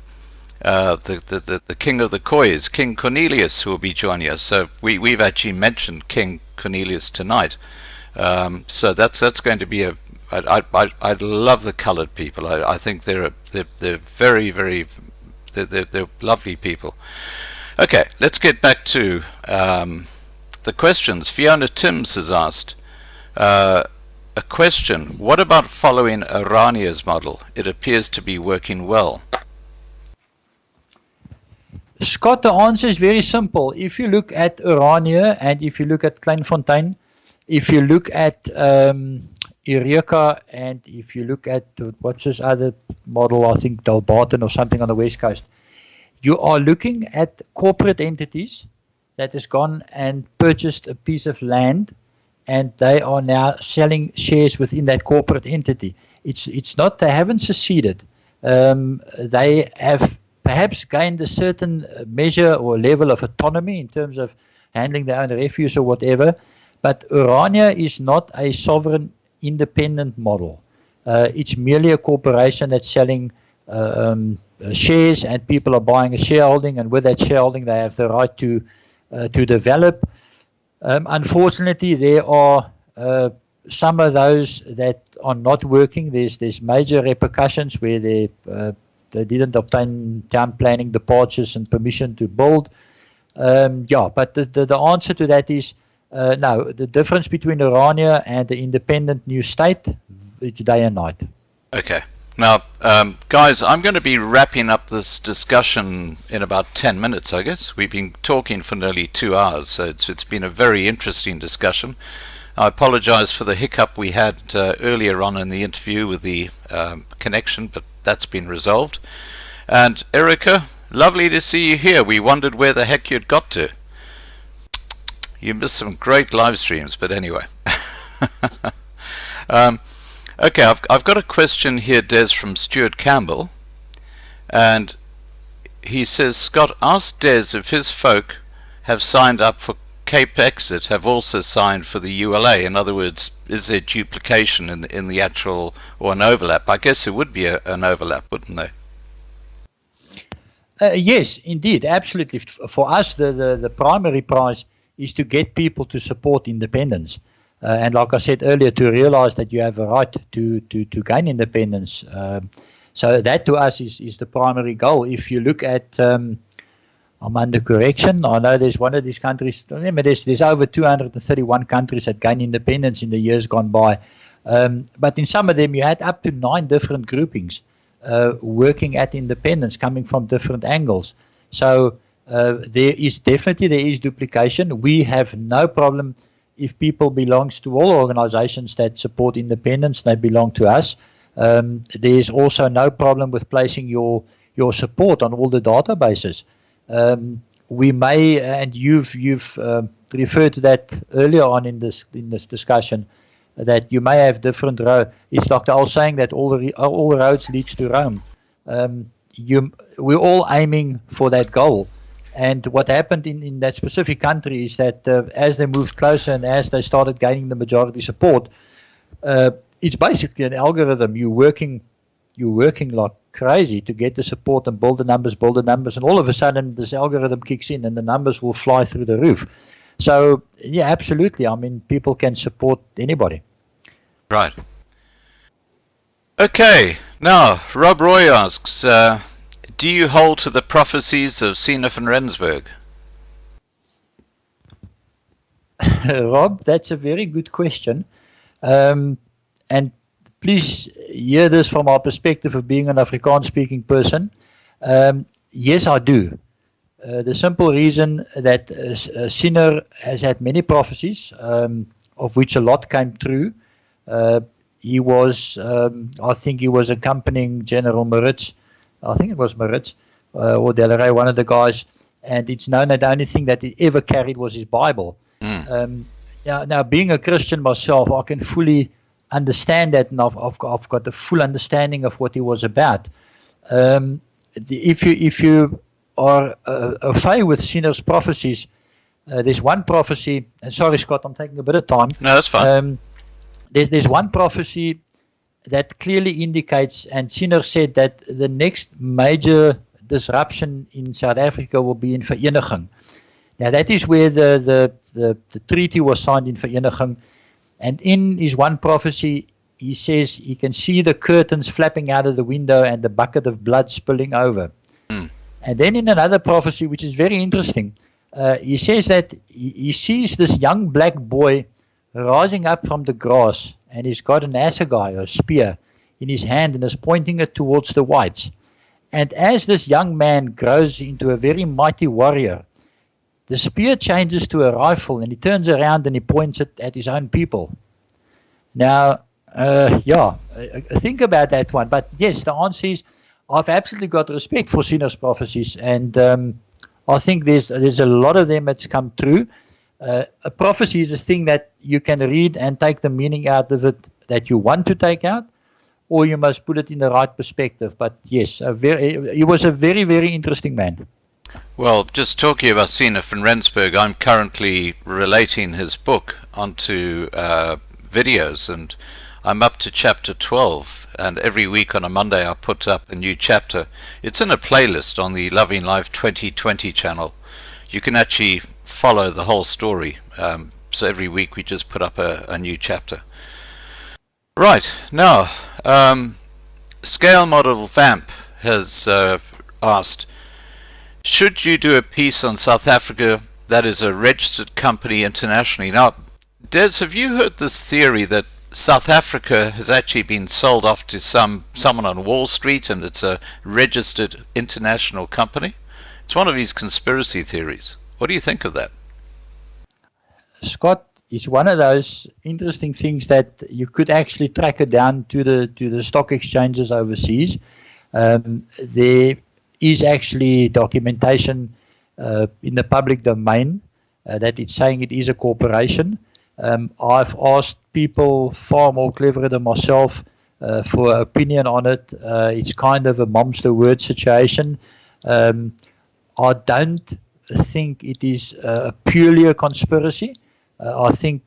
A: King of the Khois, King Cornelius, who will be joining us. So we've actually mentioned King Cornelius tonight. So that's going to be I love the coloured people. I think they're very, very, they're lovely people. Okay, let's get back to the questions. Fiona Timms has asked a question. What about following Orania's model? It appears to be working well.
F: Scott, the answer is very simple. If you look at Orania and if you look at Kleinfontein, if you look at Eureka, and if you look at what's this other model, I think Dalbarton or something on the West Coast, you are looking at corporate entities that has gone and purchased a piece of land, and they are now selling shares within that corporate entity. It's not, they haven't seceded. They have perhaps gained a certain measure or level of autonomy in terms of handling their own refuse or whatever. But Orania is not a sovereign independent model. It's merely a corporation that's selling shares, and people are buying a shareholding, and with that shareholding they have the right to develop. Unfortunately, there are some of those that are not working. There's major repercussions where they didn't obtain town planning departures and permission to build. But the answer to that is no. The difference between Orania and the independent new state, it's day and night.
A: Okay. Now, guys, I'm going to be wrapping up this discussion in about 10 minutes, I guess. We've been talking for nearly 2 hours, so it's been a very interesting discussion. I apologize for the hiccup we had earlier on in the interview with the connection, but that's been resolved. And Erica, lovely to see you here. We wondered where the heck you'd got to. You missed some great live streams, but anyway. Okay, I've got a question here, Des, from Stuart Campbell, and he says, Scott, ask Des if his folk have signed up for CapeXit, have also signed for the ULA. In other words, is there duplication in the actual, or an overlap? I guess there would be an overlap, wouldn't there?
F: Yes, indeed, absolutely. For us, the primary prize is to get people to support independence. And like I said earlier, to realize that you have a right to gain independence. So that to us is the primary goal. If you look at, I'm under correction, I know there's one of these countries, remember there's over 231 countries that gained independence in the years gone by. But in some of them you had up to 9 different groupings working at independence, coming from different angles. So there is duplication. We have no problem if people belongs to all organizations that support independence, they belong to us. There's also no problem with placing your support on all the databases. We may, and you've referred to that earlier on in this discussion, that you may have different roads. It's Dr. Al saying that all roads leads to Rome. We're all aiming for that goal. And what happened in that specific country is that as they moved closer and as they started gaining the majority support, it's basically an algorithm. You're working like crazy to get the support and build the numbers, and all of a sudden this algorithm kicks in and the numbers will fly through the roof. So yeah, absolutely. I mean, people can support anybody.
A: Right. Okay. Now, Rob Roy asks, do you hold to the prophecies of Sina van Rensburg?
F: Rob, that's a very good question. And please hear this from our perspective of being an Afrikaans-speaking person. Yes, I do. The simple reason that Sina has had many prophecies, of which a lot came true. He was, I think he was accompanying General Maritz. I think it was Maritz or Delaray, one of the guys. And it's known that the only thing that he ever carried was his Bible. Now, being a Christian myself, I can fully understand that, and I've got the full understanding of what he was about. If you are afraid with Sina's prophecies, there's one prophecy, and sorry Scott, I'm taking a bit of time.
A: No, that's fine.
F: There's one prophecy that clearly indicates, and Sina said that the next major disruption in South Africa will be in Vereniging. Now that is where the treaty was signed in Vereniging, and in his one prophecy he says he can see the curtains flapping out of the window and the bucket of blood spilling over. And then in another prophecy, which is very interesting, he says that he sees this young black boy rising up from the grass, and he's got an assegai, or a spear, in his hand and is pointing it towards the whites. And as this young man grows into a very mighty warrior, the spear changes to a rifle, and he turns around and he points it at his own people. Now, think about that one. But yes, the answer is I've absolutely got respect for Sina's prophecies, and I think there's a lot of them that's come true. A prophecy is a thing that you can read and take the meaning out of it that you want to take out, or you must put it in the right perspective. But yes, he was a very, very interesting man.
A: Well, just talking about Sina van Rensburg, I'm currently relating his book onto videos, and I'm up to chapter 12, and every week on a Monday I put up a new chapter. It's in a playlist on the Loving Life 2020 channel. You can actually follow the whole story. So every week we just put up a new chapter. Right, now, Scale Model Vamp has asked, should you do a piece on South Africa that is a registered company internationally? Now, Des, have you heard this theory that South Africa has actually been sold off to someone on Wall Street and it's a registered international company? It's one of these conspiracy theories. What do you think of that?
F: Scott, it's one of those interesting things that you could actually track it down to the stock exchanges overseas. There is actually documentation in the public domain that it's saying it is a corporation. I've asked people far more cleverer than myself for opinion on it. It's kind of a mom's the word situation. I don't think it is purely a conspiracy. I think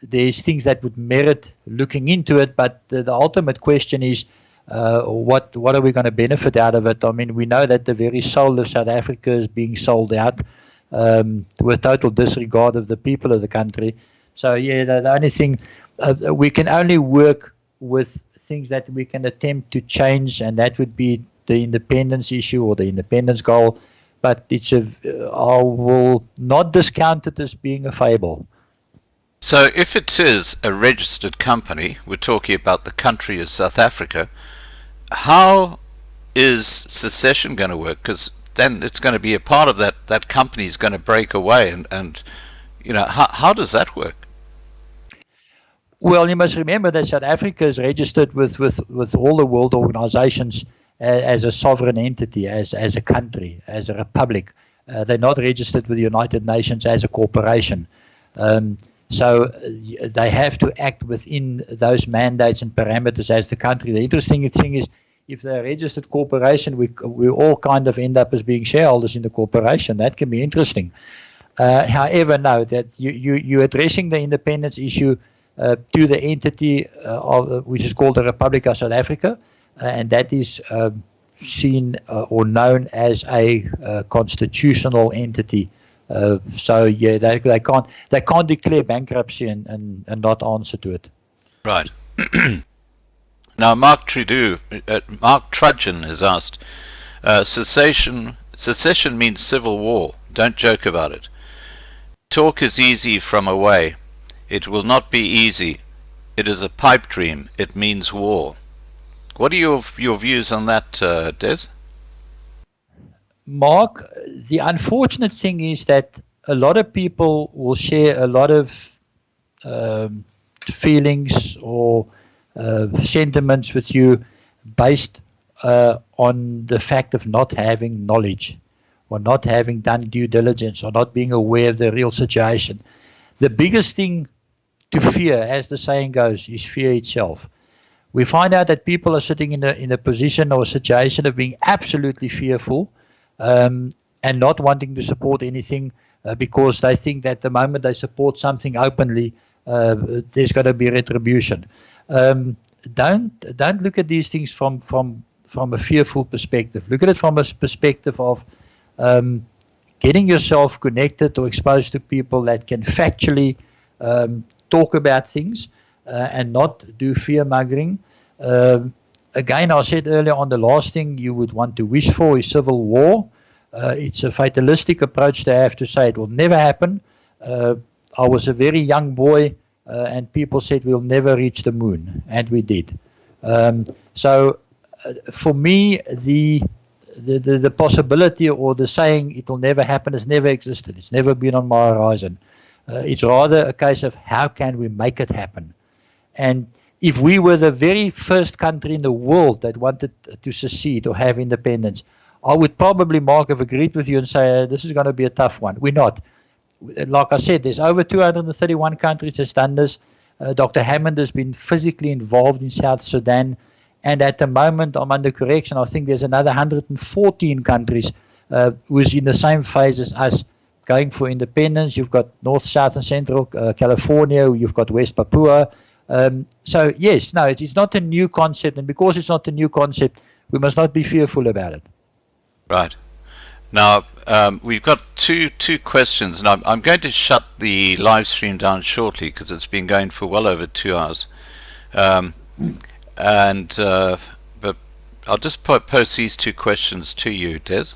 F: there's things that would merit looking into it, but the ultimate question is what are we going to benefit out of it? I mean, we know that the very soul of South Africa is being sold out with total disregard of the people of the country. So yeah, the only thing we can only work with things that we can attempt to change, and that would be the independence issue or the independence goal. But I will not discount it as being a fable.
A: So if it is a registered company, we're talking about the country of South Africa, how is secession going to work? Because then it's going to be a part of that company is going to break away, and how does that work?
F: Well, you must remember that South Africa is registered with all the world organizations as a sovereign entity, as a country, as a republic. They're not registered with the United Nations as a corporation. So they have to act within those mandates and parameters as the country. The interesting thing is, if they're a registered corporation, we all kind of end up as being shareholders in the corporation. That can be interesting. However, no, that you're addressing the independence issue to the entity which is called the Republic of South Africa, and that is seen or known as a constitutional entity. So yeah, they can't declare bankruptcy and not answer to it.
A: Right. Now, Mark Trudgeon has asked, secession means civil war. Don't joke about it. Talk is easy from away. It will not be easy. It is a pipe dream. It means war. What are your views on that, Des?
F: Mark, the unfortunate thing is that a lot of people will share a lot of feelings or sentiments with you based on the fact of not having knowledge or not having done due diligence or not being aware of the real situation. The biggest thing to fear, as the saying goes, is fear itself. We find out that people are sitting in a position or situation of being absolutely fearful and not wanting to support anything because they think that the moment they support something openly, there's going to be retribution. Don't look at these things from a fearful perspective. Look at it from a perspective of getting yourself connected or exposed to people that can factually talk about things and not do fear-mongering. Again, I said earlier on, the last thing you would want to wish for is civil war. It's a fatalistic approach to have to say it will never happen. I was a very young boy and people said we'll never reach the moon, and we did. So for me, the possibility or the saying it will never happen has never existed. It's never been on my horizon. It's rather a case of how can we make it happen. And if we were the very first country in the world that wanted to secede or have independence, I would probably, Mark, have agreed with you and say this is going to be a tough one. We're not. Like I said, there's over 231 countries that's done this. Dr. Hammond has been physically involved in South Sudan. And at the moment, I'm under correction, I think there's another 114 countries who's in the same phase as us, going for independence. You've got North, South, and Central California. You've got West Papua. So, yes, no, it's not a new concept. And because it's not a new concept, we must not be fearful about it.
A: Right. Now, we've got two questions. Now, I'm going to shut the live stream down shortly because it's been going for well over 2 hours. But I'll just post these two questions to you, Des.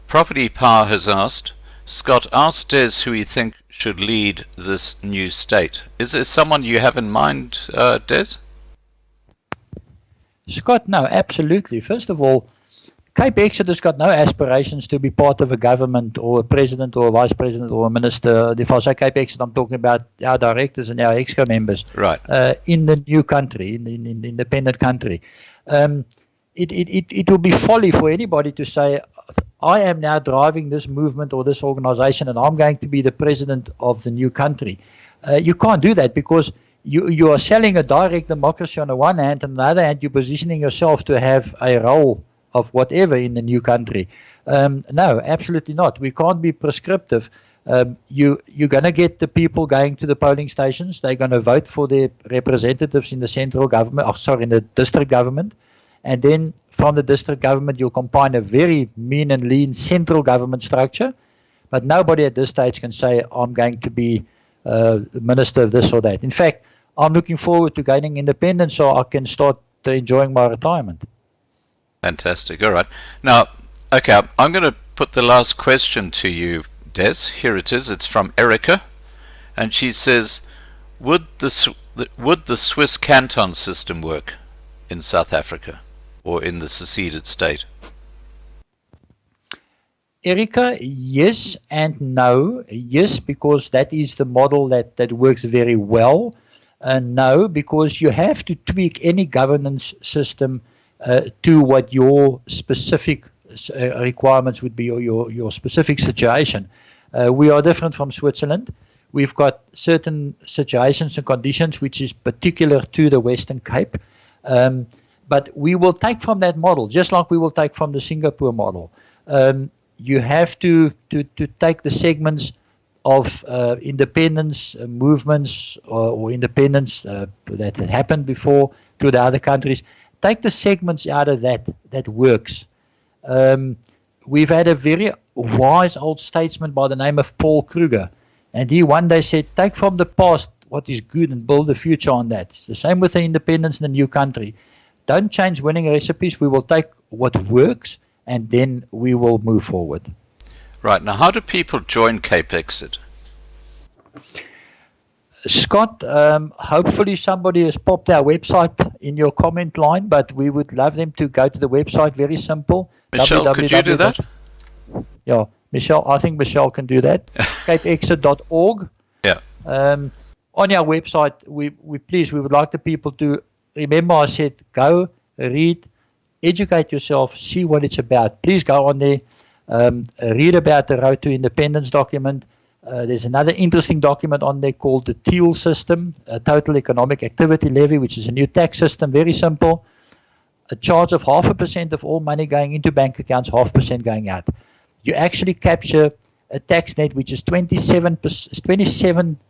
A: Property Power has asked, Scott, ask Des who he thinks should lead this new state. Is there someone you have in mind, Des?
F: Scott, no, absolutely. First of all, CapeXit has got no aspirations to be part of a government or a president or a vice president or a minister. If I say CapeXit, I'm talking about our directors and our exco members.
A: Right.
F: In the new country, in the independent country. It will be folly for anybody to say, I am now driving this movement or this organization and I'm going to be the president of the new country. You can't do that because you are selling a direct democracy on the one hand, and on the other hand, you're positioning yourself to have a role of whatever in the new country. No, absolutely not. We can't be prescriptive. You're going to get the people going to the polling stations. They're going to vote for their representatives in the central government, in the district government. And then from the district government, you'll combine a very mean and lean central government structure. But nobody at this stage can say, I'm going to be minister of this or that. In fact, I'm looking forward to gaining independence so I can start enjoying my retirement.
A: Fantastic. All right. Now, okay, I'm going to put the last question to you, Des. Here it is. It's from Erica, and she says, would the Swiss canton system work in South Africa or in the seceded state?
F: Erica, yes and no. Yes, because that is the model that works very well. No, because you have to tweak any governance system to what your specific requirements would be, or your specific situation. We are different from Switzerland. We've got certain situations and conditions which is particular to the Western Cape. But we will take from that model, just like we will take from the Singapore model. You have to take the segments of independence movements or independence that had happened before to the other countries. Take the segments out of that works. We've had a very wise old statesman by the name of Paul Kruger, and he one day said, take from the past what is good and build the future on that. It's the same with the independence in the new country. Don't change winning recipes. We will take what works and then we will move forward.
A: Right. Now, how do people join CapeXit?
F: Scott, hopefully somebody has popped our website in your comment line, but we would love them to go to the website. Very simple.
A: Michelle, could you do that?
F: Yeah, Michelle, I think Michelle can do that. CapeXit.org.
A: Yeah.
F: On our website, we would like the people to remember I said, go, read, educate yourself, see what it's about. Please go on there, read about the Road to Independence document. There's another interesting document on there called the TEAL system, Total Economic Activity Levy, which is a new tax system, very simple. A charge of 0.5% of all money going into bank accounts, 0.5% going out. You actually capture a tax net which is 27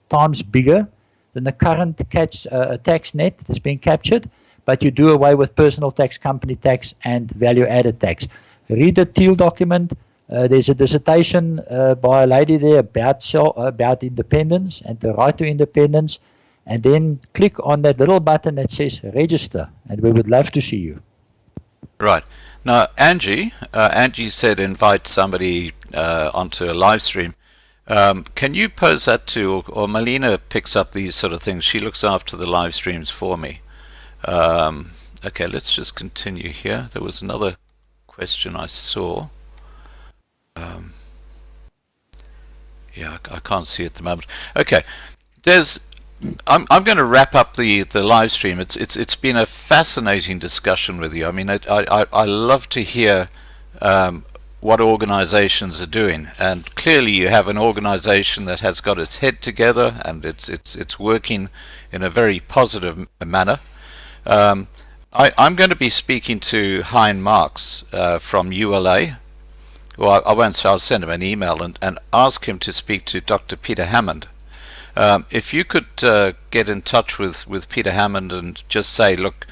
F: times bigger than the current tax net that's being captured, but you do away with personal tax, company tax, and value-added tax. Read the TEAL document. There's a dissertation by a lady there about independence and the right to independence, and then click on that little button that says register, and we would love to see you.
A: Right. Now, Angie said invite somebody onto a live stream. Can you pose that to, or Melina picks up these sort of things. She looks after the live streams for me. Okay, let's just continue here. There was another question I saw. Yeah, I can't see at the moment. Okay, I'm going to wrap up the live stream. It's been a fascinating discussion with you. I mean, I love to hear what organizations are doing, and clearly you have an organization that has got its head together and it's working in a very positive manner. I'm going to be speaking to Hein Marks from ULA. Well, I won't say. I'll send him an email and ask him to speak to Dr. Peter Hammond. If you could get in touch with Peter Hammond and just say, look,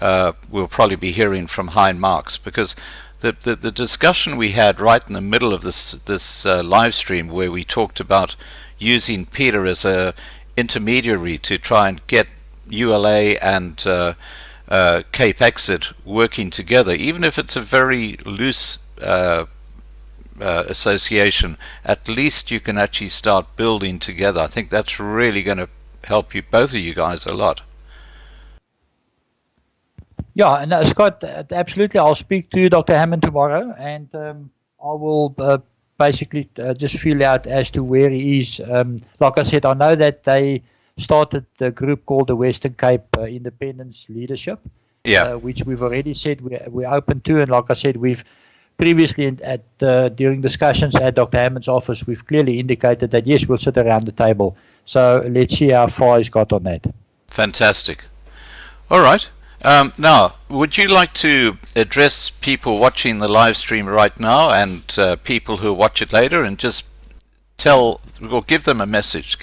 A: we'll probably be hearing from Hein Marks, because the discussion we had right in the middle of this live stream, where we talked about using Peter as a intermediary to try and get ULA and CapeXit working together, even if it's a very loose association, at least you can actually start building together. I think that's really going to help you, both of you guys, a lot.
F: Yeah, and Scott, absolutely. I'll speak to Dr. Hammond tomorrow, and I will basically just feel out as to where he is. Like I said, I know that they started the group called the Western Cape Independence Leadership, which we've already said we're open to, and like I said, we've previously during discussions at Dr. Hammond's office, we've clearly indicated that yes, we'll sit around the table. So let's see how far he's got on that.
A: Fantastic. All right. Now, would you like to address people watching the live stream right now and people who watch it later, and just tell or give them a message,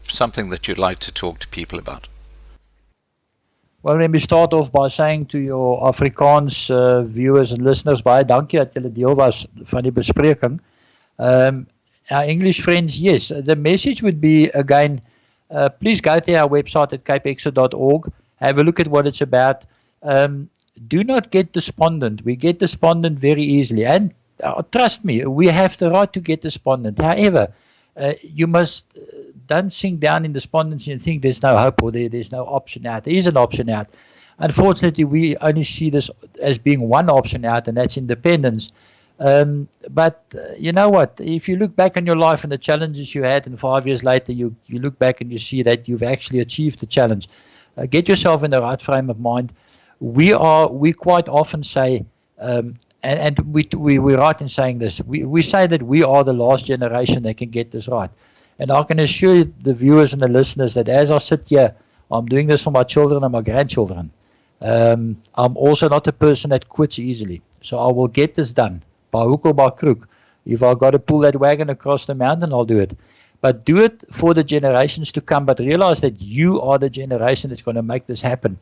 A: something that you'd like to talk to people about?
F: Well, let me start off by saying to your Afrikaans viewers and listeners, baie dankie dat julle deel was van die bespreking. our English friends, yes, the message would be, again, please go to our website at capexit.org, have a look at what it's about. Do not get despondent. We get despondent very easily, and trust me, we have the right to get despondent. However, you must don't sink down in despondency and think there's no hope or there's no option out. There is an option out. Unfortunately, we only see this as being one option out, and that's independence. But you know what? If you look back on your life and the challenges you had, and 5 years later you look back and you see that you've actually achieved the challenge, get yourself in the right frame of mind. We quite often say, and we're right in saying this, we say that we are the last generation that can get this right. And I can assure the viewers and the listeners that as I sit here, I'm doing this for my children and my grandchildren. I'm also not a person that quits easily. So I will get this done, by hook or by crook. If I've got to pull that wagon across the mountain, I'll do it. But do it for the generations to come, but realize that you are the generation that's going to make this happen.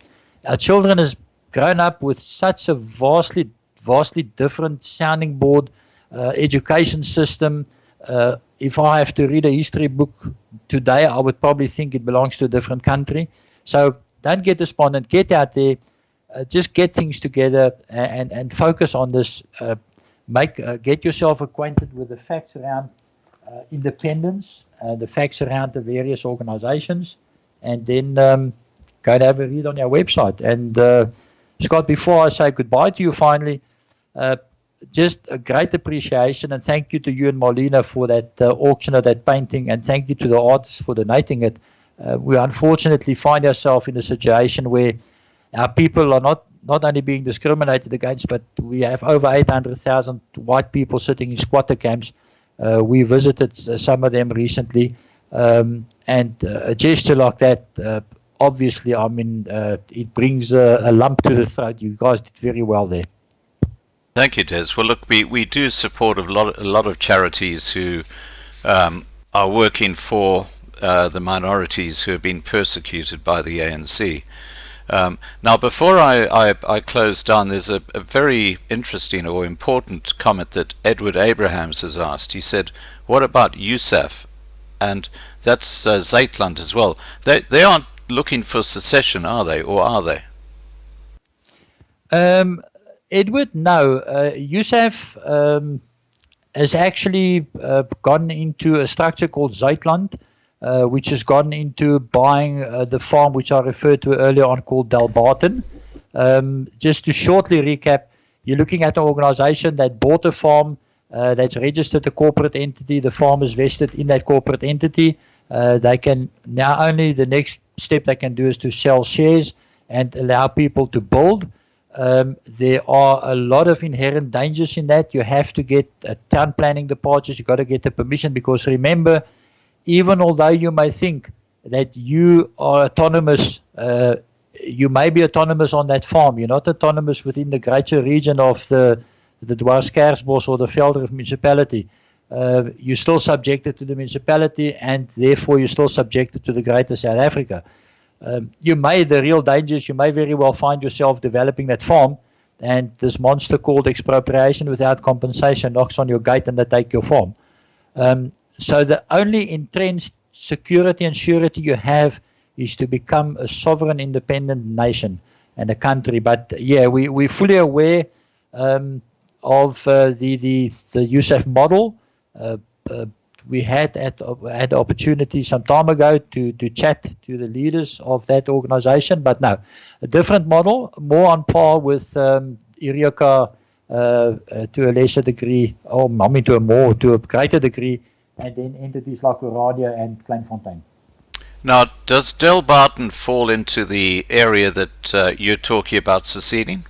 F: Our children has grown up with such a vastly different sounding board, education system. If I have to read a history book today, I would probably think it belongs to a different country. So don't get despondent. Get out there. Just get things together and focus on this. Get yourself acquainted with the facts around independence, the facts around the various organizations, and then go and have a read on our website. And Scott, before I say goodbye to you finally, just a great appreciation and thank you to you and Marlena for that auction of that painting, and thank you to the artists for donating it. We unfortunately find ourselves in a situation where our people are not only being discriminated against, but we have over 800,000 white people sitting in squatter camps. We visited some of them recently, and a gesture like that, obviously, I mean, it brings a lump to the throat. You guys did very well there.
A: Thank you, Des. Well, look, we do support a lot of charities who are working for the minorities who have been persecuted by the ANC. Now, before I close down, there's a very interesting or important comment that Edward Abrahams has asked. He said, what about USAF? And that's Zeitland as well. They aren't looking for secession, are they? Or are they?
F: Edward, no. USAF has actually gone into a structure called Zeitland, which has gone into buying the farm which I referred to earlier on called Delbarton. Just to shortly recap, you're looking at an organization that bought a farm that's registered a corporate entity. The farm is vested in that corporate entity. They can now only the next step they can do is to sell shares and allow people to build. There are a lot of inherent dangers in that. You have to get town planning departures. You've got to get the permission, because remember, even although you may think that you are autonomous, you may be autonomous on that farm. You're not autonomous within the greater region of the Dwarskersbos or the Veldrif municipality. You're still subjected to the municipality, and therefore you're still subjected to the greater South Africa. The real dangers, you may very well find yourself developing that farm, and this monster called expropriation without compensation knocks on your gate and they take your farm. So the only entrenched security and surety you have is to become a sovereign, independent nation and a country. But yeah, we're fully aware of the USAF model. We had the opportunity some time ago to chat to the leaders of that organization, but no, a different model, more on par with Eureka to a lesser degree, or I mean to a greater degree, and then entities like Oradia and Kleinfontein.
A: Now, does Delbarton fall into the area that you're talking about seceding?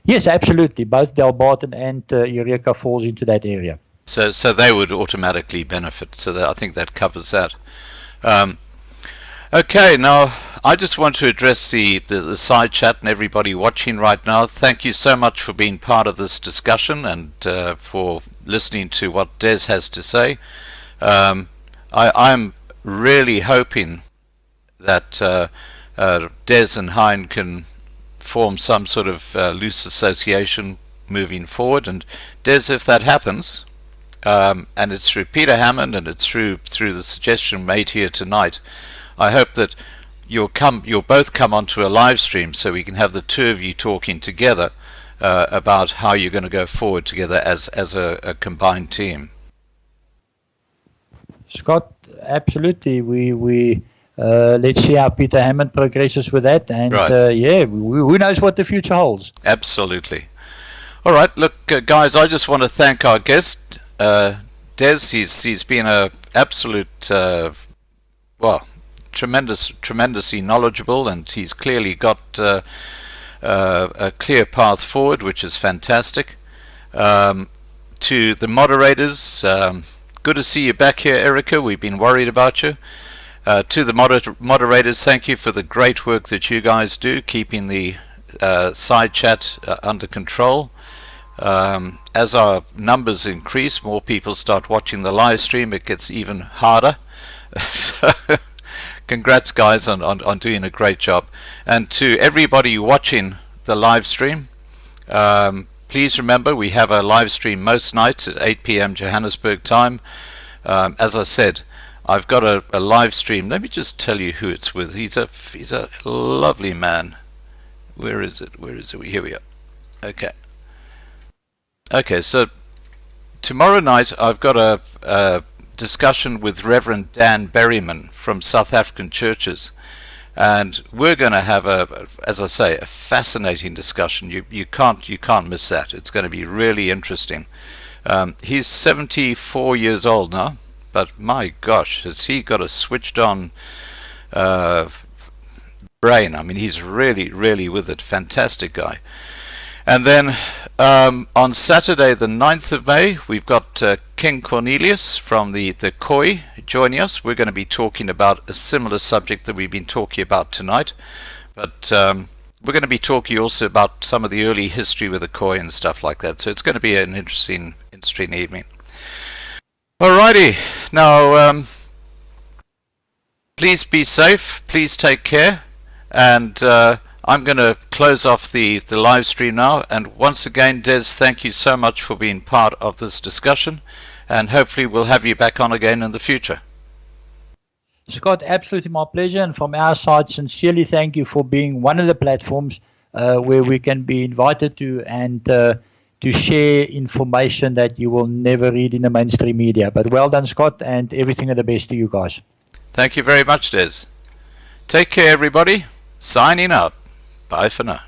F: Yes, absolutely. Both Delbarton and Eureka falls into that area.
A: So they would automatically benefit. So I think that covers that. Okay, now I just want to address the side chat and everybody watching right now. Thank you so much for being part of this discussion and for listening to what Des has to say. I'm really hoping that Des and Hein can form some sort of loose association moving forward. And Des, if that happens, and it's through Peter Hammond, and it's through the suggestion made here tonight. I hope that you'll both come onto a live stream so we can have the two of you talking together about how you're going to go forward together as a combined team.
F: Scott, absolutely. We let's see how Peter Hammond progresses with that, and
A: Right.
F: yeah, who knows what the future holds.
A: Absolutely. All right, look, guys, I just want to thank our guest, Des. He's been a absolute, well, tremendously knowledgeable, and he's clearly got a clear path forward, which is fantastic. To the moderators, good to see you back here, Erica. We've been worried about you. To the moderators, thank you for the great work that you guys do, keeping the side chat under control. As our numbers increase, more people start watching the live stream, it gets even harder. So congrats, guys, on doing a great job. And to everybody watching the live stream, please remember we have a live stream most nights at 8 p.m. Johannesburg time. As I said, I've got a live stream. Let me just tell you who it's with. He's a lovely man. Where is it? Here we are. Okay, so tomorrow night I've got a discussion with Reverend Dan Berryman from South African Churches, and we're going to have as I say, a fascinating discussion. You can't miss that. It's going to be really interesting. He's 74 years old now, but my gosh, has he got a switched on brain. I mean, he's really with it. Fantastic guy. And then on Saturday the 9th of May, we've got King Cornelius from the Khoi joining us. We're going to be talking about a similar subject that we've been talking about tonight, but we're going to be talking also about some of the early history with the Khoi and stuff like that. So it's going to be an interesting evening. Alrighty, now please be safe, please take care, and I'm going to close off the live stream now. And once again, Des, thank you so much for being part of this discussion, and hopefully we'll have you back on again in the future.
F: Scott, absolutely my pleasure, and from our side, sincerely thank you for being one of the platforms where we can be invited to and to share information that you will never read in the mainstream media. But well done, Scott, and everything of the best to you guys.
A: Thank you very much, Des. Take care, everybody. Signing out. Bye for now.